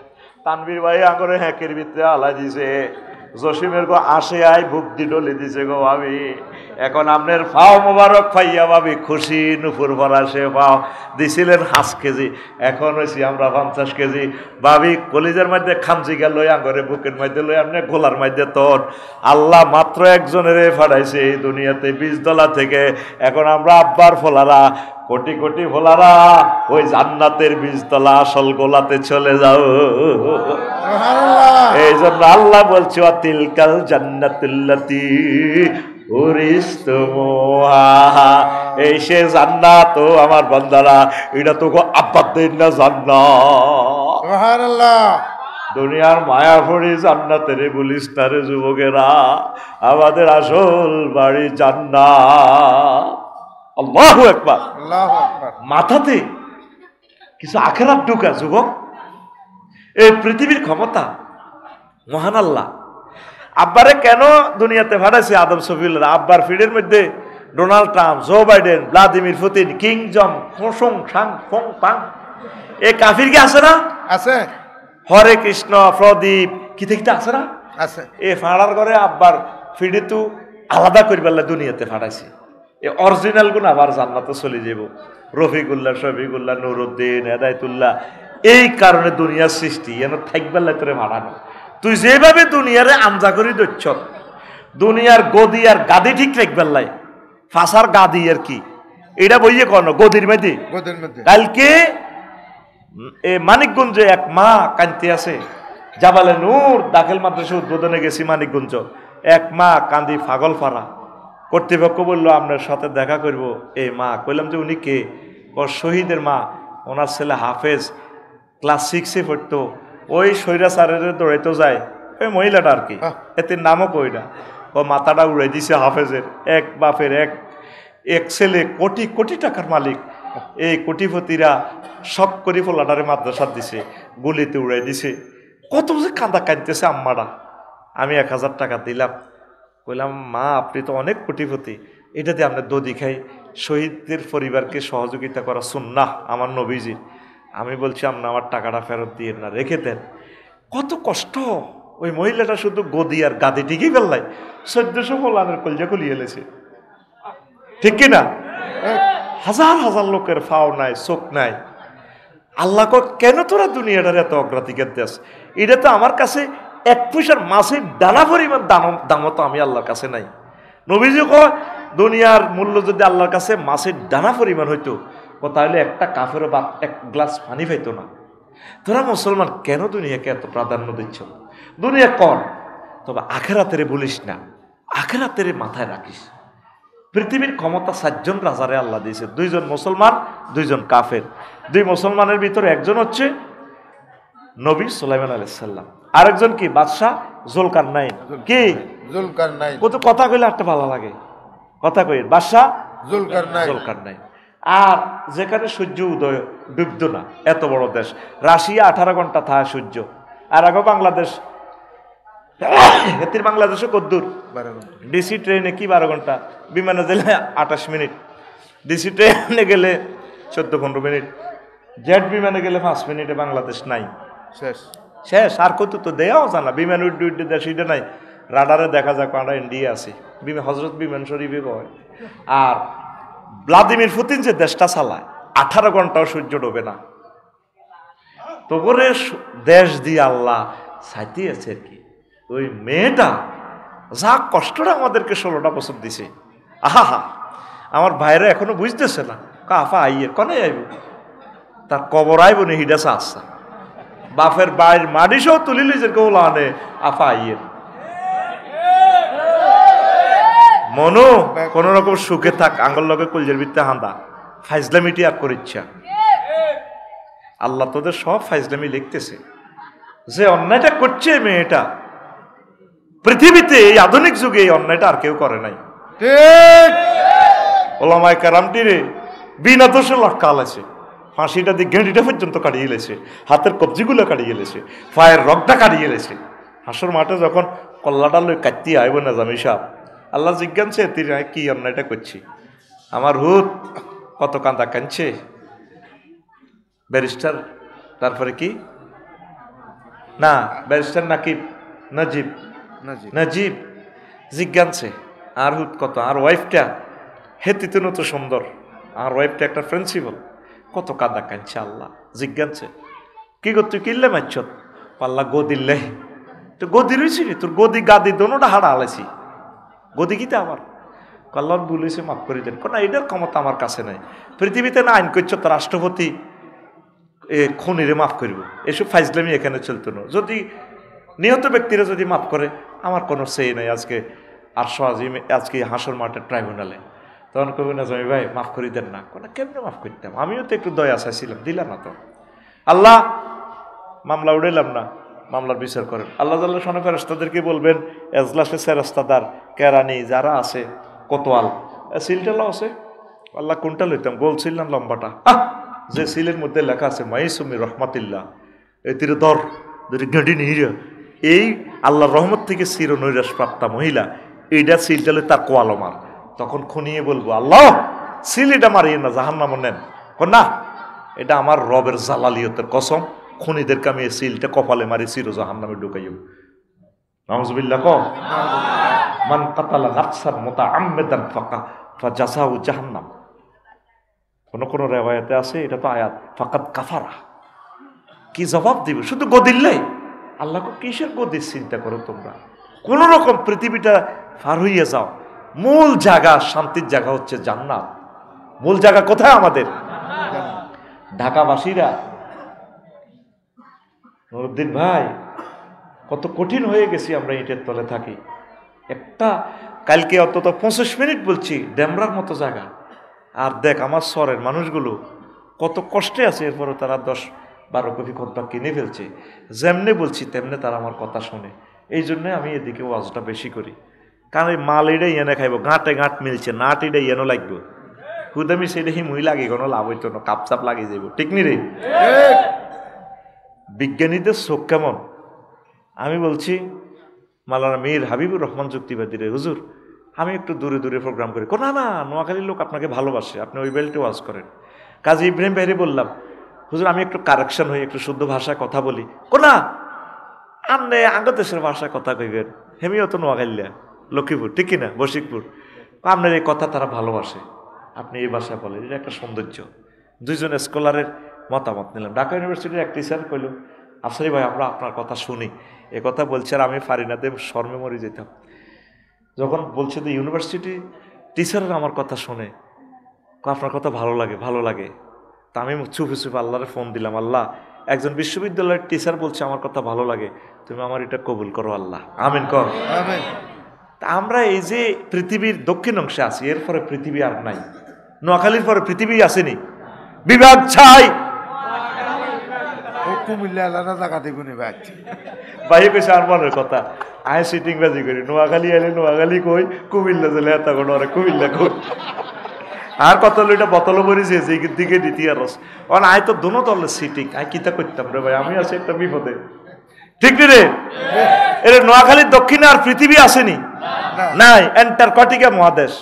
তানবীর ভাই আগরে হ্যাকের ভিতরে আলাই দিছে, জসিমের গো আসে আই বুক দি ডলে দিছে গো ভাবি, এখন আপনার ফাও মোবারক পাইয়া ভাবি খুশি, নুপুর ভরা সে পাও দিছিলেন 5 কেজি, এখন হয়েছি আমরা 50 কেজি, ভাবি কলিজার মধ্যে খামচি গেল আগরে বুকের মধ্যে লই আপনি গোলার মধ্যে তোর, আল্লাহ মাত্র একজনের ফাড়াইছে এই দুনিয়াতে $20 থেকে, এখন আমরা আব্বার ফোলারা কোটি কোটি ফোলারা ওই জান্নাতের 20 আসল গোলাতে চলে যাও, এই জন্য আল্লাহ বলছে তিলকাল জান্নাতুল্লাতি উরিস্তুমুহা, এই সে জান্নাত ও আমার বান্দারা, এটা তো আব্বাদের না জান্নাত, সুবহানাল্লাহ, দুনিয়ার মায়াভরি জান্নাতের বলিস না রে যুবকেরা, আমাদের আসল বাড়ি জান্নাত, আল্লাহু আকবার, আল্লাহু আকবার, মাথাতে কিছু আখিরাত ঢুকা যুবক, এই পৃথিবীর ক্ষমতা মহান আল্লাহ। আব্বারে কেন দুনিয়াতে পাঠাইছে আদম শফিউল্লাহ, আব্বার ফিডের মধ্যে Donald Trump, Joe Biden, Vladimir Putin, কিং জং ফোং সাং ফোং পাং, এই কাফির কি আছে না, আছে, হরে কৃষ্ণ প্রদীপ কি থেকে আছে না, আছে, এ ফাড়ার করে আব্বার ফিডে তো আলাদা করিবার দুনিয়াতে পাঠাইছে, এ অরিজিনাল গুণ আবার জান্নাতে চলে যাব, রফিকুল্লাহ, শফিকুল্লাহ, নুরুদ্দিন, হেদায়েতুল্লাহ, এই কারণে দুনিয়ার সৃষ্টি এন থাকবার তোরে ভাড়ানো, তুই যেভাবে দুনিয়ারে আমজা করি দচ্ছ, দুনিয়ার গদি আর গাদি ঠিক রাখবার লাই, ফাঁসার গাদি আর কি এটা বইয়ে কর গদির মধ্যে, কালকে এ মানিকগঞ্জে এক মা কানতে আছে, জাবালে নূর দাখিল মাদ্রাসা উদ্বোধনে গেছি মানিকগঞ্জ, এক মা কান্দি পাগল ফারা। কর্তৃপক্ষ বললো আপনার সাথে দেখা করব। এই মা কইলাম যে উনি কে? শহীদের মা, ওনার ছেলে হাফেজ ক্লাস 6-এ পড়তো, ওই স্বৈরাচারের দৌড়াইতে যায় ওই মহিলাটা আর কি, এতে নামও কই না। ও মাথাটা উড়াই দিছে হাফেজের। এক বাপের এক ছেলে কোটি কোটি টাকার মালিক, এই কোটিপতিরা শখ করি ফোলাটারে মাদ্রাসা দিছে, গুলিতে উড়াই দিছে। কত যে কাঁদা কাঁদতেছে আম্মারা। আমি 1000 টাকা দিলাম, বললাম মা আপনি তো অনেক কোটিপতি, এটা দিয়ে আমরা দধি খাই, শহীদদের পরিবারকে সহযোগিতা করা সুন্নাহ আমার নবীজির। আমি বলছি আপনি আমার টাকাটা ফেরত দিয়ে না, রেখে দেন। কত কষ্ট। ওই মহিলাটা শুধু গদি আর গাদি ঠিকই ফেললাই 1400 ফলানের কলজা খুলিয়ে এলেছে, ঠিক কিনা? হাজার হাজার লোকের ফাও নাই, চোখ নাই। আল্লাহ কেন তোরা দুনিয়াটার এত অগ্রাধিকার দেশ? এটা তো আমার কাছে 1 পয়সার মাছের ডানা পরিমাণ দামও তো আমি আল্লাহর কাছে নাই। নবীজি কয় দুনিয়ার মূল্য যদি আল্লাহর কাছে মাছের ডানা পরিমাণ হইতো, তাহলে একটা কাফেরও বা 1 গ্লাস পানি পাইতো না। তোরা মুসলমান কেন দুনিয়াকে এত প্রাধান্য দিচ্ছ? দুনিয়া কর, তবে আখেরাতের বলিস না, আখেরাতের মাথায় রাখিস। পৃথিবীর ক্ষমতা 7 জন রাজারে আল্লাহ দিয়েছে, 2 জন মুসলমান 2 জন কাফের। 2 মুসলমানের ভিতরে একজন হচ্ছে নবী সুলাইমান আলাইহিস সালাম, আরেকজন কি বাদশাহ জুলকারনাইন। কি জুলকারনাইন? কত কথা কইলে একটা ভালো লাগে, কথা কই বাদশাহ জুলকারনাইন। আর যেখানে সূর্য উদয় ডুবত না, এত বড় দেশ রাশিয়া 18 ঘন্টা থাকে সূর্য, আর আগে বাংলাদেশ, এতির বাংলাদেশে কদ্দূর? ডিসি ট্রেনে কি 12 ঘন্টা, বিমানে গেলে 28 মিনিট, ডিসি ট্রেনে গেলে 14-15 মিনিট, জেট বিমানে গেলে 5 মিনিটে বাংলাদেশ নাই, শেষ। আর কত তো দেয়াও জানা, বিমান উড্ডে দেশ এটা নাই। রাডারে দেখা যাক আমরা ইন্ডিয়া আছি, হজরত বিমান শরীফে কয়। আর ভ্লাদিমির পুতিন যে দেশটা চালায় 18 ঘন্টাও সূর্য ডোবে না। তো করে দেশ দিয়ে আল্লাহ সাইতিয়েছে আর কি। ওই মেয়েটা যা কষ্টটা আমাদেরকে 16টা বছর দিছে, আহা আমার ভাইরা এখনো বুঝতেছে না। কাফা আইয়ের কনে আইব, তার কবর আইব নি হিডাসা আসা, বাপের বাইর মাডিসও তুলি লিজের কৌলানে আফা আইয়ের মনো কোন রকম সুখে থাক, আঙ্গল লগে কলজের ভিত্তে হান্দা ফাইজলামিটি আর করিচ্ছা। আল্লাহ তোদের সব ফাইজলামি লিখতেছে। যে অন্যায়টা করছে মেয়েটা, পৃথিবীতে এই আধুনিক যুগে এই অন্যায়টা আর কেউ করে নাই। ওলামায়ে কেরামটি রে বিনা দোষে লটকাল আছে, ফাঁসিটা দিয়ে গেঁড়িটা পর্যন্ত কাটিয়ে গেছে, হাতের কবজিগুলো কাটিয়ে গেছে, পায়ের রগটা কাটিয়ে গেছে। হাসর মাঠে যখন কল্লাটা লই কাটতে আইব না জামি সাহেব, আল্লাহ জিজ্ঞানছে তুই কি অন্যায়টা করছি? আমার হুত কত কান্দা কাঁদছে। ব্যারিস্টার, তারপরে কি না ব্যারিস্টার নাজিব জিজ্ঞানছে আর হুত কত, আর ওয়াইফটা হেতিতে নত সুন্দর, আর ওয়াইফটা একটা প্রিন্সিপাল, কত কাঁদা কাঁদছে। আল্লাহ জিজ্ঞানছে কি কর তুই কিনলে মারছ? পাল্লা গদিল্লে তো গদি রয়েছি রে, তোর গদি গাদি দোনোটা হাড়া আলাইছি, গদি কিতে আমার কল্যাণ বলেছে মাফ করে দেন। না এটার ক্ষমতা আমার কাছে নাই। পৃথিবীতে না আইন করছ তো রাষ্ট্রপতি খুনিরে মাফ করব, এসব ফাইজলামি এখানে চলতো না। যদি নিহত ব্যক্তিরা যদি মাফ করে আমার কোনো সেই নাই। আজকে আজকে হাসর মাঠের ট্রাইব্যুনালে তখন কবি না জমি ভাই মাফ করে দেন না, কোনো কেমনে মাফ করতাম, আমিও তো একটু দয়া চাইছিলাম, দিলাম না তো। আল্লাহ মামলা উড়াইলাম না, মামলার বিচার করেন। আল্লাহ শোনো ফেরেশতাদেরকে বলবেন এজলাসে ফেরেশতাদার কেরানি যারা আছে কোতোয়াল সিলটালাও আছে, আল্লাহ কোনটা লইতাম, গোল সিল না লম্বাটা? যে সিলের মধ্যে লেখা আছে মাইসুমি রহমাতিল্লাহ, এই তীরে দর গেঁটি নিহিরা, এই আল্লাহর রহমত থেকে চির নৈরাশ প্রাপ্তা মহিলা, এইটা সিলটালে তার কোয়ালমার। তখন খুনিয়ে বলবো আল্লাহ সিল এটা মারিয়ে না, জাহান্নামে নেন। না এটা আমার রবের জালালিয়তের কসম, খুনিদেরকে আমি এই সিলটা কপালে মারি চির জাহান্নামে ঢুকাইও। নাউজুবিল্লাহ। ক মান কাতালা নাফসান মুতাআম্মিদান ফাজাযাউ জাহান্নাম। কোন রিওয়ায়াতে আছে, এটা তো আয়াত, ফাকাদ কাফারা। কি জবাব দিবে? শুধু গদিল্লাই আল্লাহকে কিসের গদির চিন্তা করো তোমরা? কোন রকম পৃথিবীটা পার হইয়া যাও। মূল জায়গা, শান্তির জায়গা হচ্ছে জান্নাত। মূল জায়গা কোথায় আমাদের? ঢাকাবাসীরা নুরুদ্দিন ভাই কত কঠিন হয়ে গেছি আমরা, ইটের তলে থাকি। একটা কালকে অন্তত 25 মিনিট বলছি, ড্যামরার মতো জায়গা। আর দেখ আমার শহরের মানুষগুলো কত কষ্টে আছে, এরপরও তারা 10-12 কপি খতবা কিনে ফেলছে। যেমনে বলছি তেমনে তারা আমার কথা শোনে। এই জন্যে আমি এদিকে ওয়াজটা বেশি করি, কারণ এই মাল এটাই এনে খাইব, গাঁটে গাঁট মিলছে, নাট এটাই এনে লাগবে, হুদামি সেটা হিমুই লাগে, কোনো লাভ হইতো না, কাপচাপ লাগিয়ে যাইব, ঠিক নি রে? বিজ্ঞানীদের চোখ কেমন? আমি বলছি মাওলানা মীর হাবিবুর রহমান যুক্তিবাদী রে, হুজুর আমি একটু দূরে দূরে প্রোগ্রাম করি। না না, নোয়াখালীর লোক আপনাকে ভালোবাসে, আপনি ওই বেল্টে ওয়াজ করেন। কাজী ইব্রাহিম ভাইরে বললাম, হুজুর আমি একটু কারেকশন হই, একটু শুদ্ধ ভাষায় কথা বলি। না, আপনি আঙ্গ দেশের ভাষায় কথা কইবেন, হেমিও তো নোয়াখালীয়া, লক্ষ্মীপুর, ঠিক কিনা, বশিকপুর, আপনার এই কথা তারা ভালোবাসে, আপনি এই ভাষায় বলেন, এটা একটা সৌন্দর্য। দুইজন স্কলারের মতামত নিলাম। ঢাকা ইউনিভার্সিটির এক টিচার কইল, আফসারি ভাই আমরা আপনার কথা শুনি, এ কথা বলছে, আর আমি ফারিনাতে শর্মে মরে যেতাম যখন বলছে যে ইউনিভার্সিটি টিচাররা আমার কথা শোনে, আপনার কথা ভালো লাগে, ভালো লাগে। তা আমি চুপে চুপে আল্লাহরে ফোন দিলাম, আল্লাহ একজন বিশ্ববিদ্যালয়ের টিচার বলছে আমার কথা ভালো লাগে, তুমি আমার এটা কবুল করো আল্লাহ, আমিন কর। তা আমরা এই যে পৃথিবীর দক্ষিণ অংশে আছি, এর পরে পৃথিবী আর নাই, নোয়াখালীর পরে পৃথিবী আসেনি, বিভাগ ছাই। ভাই কইছে আর মনের কথা, আয় সিটিং বাজি করি, নোয়াখালী আইলে নোয়াখালী কই, কুমিল্লা জেলে এত কোনো কুমিল্লা কই, আর কত লইটা বোতল ভরিছে দিকে দ্বিতীয় রস, কারণ আয় তো দোনো দলের সিটিং, আয় কিতা করতাম রে ভাই, আমি আছি একটা বিপদে, ঠিক রে? এর নোয়াখালীর দক্ষিণে আর পৃথিবী আসেনি, নাই, অ্যান্টার্কটিকা মহাদেশ,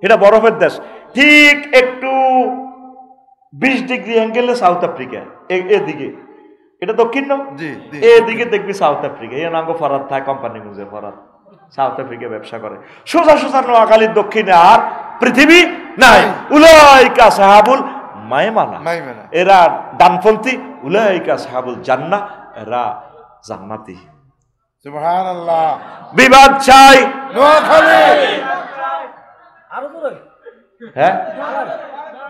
এটা বরফের দেশ, ঠিক একটু 20 ডিগ্রি অ্যাঙ্গেলে সাউথ আফ্রিকা, এদিকে এটা দক্ষিণ, এদিকে দেখবি সাউথ আফ্রিকা, এর নাম ফরাদ থাকে, কোম্পানি গুজে ফরাদ, সাউথ আফ্রিকা ব্যবসা করে। সোজা সোজা নোয়াখালীর দক্ষিণে আর পৃথিবী নাই। উলাইকা সাহাবুল মায়মানা, এরা ডানপন্থী, উলাইকা সাহাবুল জান্নাহ, এরা জান্নাতি। সুবহানাল্লাহ। বিবাদ চাই নোয়াখালী, হ্যাঁ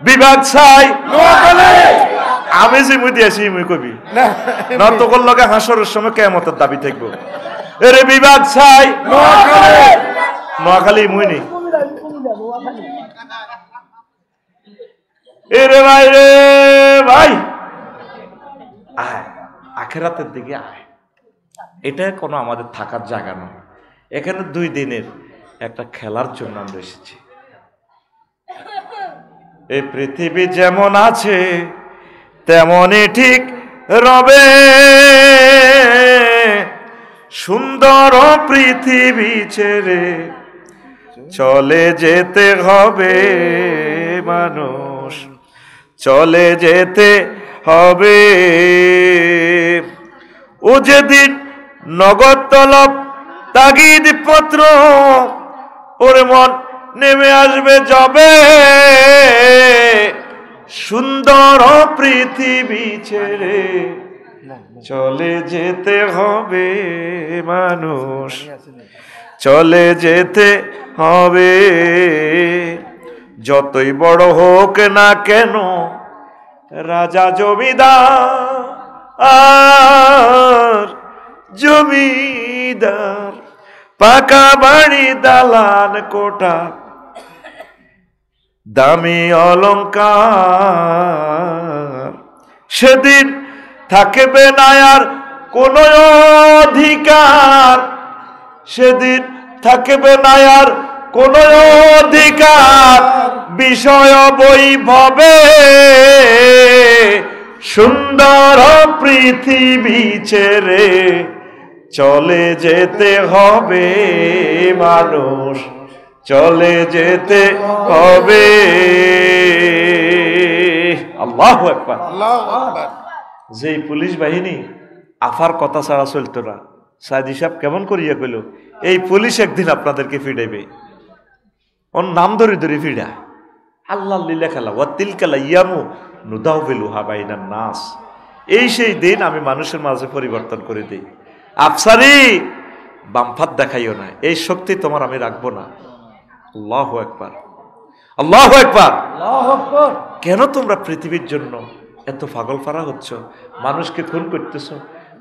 বিভাগ চাই নোয়াখালী। আমি যে মুই দিয়েছি মুই কবি নতকল লগে হাসরের সময় কিয়ামতের দাবি থাকবো, এরে বিভাগ চাই নোয়াখালী, নোয়াখালী মুই নি, এরে ভাই রে ভাই, আয় আখেরাতের দিকে আয়, এটা কোনো আমাদের থাকার জায়গা নয়, এখানে 2 দিনের একটা খেলার জন্য আমরা এসেছি। এই পৃথিবী যেমন আছে তেমনই ঠিক রবে, সুন্দর পৃথিবী ছেড়ে চলে যেতে হবে মানুষ, চলে যেতে হবে। ও যেদিন নগদ তলব তাগিদ পত্র ওর মন নেমে আসবে যাবে, সুন্দর পৃথিবী ছেড়ে চলে যেতে হবে মানুষ, চলে যেতে হবে। যতই বড় হোক না কেন রাজা জমিদার, জমিদার পাকা বাড়ি দালান কোঠা দামি অলংকার, সেদিন থাকবে না আর কোন অধিকার, সেদিন থাকবে না আর কোন অধিকার বিষয় বৈভবে, সুন্দর পৃথিবী ছেড়ে চলে যেতে হবে মানুষ, চলে যেতে হবে। আল্লাহু আকবার। যেই পুলিশ বাহিনী আফার কথা ছাড়া চলতো না, সাইদি সাহেব কেমন করিয়া কইল, এই পুলিশ একদিন আপনাদেরকে ফিডাইবে, ওর নাম ধরে ধরে ফিডা। আল্লাহ লীলা খেলা, ওয়াতিল খেলা ইয়ামু নুদাউবিলুহা বাইনান নাস, এই সেই দিন আমি মানুষের মাঝে পরিবর্তন করে দিই। আফসারি বামফাত দেখাইও না, এই শক্তি তোমার আমি রাখবো না। আল্লাহু আকবার, আল্লাহু আকবার। কেন তোমরা পৃথিবীর জন্য এত পাগল ফারা হচ্ছ, মানুষকে খুন করতেছ,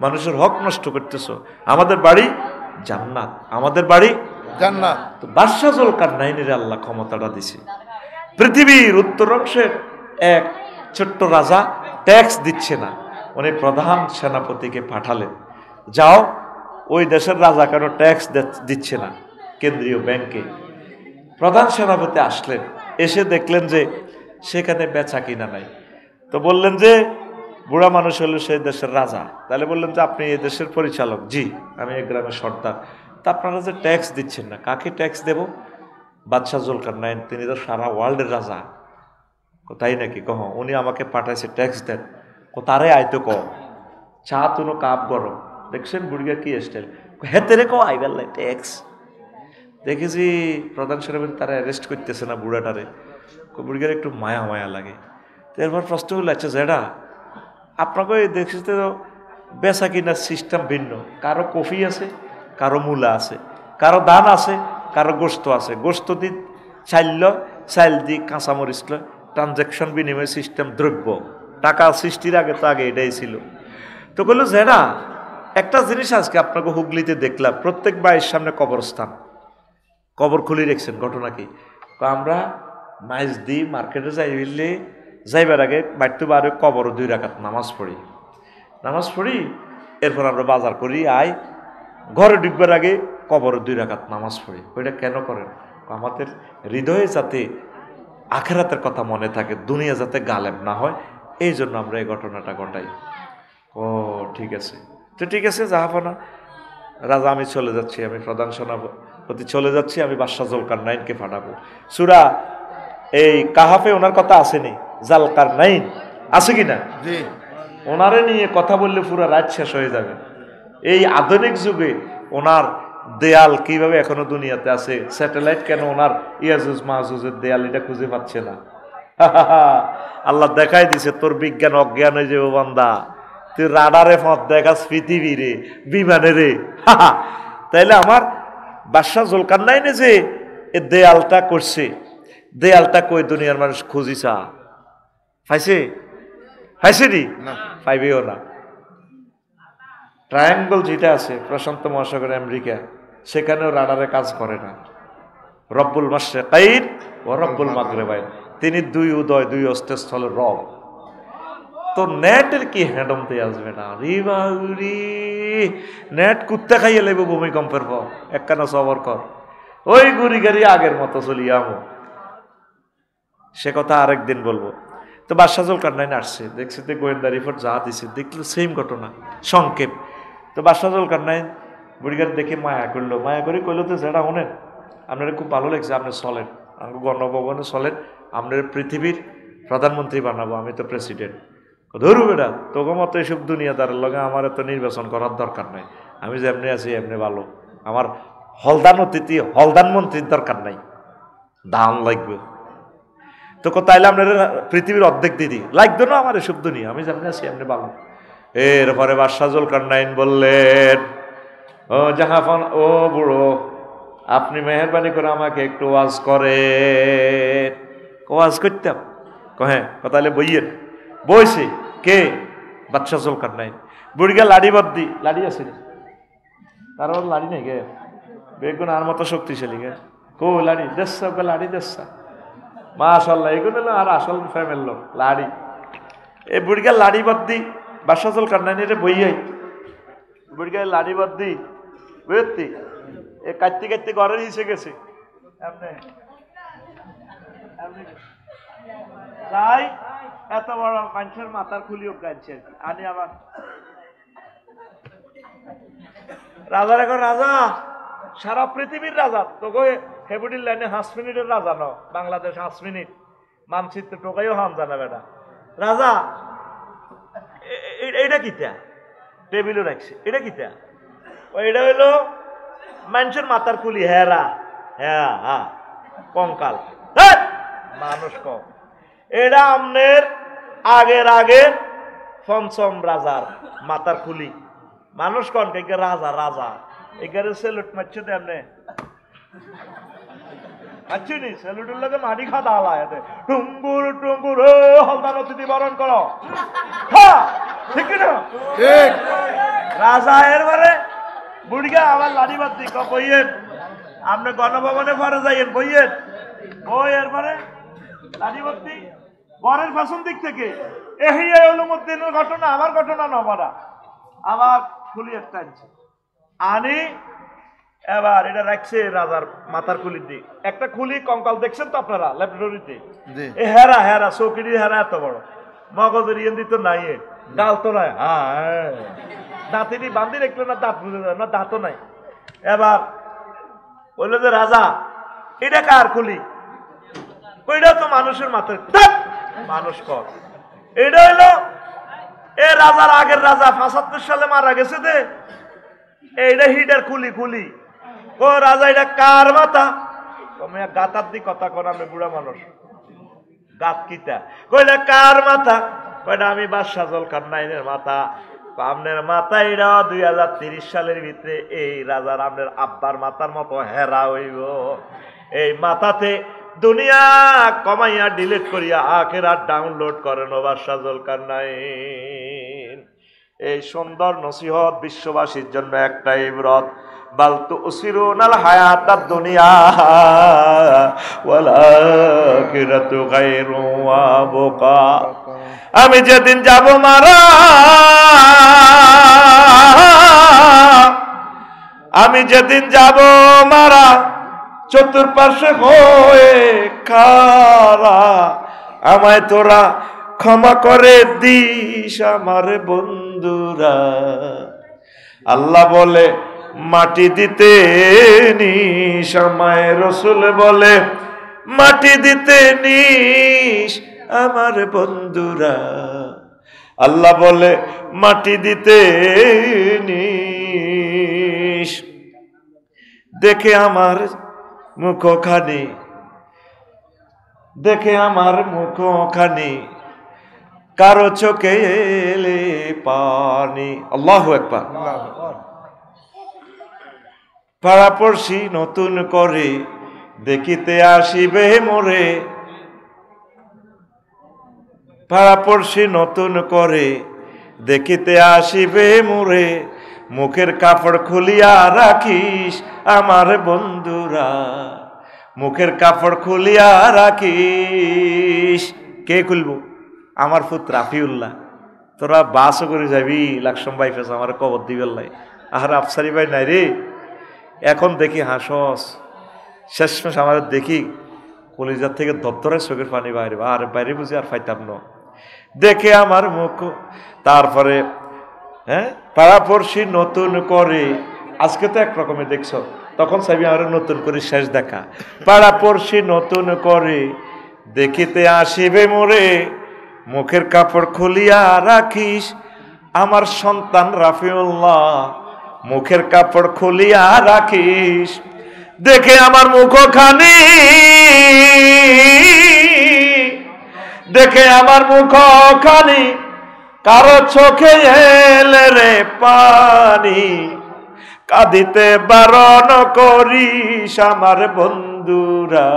মানুষের হক নষ্ট করতেছো। আমাদের বাড়ি জান্নাত, আমাদের বাড়ি জান্নাত। তো বাদশাহ জুলকারনাইনের আল্লাহ ক্ষমতাটা দিছে। পৃথিবীর উত্তর অংশের এক ছোট্ট রাজা ট্যাক্স দিচ্ছে না, উনি প্রধান সেনাপতিকে পাঠালেন, যাও ওই দেশের রাজা কেন ট্যাক্স দিচ্ছে না কেন্দ্রীয় ব্যাংকে। প্রধান সেনাপতি আসলেন, এসে দেখলেন যে সেখানে বেচা কিনা নাই। তো বললেন যে বুড়া মানুষ হলো সেই দেশের রাজা, তাহলে বললেন যে আপনি এই দেশের পরিচালক। জি, আমি এই গ্রামের সর্দার। তা আপনারা যে ট্যাক্স দিচ্ছেন না, কাকে ট্যাক্স দেব? বাদশাহ জুলকারনাইন, তিনি তো সারা ওয়ার্ল্ডের রাজা। তাই নাকি? কহ, উনি আমাকে পাঠাইছে ট্যাক্স দেন। তারে আইতো ক চা তুনো কাপ গরম। দেখছেন বুড়িয়া কি স্টাইল, হেতে রে ক আইবার লাই ট্যাক্স। দেখেছি প্রধান সেনাপতি তারা অ্যারেস্ট করতেছে না বুড়াটারে, বুড়িয়ার একটু মায়া মায়া লাগে। তো এরপর প্রশ্ন হলো, আচ্ছা যেটা আপনাকে দেখছি তো বেচা কিনার সিস্টেম ভিন্ন, কারো কফি আছে, কারো মূলা আছে, কারো ধান আছে, কারো গোস্ত আছে। গোস্ত দি চাইল, চাইল দি কাঁচামরিচ লয়, ট্রানজ্যাকশন বিনিময় সিস্টেম, দ্রব্য টাকা সৃষ্টির আগে তো আগে এটাই ছিল। তো বললো যেটা একটা জিনিস আজকে আপনাকে হুগলিতে দেখলাম, প্রত্যেক বাড়ির সামনে কবরস্থান, কবর খুলে রেখেছেন। ঘটনা কি? আমরা মাইজ দিই মার্কেটে যাই হইলে যাইবার আগে বাড়িতে বারে কবর 2 রাকাত নামাজ পড়ি, এরপর আমরা বাজার করি আয়, ঘরে ঢুকবার আগে কবর 2 রাকাত নামাজ পড়ি। ওইটা কেন করেন? আমাদের হৃদয়ে যাতে আখেরাতের কথা মনে থাকে, দুনিয়া যাতে গালেব না হয়, এই জন্য আমরা এই ঘটনাটা ঘটাই। ও ঠিক আছে, তো ঠিক আছে জাহাপনা রাজা, আমি চলে যাচ্ছি, আমি প্রধান সেনাপতি চলে যাচ্ছি, আমি বাদশাহ জুলকারনাইনকে পাঠাবো। সূরা এই কাহাফে ওনার কথা আসেনি? জালকারনাইন আছে কিনা? জি। ওনারে নিয়ে কথা বললে পুরো রাত শেষ হয়ে যাবে। এই আধুনিক যুগে ওনার দেয়াল কিভাবে এখনো দুনিয়াতে আছে, স্যাটেলাইট কেন ওনার ইয়াজুজ মাহজুজের দেয়াল এটা খুঁজে পাচ্ছে না। আল্লাহ দেখাই দিছে, তোর বিজ্ঞান অজ্ঞান হয়ে যাবে বান্দা, তুই রাডারে পথ দেখাস পৃথিবীরে, বিমানে রে। তাইলে আমার বাদশাহ জুলকারনাইনে যে এ দেয়ালটা করছে, দেয়ালটা কই দুনিয়ার মানুষ খুঁজিছা পাইছে নি? পাইবেও না। ট্রায়াঙ্গল যেটা আছে প্রশান্ত মহাসাগর আমেরিকা, সেখানেও রাডারে কাজ করে না। রব্বুল মাশরিকাইন ও রব্বুল মাগরিবাইন, তিনি 2 উদয় 2 অস্তস্থলের রব। তো নেটের কি হ্যান্ডমতে আসবে না? নেট কুত্তা খাইয়ে লেবো ভূমিকম্পের পর, একখানা সবর কর, ওই গুড়ি গাড়ি আগের মতো চলি আমো। সে কথা আরেকদিন বলবো। তো বাদশাহ জুলকারনাইন আসছে, দেখছে তো গোয়েন্দা রিপোর্ট যা দিছে, দেখলো সেম ঘটনা সংক্ষেপ। তো বাদশাহ জুলকারনাইন বুড়িগার দেখে মায়া করলো, মায়া করে কইলো, তো যেটা শোনেন আপনার খুব ভালো লাগছে, আপনি চলেন আমাকে গণভবনে চলেন, আপনার পৃথিবীর প্রধানমন্ত্রী বানাবো, আমি তো প্রেসিডেন্ট। ধরু বেটা, তোকে মতো এইসব দুনিয়াদারের লগে আমার এত নির্বাচন করার দরকার নাই, আমি যেমনি আছি এমনি ভালো, আমার হলদান অতিথি হলদান মন্ত্রীর দরকার নাই, দাম লাগবে। তো তাইলে আপনার পৃথিবীর অর্ধেক দিদি লাগবে না আমার এসব দুনিয়া, আমি যেমনি আছি এমনি ভালো। এরপরে বাদশাহ জুলকারনাইন বললেন, ও জাহাফন, ও বুড়ো, আপনি মেহরবানি করে আমাকে একটু ওয়াজ করেন। ওয়াজ করতাম? হ্যাঁ। তাহলে বইয়ের বইছে কে? বাদশাহ জুলকারনাইন। বুড়িগা লাড়ি বাদ্দি, লাড়ি আছে তার লাড়ি নেই গে, বেগুন আর মতো শক্তিশালী গে, কো লাড়ি দেশা, লাড়ি দেশা, মাশাআল্লাহ, এগুলো আর আসল ফ্যামিলির লোক লাড়ি। এই বুড়িগা লাড়ি বাদ্দি বাদশাহ জুলকারনাইনের বইয়াই, বুড়িগা লাড়ি বাদ্দি বুঝতি, এ কাটতে কাটতে ঘরের হিসে গেছে তাই এত বড় মানুষের মাথার খুলিও গাইছে আর কি। আনি আবার রাজার, এখন রাজা সারা পৃথিবীর রাজা, তোকে হেবুডির লাইনে 5 মিনিটের রাজা ন, বাংলাদেশ 5 মিনিট মানচিত্র টোকাইও হাম জানা বেটা রাজা। এটা কিতা টেবিলও রাখছে, এটা কিতা? এটা হইলো মানুষের মাথার খুলি, হেরা হ্যাঁ হ্যাঁ কঙ্কাল, মানুষ কম। এটা আমনের আগের পঞ্চম রাজার মাথার খুলি, মানুষ কন কে রাজা, রাজা এগারে সেলুট মারছে তেমনে আচ্ছুনি, সেলুটের লোকে মাটি খাওয়া আলায় টুঙ্গুর টুঙ্গুর, হলদান অতিথি বরণ করো, ঠিক না? ঠিক। রাজা এরবারে বুড়িয়া আবার লাঠি বাদ বইয়েন, আপনি গণভবনে পরে যাইয়েন, বইয়েন বই এরবারে লাঠি বাদ্দি বরের পেছন দিক থেকে এহিয়া উলুমুদ্দিনের ঘটনা, আমার ঘটনা নবরা আবার খুলি একটা আনছে আনি, এবার এটা রাখছে রাজার মাথার খুলির দিক, একটা খুলি কঙ্কাল দেখছেন তো আপনারা ল্যাবরেটরিতে, এ হেরা হেরা চৌকিটি হেরা এত বড়, মগজের ইয়েন দিত নাই, ডাল তো নাই, হ্যাঁ দাঁতিনি বান্ধি রাখলো না, দাঁত বুঝে যায় না, দাঁতও নাই। এবার বললো যে রাজা এটা কার খুলি, ওইটা তো মানুষের মাথার, মানুষ কর, এটা হইলো এ রাজার আগের রাজা ৭৫ সালে মারা গেছে দে, এইটা হিটার খুলি খুলি, ও রাজা এটা কার মাথা, তুমি গাতার দিক কথা কর, আমি বুড়া মানুষ, গাত কিতা কইলে কার মাথা, কয়টা আমি বাদশাহ জুলকারনাইনের মাথা, আপনার মাথা এটা ২০৩০ সালের ভিতরে এই রাজার আপনার আব্বার মাথার মতো হেরা হইব, এই মাথাতে দুনিয়া কমাইয়া ডিলিট করিয়া আখিরাত ডাউনলোড করেন বাদশাহ জুলকারনাইন। এই সুন্দর নসিহত বিশ্ববাসীর জন্য একটা ইবরত, বাল তুসিরুনাল হায়াতাদ দুনিয়া ওয়াল আখিরাতু খায়রুন ওয়া আবকা। আমি যেদিন যাব মারা, আমি যেদিন যাব মারা, চতুর্পার্শ্বে হয়ে খারা, আমায় তোরা ক্ষমা করে দিস আমার বন্ধুরা। আল্লাহ বলে মাটি দিতে নিস, আমায় রসুল বলে মাটি দিতে নিস আমার বন্ধুরা। আল্লাহ বলে মাটি দিতে নিস। দেখে আমার মুখখানি, দেখে আমার মুখখানি, কারো চোখে এলে পানি। আল্লাহু আকবার। পাড়াপড়শি নতুন করে দেখিতে আসিবে মোরে, পাড়াপড়শি নতুন করে দেখিতে আসিবে মোরে, মুখের কাপড় খুলিয়া রাখিস আমার বন্ধুরা, মুখের কাপড় খুলিয়া রাখিস। কে খুলবো? আমার পুত্র রাফিউল্লাহ। তোরা বাসও করে যাবি, লাকসম ভাই ফেস আমার কবর দিবেল্লাই, আহার আফসারি ভাই নাই রে। এখন দেখি হাসস, শেষমেশ আমার দেখি কলিজার থেকে দপ্তরে চোখের পানি বাইরে, আর বাইরে বুঝি আর ফাইতাম না। দেখে আমার মুখ, তারপরে হ্যাঁ পাড়াপড়শি নতুন করে, আজকে তো একরকমের দেখছ, তখন চাইবি আরো নতুন করে শেষ দেখা। পাড়াপড়শি নতুন করে দেখিতে আসিবে মোরে, মুখের কাপড় খুলিয়া রাখিস আমার সন্তান রাফিউল্লাহ, মুখের কাপড় খুলিয়া রাখিস। দেখে আমার মুখখানি, দেখে আমার মুখখানি, কারো চোখে এলে রে পানি, কাঁদিতে বারণ করিস আমার বন্ধুরা।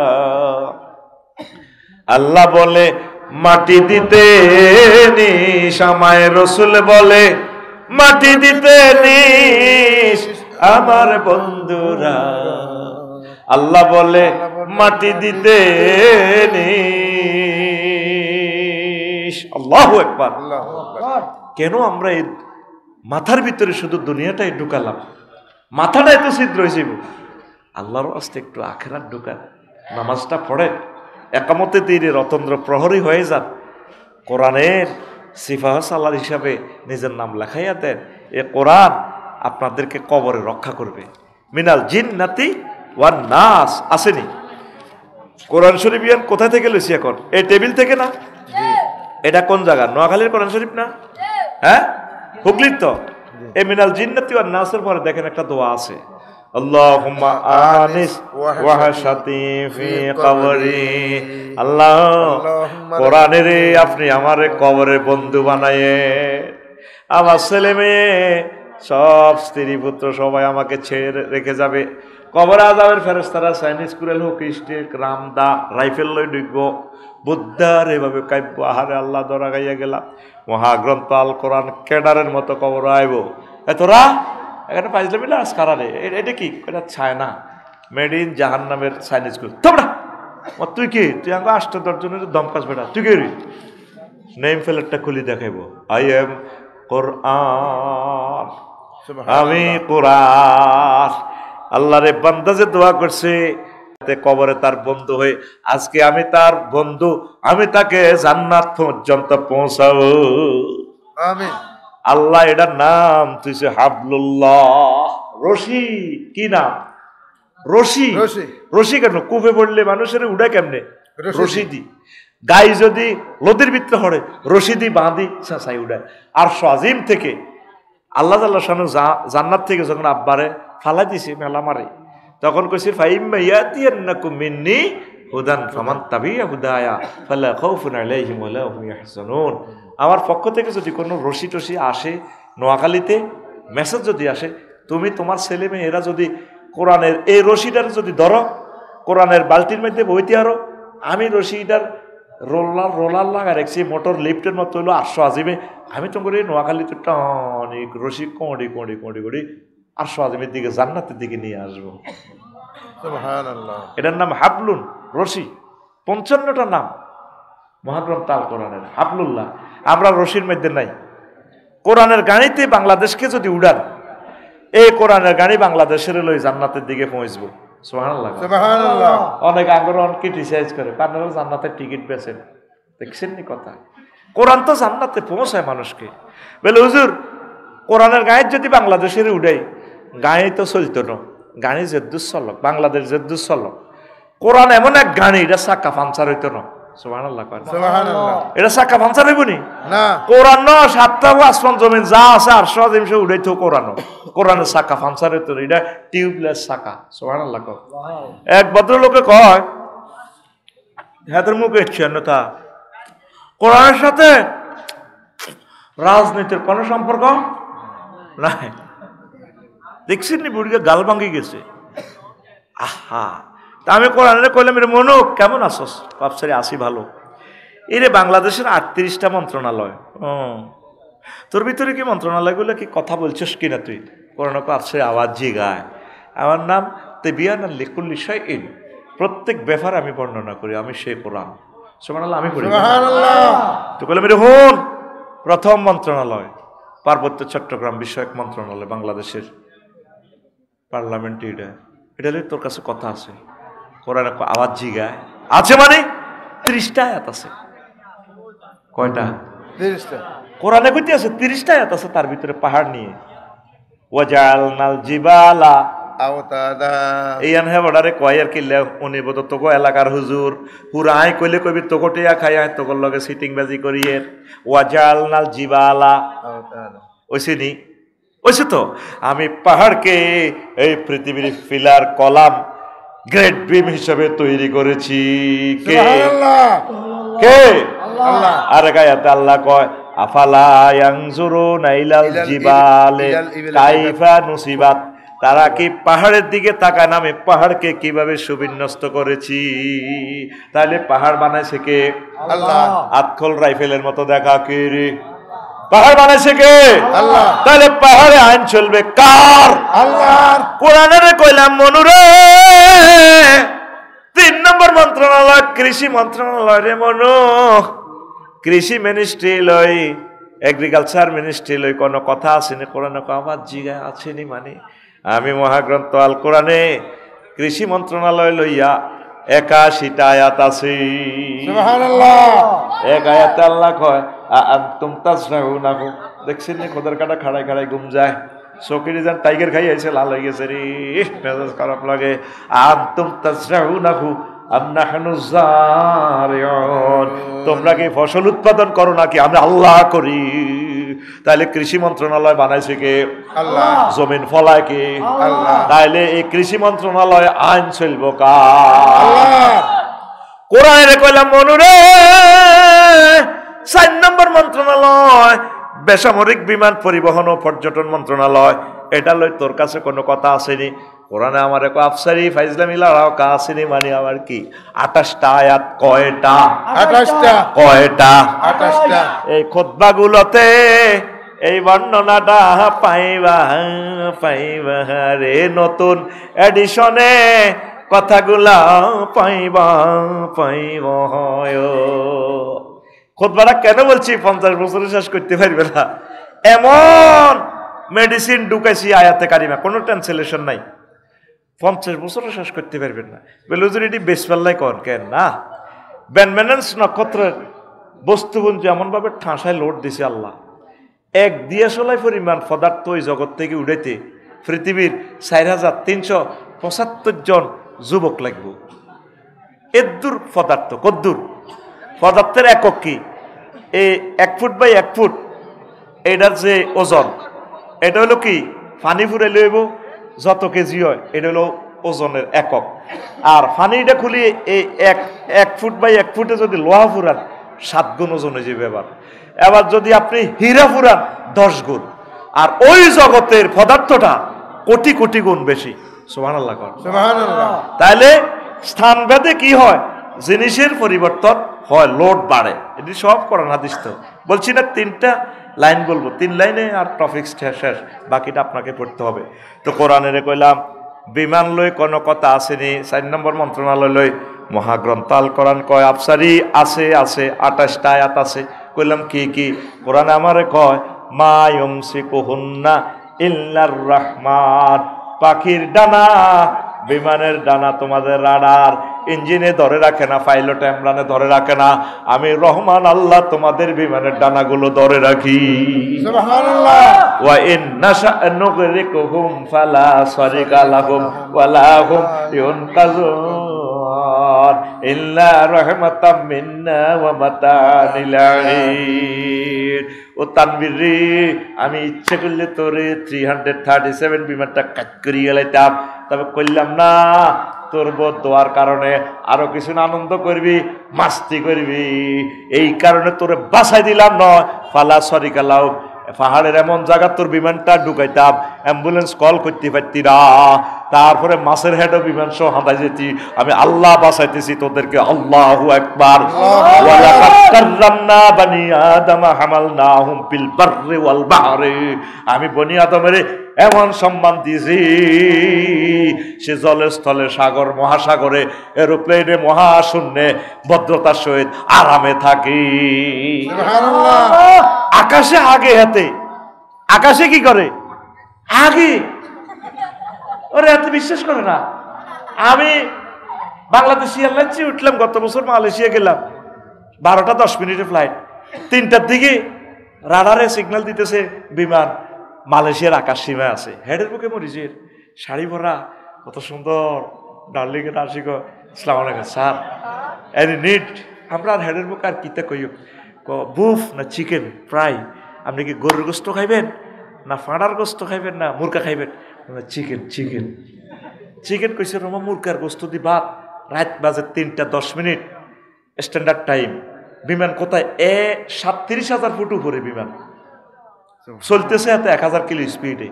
আল্লাহ বলে মাটি দিতে নিস, আমায় রসুল বলে মাটি দিতে নিস আমার বন্ধুরা। আল্লাহ বলে মাটি দিতে নিস। আল্লাহু আকবার। কেন আমরা এই মাথার ভিতরে শুধু দুনিয়াটাই ঢুকালাম, মাথাটা এত ছিদ্র হয়েছে, আল্লাহর আস্তে একটু আখিরাত ঢুকান, নামাজটা পড়ে, একামতে তীরে রতন্দ্র প্রহরী হয়ে যান, কোরআনের সিফাহ সালার হিসাবে নিজের নাম লেখাইয়া দেন। এ কোরআন আপনাদেরকে কবরে রক্ষা করবে, মিনাল জিন্নাতি ওয়ান নাস। আসেনি কোরআন শরীফ ইয়ান কোথা থেকে লইছি এখন? এই টেবিল থেকে না? এটা কোন জায়গা? নোয়াখালীর কোরআন শরীফ না? হ্যাঁ, হুগলির তো। এই মিনাল জিন্নাতি ওয়ান নাসের পরে দেখেন একটা দোয়া আছে, আল্লাহুম্মা আনিস ওয়াহশাতি ফি কবরি। আল্লাহ কোরআনের আপনি আমারে কবরে বন্ধু বানায়ে, আমার ছেলে মেয়ে সব স্ত্রী পুত্র সবাই আমাকে ছেড়ে রেখে যাবে, কবরে আযাবের ফেরেশতারা চাইনিজ কুরেল হকি স্টিক রামদা রাইফেল লই ঢুকব বুদ্ধার এভাবে কাব্য আহারে আল্লাহ ধরা গাইয়া গেলাম মহাগ্রন্থ আল কোরআন কেডারের মতো কবর আইব এতরা এখানে পাইলে মিলে আসকারে এটা কি এটা চায়না মেড ইন জাহান্নামের চাইনিজ কুল তোমরা তুই কি তুই আগে 8-10 জনের দমকাস বেটা তুই কি নেম ফেলেটটা খুলি দেখাইব আই এম কোরআন আমি কোরআন আল্লাহরে বান্দা যে দোয়া করছে কবরে তার বন্ধু হয়ে আজকে আমি তার বন্ধু আমি তাকে জান্নাত পর্যন্ত পৌঁছাবো আমিন আল্লাহ এটার নাম তুই হাবলুল্লাহ রশি কি নাম রশি রশি কেন কুফে পড়লে মানুষের উড়ে কেমনে রশি দি গাই যদি নদীর ভিতরে হরে রশি দি বাঁধি চাই উড়ায় আর আজিম থেকে আল্লাহ তাআলা শানু জান্নাত থেকে যখন আব্বারে ফালা দিছে মেলা মারে তখন কইছে ফাইম্মা ইয়াতিয়ান্নাকুম মিন্নি হুদান ফামান তাবিয়া হুদায়া ফালা খাউফুন আলাইহিম ওয়ালা হুম ইয়াহজানুন আমার পক্ষ থেকে যদি কোনো রশি টশি আসে নোয়াখালীতে মেসেজ যদি আসে তুমি তোমার ছেলে মেয়ে এরা যদি কোরআনের এই রশিটার যদি ধরো কোরআনের বালতির মধ্যে বইতে আরো আমি রশিটার রোলার লাগা রাখছি মোটর লিফটের মতো হলো 800 আজিমে আমি তো করে নোয়াখালীতে অনেক রশি কোঁড়ি কোঁড়ি কোঁড়ি কোঁড়ি 800 আজিমের দিকে জান্নাতের দিকে নিয়ে আসবো সুবহানাল্লাহ এটার নাম হাবলুন রশি 55টা নাম মহাগ্রন্থ আল কোরআনের হাবলুল্লাহ আমরা রশির মধ্যে নাই কোরআনের গাড়িতে বাংলাদেশকে যদি উড়ান এই কোরআনের গাড়ি বাংলাদেশের লই জান্নাতের দিকে পৌঁছবো সুবহানাল্লাহ সুবহানাল্লাহ অনেক আগ্রহ ক্রিটিসাইজ করে আপনারা জান্নাতের টিকিট বেচেন দেখছেন নি কথা কোরআন তো জান্নাতে পৌঁছায় মানুষকে বলে হুজুর কোরআনের গাড়ি যদি বাংলাদেশের উড়াই গাড়ি তো চলতো না গাড়ি জেদ্দুস চলক বাংলাদেশ জেদ্দুস চলক কোরআন এমন এক গাড়ি এটা চাক্কা পাঞ্চার হইতো না সুবহানাল্লাহ সুবহানাল্লাহ এটা চাক্কা পাঞ্চার হইব নি না কোরআন ন সাতটা আসমান জমিন যা আছে 800 আজিম সে উড়াইতো কোরআন কোরআনের চাক্কা পাঞ্চার হইতো না এটা টিউবলেস চাক্কা সুবহানাল্লাহ এক ভদ্রলোকে কয় হাতের মুখে ইচ্ছান্যতা কোরআনের সাথে রাজনীতির কোন সম্পর্ক নাই দেখছেন নি বুড়িকে গাল ভাঙ্গি গেছে আহা তা আমি কোরআনে কইলাম রে মনু কেমন আছস বাপসারি আসি ভালো এরে বাংলাদেশের 38টা মন্ত্রণালয় তোর ভিতরে কি মন্ত্রণালয়গুলো কি কথা বলছিস কিনা তুই কোরআনে আছে আওয়াজ জিগায় আমার নাম তেবিয়ান লিকুল্লি শাইইন প্রত্যেক ব্যাপার আমি বর্ণনা করি আমি সেই কোরআন সুবহানাল্লাহ আমি করি সুবহানাল্লাহ তো কইলাম রে হুন প্রথম মন্ত্রণালয় পার্বত্য চট্টগ্রাম বিষয়ক মন্ত্রণালয় বাংলাদেশের পার্লামেন্টে এটা তোর কাছে কথা আছে কোরআনে আওয়াজ জিগায় আছে মানে 30টা আয়াত আছে কয়টা 30টা কোরআনে কইতে আছে 30টা আয়াত আছে তার ভিতরে পাহাড় নিয়ে ওয়াজালনাল জিবালা আওতাদা এই আনহে বড়ারে কয়ার কিল্লা উনি বদ তোগো এলাকার হুজুর পুরাই কইলে কইবি তোগো টিয়া খাই আয় তোগোর লগে সিটিং বাজি করিয়ে ওয়াজালনাল জিবালা আওতাদা ওইসিনি ওইসে তো আমি পাহাড়কে এই পৃথিবীর ফিলার কলাম গ্রেট বিম হিসেবে তৈরি করেছি কে কে আল্লাহ আর গায়াতে আল্লাহ কয় আফালা ইয়ানজুরুনা ইলাল জিবালে কাইফা নুসিবাত তারা কি পাহাড়ের দিকে তাকায় না আমি পাহাড়কে কিভাবে সুবিন্যস্ত করেছি তাহলে পাহাড় বানাইছে কে আল্লাহ আতখল রাইফেলের মতো দেখা কে রে পাহাড় বানাইছে কে আল্লাহ তাহলে পাহাড়ে আইন চলবে কার আল্লাহর কোরআনের কইলাম মনুরে 3 নম্বর মন্ত্রণালয় কৃষি মন্ত্রণালয় রে মনু কৃষি মিনিস্ট্রি লই এগ্রিকালচার মিনিস্ট্রি লই কোনো কথা আসেনি কোরআনে আবার জিগা আছেনি মানে আমি মহাগ্রন্থ আল কোরআনে কৃষি মন্ত্রণালয় লইয়া 81টা আয়াত আছে সুবহানাল্লাহ এক আয়াতে আল্লাহ কয় আনতুম তাসরাউনাহু দেখছেন নি খোদার কাটা খাড়াই খাড়াই ঘুম যায় সকিরি যান টাইগার খাই আইছে লাল হয়ে গেছে রে মেজাজ খারাপ লাগে আনতুম তাসরাউনাহু আম নাহনু জারিউন তোমরা কি ফসল উৎপাদন করো নাকি আমরা আল্লাহ করি তাহলে কৃষি মন্ত্রণালয় বানাইছে কে আল্লাহ জমিন ফলায় কে আল্লাহ তাইলে এই কৃষি মন্ত্রণালয় আইন চলবো কার আল্লাহ কোরআনে কইলাম মনুরে 4 নম্বর মন্ত্রণালয় বেসামরিক বিমান পরিবহন ও পর্যটন মন্ত্রণালয় এটা লই তোর কাছে কোনো কথা আসেনি কোরআনে আমার এক আফসারি ফাইজলামি লড়াও কাসিনি মানে আমার কি 28টা আয়াত কয়টা 28টা কয়টা 28টা এই খুতবাগুলোতে এই বর্ণনাটা পাইবা পাইবা রে নতুন এডিশনে কথাগুলা পাইবা পাইবা খুতবাটা কেন বলছি 50 বছরে শেষ করতে পারবে না এমন মেডিসিন ঢুকাইছি আয়াতে কারিমা কোনো ট্রান্সলেশন নাই 50 বছরে শেষ করতে পারবেন না বেলুজুরিটি বেসপাল্লাই কর কেন না ব্যানম্যানেন্স নক্ষত্রের বস্তুবন্ধু এমনভাবে ঠাঁসায় লোড দিছে আল্লাহ এক দিয়াশলাই পরিমাণ পদার্থ ওই জগৎ থেকে উড়াইতে পৃথিবীর 4375 জন যুবক লাগবে এদ্দুর পদার্থ কদ্দুর পদার্থের একক কি এই 1 ফুট বাই 1 ফুট এটার যে ওজন এটা হলো কি পানি ফুরে লইব যত কেজি হয় এটা হলো ওজনের একক আর পানিটা খুলি এই 1 ফুট বাই 1 ফুটে যদি লোহা ফুরান 7 গুণ ওজন হয়ে যাবে এবার যদি আপনি হীরা ফুরান 10 গুণ আর ওই জগতের পদার্থটা কোটি কোটি গুণ বেশি সুবহানাল্লাহ সুবহানাল্লাহ তাইলে স্থানভেদে কি হয় জিনিসের পরিবর্তন হয় লোড বাড়ে এটি সব কোরআন হাদিস তো বলছি না 3টা লাইন বলবো 3 লাইনে আর টপিক শেষ বাকিটা আপনাকে পড়তে হবে তো কোরআনের কইলাম বিমান লই কোনো কথা আসেনি 4 নম্বর মন্ত্রণালয় লই মহাগ্রন্থ আল কোরআন কয় আফসারি আছে 28টা আয়াত আছে কইলাম কি কি কোরআন আমারে কয় মা ইউমসিকুহুন্না ইল্লার রহমান পাখির ডানা বিমানের ডানা তোমাদের রাডার ইঞ্জিনে ধরে রাখে না পাইলট এমরানে ধরে রাখে না আমি রহমান আল্লাহ তোমাদের বিমানের ডানাগুলো ধরে রাখি সুবহানাল্লাহ ওয়া ইন নাশা নুগরিকুহুম ফালা সারিকা লাহুম ওয়ালা হুম ইউনকাযুন ইল্লা রাহমাতাম মিন্না ওয়া মাতানিল আলীম ও তানবীর রে আমি ইচ্ছে করলে তোরে 337 বিমানটা কাট করিয়ে লাইতাম তবে কইলাম না তোর দোয়ার কারণে আরো কিছু আনন্দ করবি মাস্তি করবি এই কারণে তোরে বাঁচাই দিলাম নয় ফালা সরিকা লাউ পাহাড়ের এমন জায়গা তোর বিমানটা ঢুকাইতাম অ্যাম্বুলেন্স কল করতে পারতি না তারপরে মাছের হেডও বিমান সহ হাঁটাই যেতি আমি আল্লাহ বাঁচাইতেছি তোদেরকে আল্লাহু আকবার ওয়া লাকাদ কাররামনা বানি আদম হামালনাহুম ফিল বাররি ওয়াল বাহরি আমি বনি আদমের এমন সম্মান দিয়েছি সে জলে স্থলে সাগর মহাসাগরে এরোপ্লেনে মহাশূন্যে ভদ্রতার সহিত আরামে থাকি সুবহানাল্লাহ আকাশে আগে হাতে আকাশে কি করে আগে ওরে এত বিশ্বাস করে না আমি বাংলাদেশ এয়ারলাইন্সে উঠলাম গত বছর মালয়েশিয়া গেলাম 12টা 10 মিনিটের ফ্লাইট 3টার দিকে রাডারে সিগন্যাল দিতেছে বিমান মালয়েশিয়ার আকাশ সীমায় আছে হেডের বুকে মরিচের শাড়ি ভরা কত সুন্দর ডার্লিং এর আশিক আসসালামু আলাইকুম স্যার এনি নিড আমরা আর হেডের বুকে আর কিতে কইও বুফ না চিকেন ফ্রাই আপনি কি গরুর গোস্ত খাইবেন না ফাঁড়ার গোস্ত খাইবেন না মুরগা খাইবেন চিকেন চিকেন চিকেন কইছে রমা মুরগার গোস্ত দি ভাত রাত বাজে 3টা 10 মিনিট স্ট্যান্ডার্ড টাইম বিমান কোথায় 37,000 ফুট উপরে বিমান চলতেছে এত 1000 কিলো স্পিডে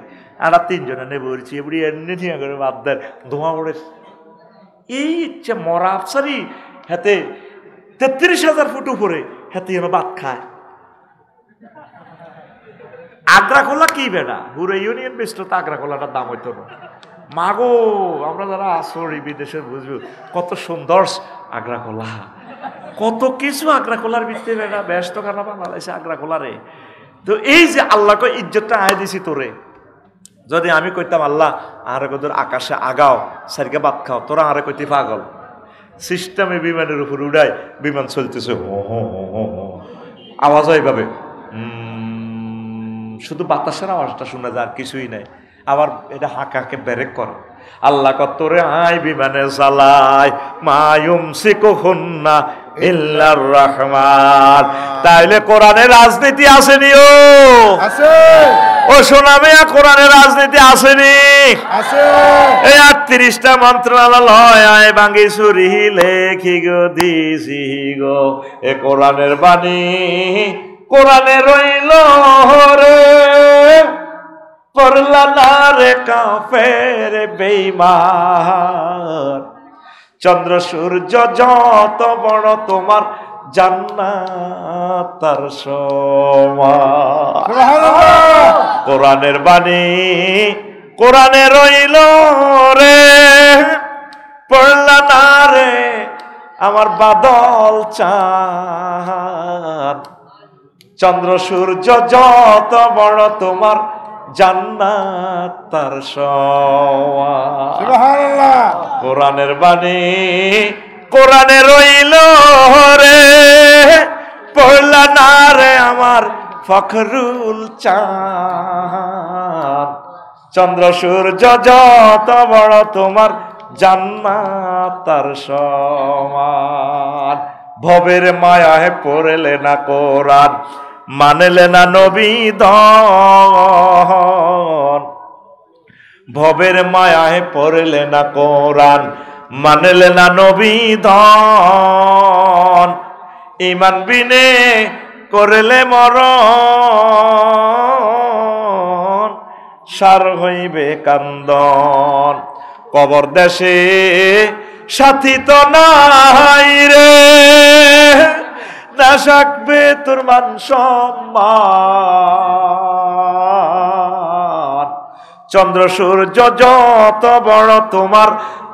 আর 3 জনে নেবে বলছি এবারে এমনি ঠিক করে বাদ দেয় ধোঁয়া ওড়ে এই ইচ্ছে মরা আফসারি হাতে 33,000 ফুট উপরে হাতে যেন ভাত খায় আগ্রা খোলা কি বেড়া পুরো ইউনিয়ন বেস্ট তো আগ্রা খোলাটার দাম হইতো না মাগো আমরা যারা আসরি বিদেশের বুঝবো কত সুন্দর আগ্রা খোলা কত কিছু আগ্রা খোলার ভিতরে বেড়া ব্যস্ত খানা বানাইছে আগ্রা খোলারে তো এই যে আল্লাহকে ইজ্জতটা আয় দিছি তোরে যদি আমি কইতাম আল্লাহ আরে কদর আকাশে আগাও সারিকে ভাত খাও তোরা আরে কইতে পাগল সিস্টেমে বিমানের উপর উড়ায় বিমান চলতেছে হো হো হো হো আওয়াজ হয় এইভাবে শুধু বাতাসের আওয়াজটা শোনা যায় আর কিছুই নাই আবার এটা হাঁকাকে ব্রেক করে আল্লাহ কতরে আয় বিমানে চালায় মায়ুম সিকুহুন্না ইল্লার রহমান তাইলে কোরআনে রাজনীতি আসেনি ও আছে ও সোনামিয়া কোরআনে রাজনীতি আসেনি আছে এই 38টা মন্ত্রণালয় আয় বাঙ্গি সুরি লেখি গো দিছি গো এ কোরআনের বাণী কোরআনে রইল রে পড়লা না রে কাফের বেঈমান, চন্দ্র সূর্য যত বড় তোমার জান্নাত তার সমান। কোরআনের বাণী কোরআনে রইল রে, পড়লা না রে আমার বাদল চাঁদ, চন্দ্র সূর্য যত বড় তোমার জান্নাত তার সমান। সুবহানাল্লাহ। কোরআনের বাণী কোরআনে রইল রে, পড়লা না রে আমার ফখরুল চাঁদ, চন্দ্র সূর্য যত বড় তোমার জান্নাত তার সমান। ভবের মায়ায় পড়লে না কোরআন, মানলে না নবী দন, ভবের মায়ায় পড়লে না কোরআন, মানলে না নবী দন, ঈমান বিনে করলে মরণ, সার হইবে কান্দন। কবর দেশে সাথী তো নাই রে, নাশাকবে তোর মান সম্মান, চন্দ্র সূর্য যত বড় তোমার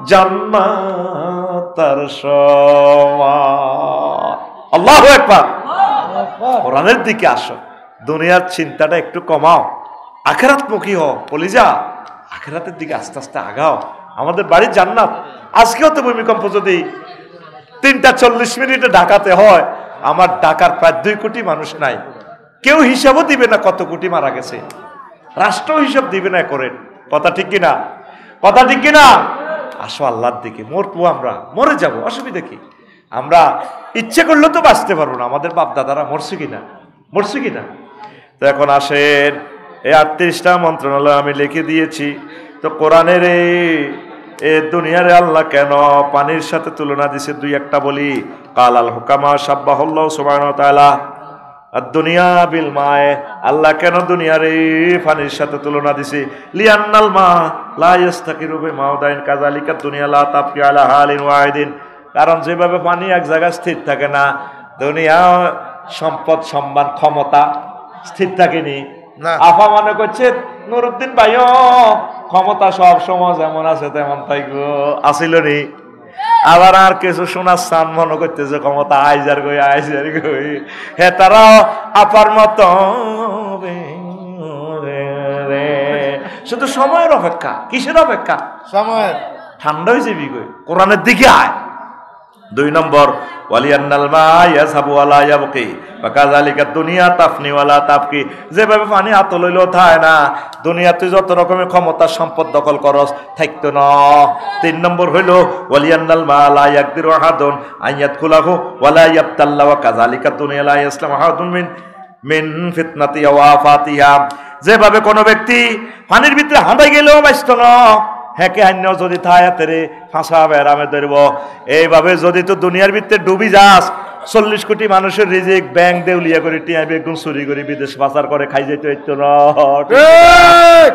জান্নাত তার সমান। আল্লাহু আকবার। কোরআনের দিকে আসো, দুনিয়ার চিন্তাটা একটু কমাও, আখিরাতমুখী হও, কলিজা আখিরাতের দিকে আস্তে আস্তে আগাও। আমাদের বাড়ির জান্নাত। আজকেও তো ভূমিকম্প যদি 3:40 ঢাকাতে হয়, আমার ঢাকার প্রায় 2 কোটি মানুষ নাই, কেউ হিসাবও দিবে না কত কোটি মারা গেছে, রাষ্ট্র হিসাব দিবে না করেন। কথা ঠিক কিনা? কথা ঠিক কিনা? আসো আল্লাহর দিকে। মরবো, আমরা মরে যাব, অসুবিধা কি? আমরা ইচ্ছে করলে তো বাঁচতে পারবো না। আমাদের বাপ দাদারা মরছে কিনা? মরছে কিনা? তো এখন আসেন, এই 38টা মন্ত্রণালয় আমি লিখে দিয়েছি। তো কোরআনের এ দুনিয়ারে আল্লাহ কেন পানির সাথে তুলনা দিছে? 2-1টা বলি। কালাল হুকামা সাব্বাহুল্লাহু সুবহানাহু ওয়া তাআলা দুনিয়া বিল মায়ে, আল্লাহ কেন দুনিয়ারে পানির সাথে তুলনা দিছে? লিআন্নাল মা লা ইস্তাকিরু বিমাউদাইন কাযালিকা দুনিয়া লা তাবকি আলা হালিন ওয়াহিদিন। কারণ যেভাবে পানি এক জায়গায় স্থির থাকে না, দুনিয়া সম্পদ সম্মান ক্ষমতা স্থির থাকেনি। আপা মনে করছে নুরুদ্দিন ভাইও ক্ষমতা সব সময় যেমন আছে তেমন থাকবো, আসিল নি। আবার আর কিছু শোনার স্থান মনে করতেছে ক্ষমতা আইজার গই আইজার গই। হ্যাঁ, তারাও আপার মতো শুধু সময়ের অপেক্ষা। কিসের অপেক্ষা? সময়ের। ঠান্ডা হয়ে যাবি গই, কোরআনের দিকে আয়। 2 নম্বর, ওয়ালিয়ান্নাল মা ইয়াযহাবু ওয়ালা ইয়াবকি ফাকাযালিকা দুনিয়া তাফনি ওয়ালা তাবকি। যেভাবে পানি হাত লইলেও থাকে না, দুনিয়াতে যত রকমের ক্ষমতা সম্পদ দখল করস থাকতো না। 3 নম্বর হইল ওয়ালিয়ান্নাল মা লা ইয়াকদিরু আহাদুন আইয়াদখুলাহু ওয়ালা ইয়াবতাল্লা ওয়া কাযালিকা দুনিয়া লা ইসলামু আহাদুন মিন ফিতনাতি ওয়া আফাতিহা। যেভাবে কোনো ব্যক্তি পানির ভিতরে হাঁদাই গেলেও বাঁচত না, হেঁকে হান্য যদি থায়াতেরে ফাঁসা বেড়ামে ধরব। এইভাবে যদি তো দুনিয়ার ভিতরে ডুবি যাস, 40 কোটি মানুষের রিজিক ব্যাংক দেউলিয়া করে টিয়া বেগুন চুরি করে বিদেশ পাচার করে খাই যেতে হইতো না,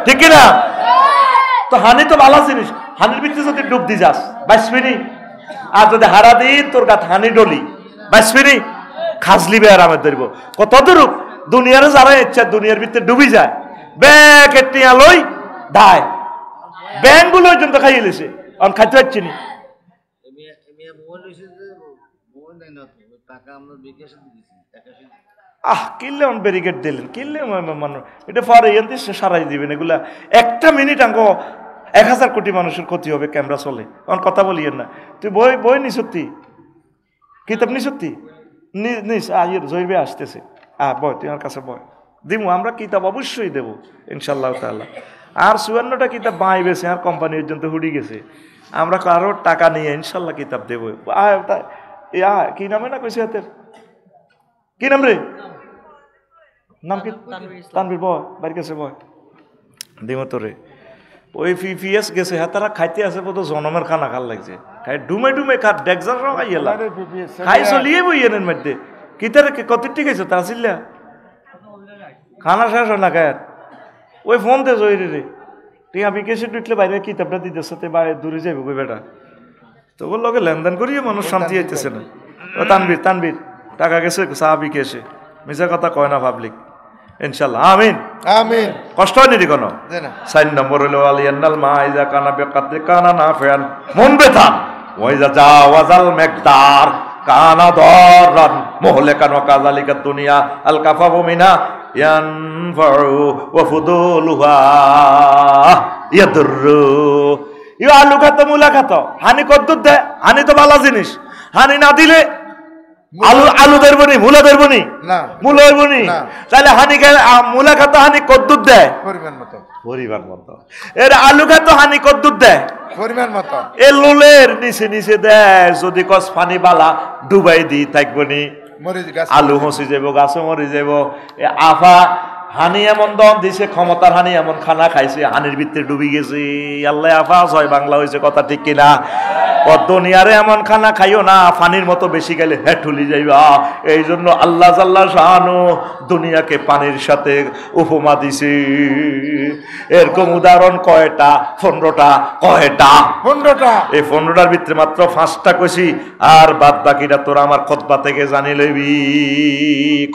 ঠিক কিনা? তো হানি তো ভালো জিনিস, হানির ভিতরে যদি ডুব দি যাস বাঁচবি। আর যদি হারা দিন তোর গাত হানি ডলি বাঁচবি, খাজলি বেড়ামে ধরব। কত দূর দুনিয়ার যারা ইচ্ছা দুনিয়ার ভিতরে ডুবি যায়, ব্যাগ টিয়া লই দায় ব্যাংকগুলো পর্যন্ত খাইয়ে লেছে, আমি খাইতে পারছি না। কিনলে ব্যারিকেড দিলেন, কিনলে মানুষ এটা পরে সারাই দিবেন। এগুলা 1টা মিনিট আঙ্গ 1000 কোটি মানুষের ক্ষতি হবে, ক্যামেরা চলে। আমার কথা বলিয়েন না। তুই বই নি সত্যি, কিতাব নি সত্যি নিস, জৈবে আসতেছে, বয় তুই আমার কাছে বয়, দিব আমরা কিতাব অবশ্যই দেবো ইনশাল্লাহ তাআলা। আর 54টা কিতাব বাঁই বেছে, আর কোম্পানি পর্যন্ত হুড়ি গেছে। আমরা কারো টাকা নিয়ে ইনশাল্লাহ কিতাব দেবো। কি নামে না কইছে হাতের, কি নাম রে? নাম কি? তানভীর। বয় বাড়ির কাছে বয়, দিব তোরে। ওই পিপিএস গেছে, হ্যাঁ তারা খাইতে আছে বোধ জনমের খানা খাল লাগছে, খাই ডুমে ডুমে খা ডেকজার খাইয়েলা খাই চলিয়ে বই এনের মধ্যে। কিতারে কত ঠিক আছে তা আসিল্লা খানা শেষ হয় না খায় ওই ফোন দে জয়রে রে তুই আমি কেসে টুটলে বাইরে কিতাবটা দিতে সাথে বাইরে দূরে যাইব কই বেটা তো ওর লগে লেনদেন করিয়ে মানুষ শান্তি হইতেছে না। ও তানবীর তানবীর টাকা গেছে সাহাবি কেসে মিছা কথা কয় না পাবলিক ইনশাআল্লাহ আমিন আমিন। কষ্ট হয়নি রে কোনো। 4 নম্বর হলো আলিয়ান্নাল মাইজা কানা বিকাতে কানা নাফিয়ান মন বেতা ওয়াইজা জাওয়াজাল মিকদার কানা দারান মুহলিকান ওয়া কাযালিকা দুনিয়া আল কাফাফু মিনা ইয়ানফাউ ওয়া ফুদুলুহা ইয়াদুরু। ই আলু খাতো মুলা খাতো হানি কদ্দুর দে হানি তো ভালো জিনিস হানি না দিলে আলু আলু দেবনি মুলা দেবনি না মুলা দেবনি তাহলে হানি মুলা খাতো হানি কদ্দুর দেয় পরিমাণ মতো পরিমাণ মতো এর আলু খাতো হানি কদ্দুর দেয় পরিমাণ মতো এ লোলের নিচে নিচে দেয় যদি কস পানি বালা ডুবাই দি থাকবনি আলু হসি যাব গাছও মরি যাব এ আফা হানি এমন দম দিছে ক্ষমতার হানি এমন খানা খাইছে হানির ভিতরে ডুবি গেছে আল্লাহ আফা জয় বাংলা হয়েছে কথা ঠিক কিনা দুনিয়ারে এমন খানা খাইও না পানির মতো বেশি গেলে হেঁটুলি যাইবা এই জন্য আল্লাহ জাল্লা শাহানু দুনিয়াকে পানির সাথে উপমা দিছে এরকম উদাহরণ কয়টা 15টা কয়টা 15টা এই 15টার ভিতরে মাত্র 5টা কইছি আর বাদ বাকিটা তোরা আমার খুতবা থেকে জানি লইবি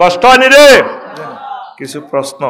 কষ্ট হয়নি রে কিছু প্রশ্ন